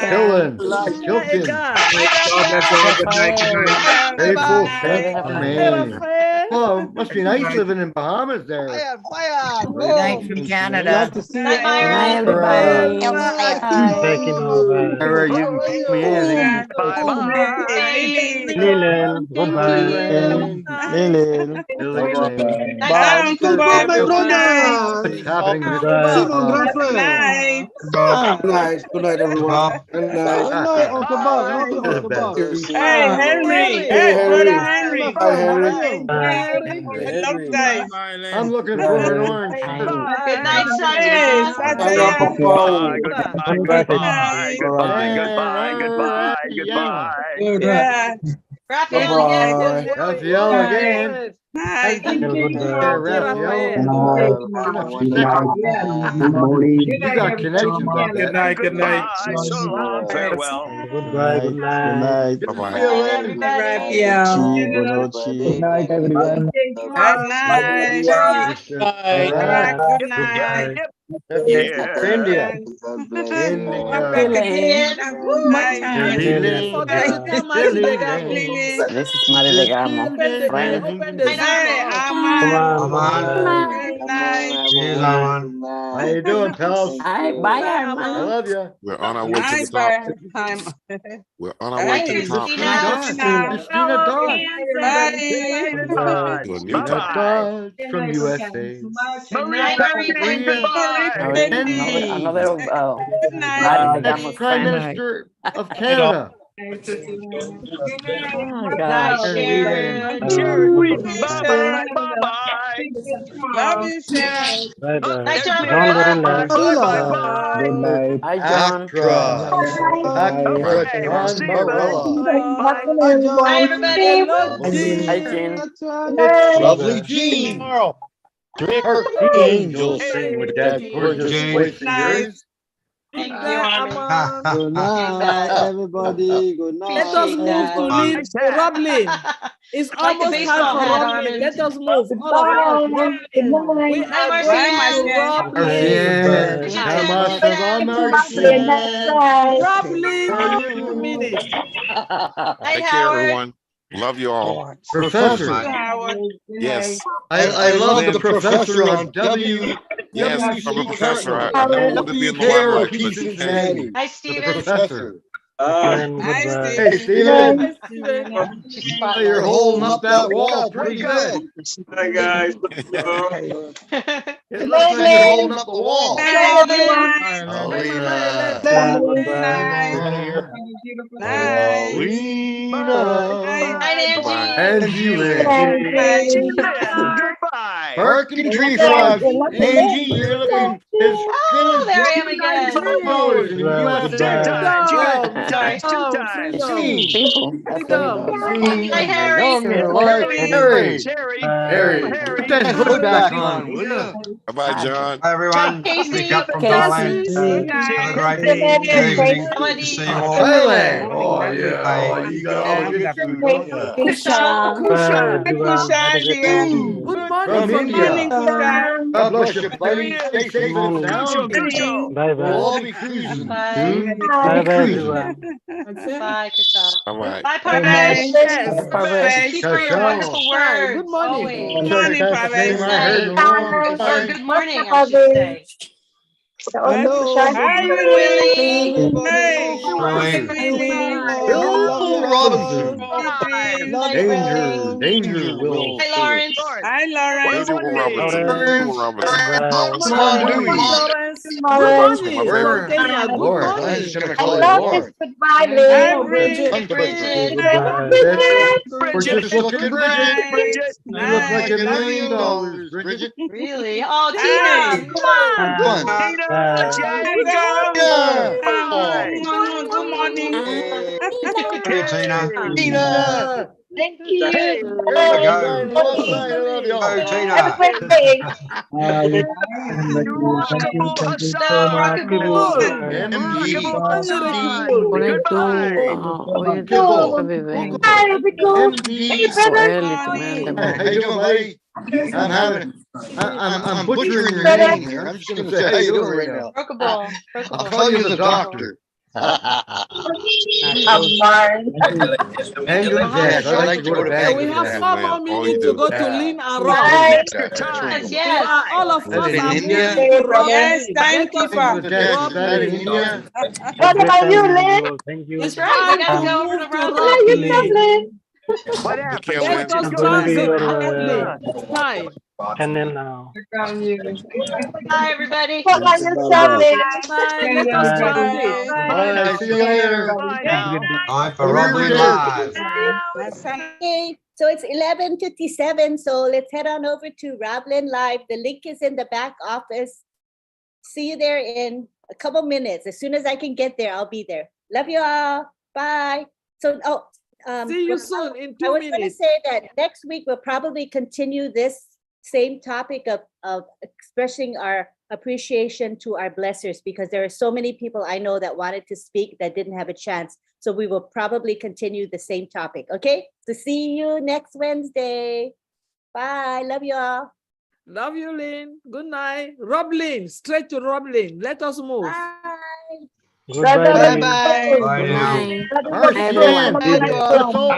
Killing. Grateful man. Oh, must be nice living in Bahamas there. Thanks from Canada. Glad to see you. Good night, everybody. Sarah, you can keep me in. Lilin, goodbye. Lilin. Bye, my brother. What's happening? Good night. Good night, everyone. Good night. Uncle Bob. Hey, Henry. Hey, brother Henry. Hi, Henry. Long time. I'm looking for an orange. Good night, Satya. Goodbye. Yeah. Raphael again. You got connections. Good night. Good night. So long. Farewell. Goodbye. Good night. Bye-bye. Good night, everyone. Good night. Good night. India. This is Mari Legamo. How you doing, pals? Hi, bye, Armand. I love you. We're on our way to the top. We're on our way to the top. Christina Dodge. To a new top. Dodge from USA. Another Mari Legamo's Prime friend. Minister of Canada. Oh, gosh. Sherry, bye-bye, bye-bye. Love you, Sarah. Bye bye. Night, John, John. very nice. Bye-bye. Good night. Hi, John. Actra. Bye. Actra Okay, we'll see you then. Marilla. Bye. Bye, everybody. Hi, Jean. It's lovely See you Jean. tomorrow. Her angel sing with that gorgeous voice of yours. Thank you, Honor. Good night, everybody. Good night. Let us move to Lynn Roblin. It's almost time for Roblin. Let us move. All of us. Roblin. We are going to Roblin. Marcian. Namaste, Marcian. Roblin, 2 minutes. Take care, everyone. Love you all. Professor. Yes. I love the professor on W. Yes, I'm a professor. I never wanted to be in the limelight, but hey. Hi, The Steven. professor. Hi, Hey, Steve. Steven. You're holding up that wall pretty good. Hi, guys. It looks like you're holding up the wall. Hi, everyone. Alina. Night, Angie Lynn. Goodbye. Barking tree frogs. Angie, you're looking as thin as there I am again. flowers in the USA. Simple. Hi, Harry. Harry, put that hood back on, will you? Bye-bye, John. Hi, everyone. Casey. Pick up from Thailand. Have a great evening. Good to see you all. Thailand. Oh, yeah. Oh, you got all the good food, don't you? Kushan, Good morning From India. Kushan. God bless you, buddy. Stay safe and sound. Bye We'll bye. all be cruising. Bye We'll be bye, cruising. everyone. Bye, Kushan. Bye-bye. Bye, Bye. Parvesh. Yes. Keep for your wonderful words. Good morning. Always. Good morning, That's the name Parvesh. I heard in a long Or time. good morning, I should say. Hello. Hi, Willie. Hey. Hi, Willie. Bill Robinson. Love Danger, Will. Hi, Lawrence. Hi, Lawrence. Will Robinson. Will Robinson. Come on, Good morning, Dewey. Lawrence. Good morning Where? from Kenya. Good Lord, I'm morning. just gonna call you Lord. Hi, Bridget. Bridget. We're just looking, Bridget. Bridget. You look like $1 million, Bridget. Really? Oh, Hi. Tina, come on. Come on. Tina, Jacob. Yeah. Bye. Good morning. Hey, Tina. Tina. Thank you. Hey, There we go. left side, I love y'all. Go, Tina. Have a great day. Thank you so much. MD. Goodbye. Hi, Rico. Hey, MD. brother. How you doing, buddy? I'm butchering your name here. I'm just gonna say how you doing right now. Brokable. I'll call you the doctor. I'm Mars. And good Jess. I like to go to bed. We have 4 more minutes to go to Lynn and Rob. Bye. Extra time. Yes. All of us That's in are India? moving to Rob. Yes, thank you, Let us Father. move to Jess, is Rob that in Lynn. India? What about you, Lynn? Thank you. That's right. We gotta go over to How Rob. are you, Lynn. Dublin? What Take happened? care, Let Lynn. us I'm going to transit your Rob Lynn. Time. channel now. Bye, everybody. How are you, Dublin? Bye. Let us Bye. transit. Bye. See you later. Bye now. Bye for Over Roblin here. Live. Okay, so it's 11:57, so let's head on over to Roblin Live. The link is in the back office. See you there in a couple minutes. As soon as I can get there, I'll be there. Love you all. Bye. So, See you soon in I 2 was going to minutes. say that next week we'll probably continue this same topic of expressing our appreciation to our blessers, because there are so many people I know that wanted to speak that didn't have a chance. So we will probably continue the same topic. Okay, so see you next Wednesday. Bye. Love you all. Love you, Lynn. Good night. Rob Lynn. Straight to Rob Lynn. Let us move. Bye. Goodbye. Bye now. Marcian. That's all.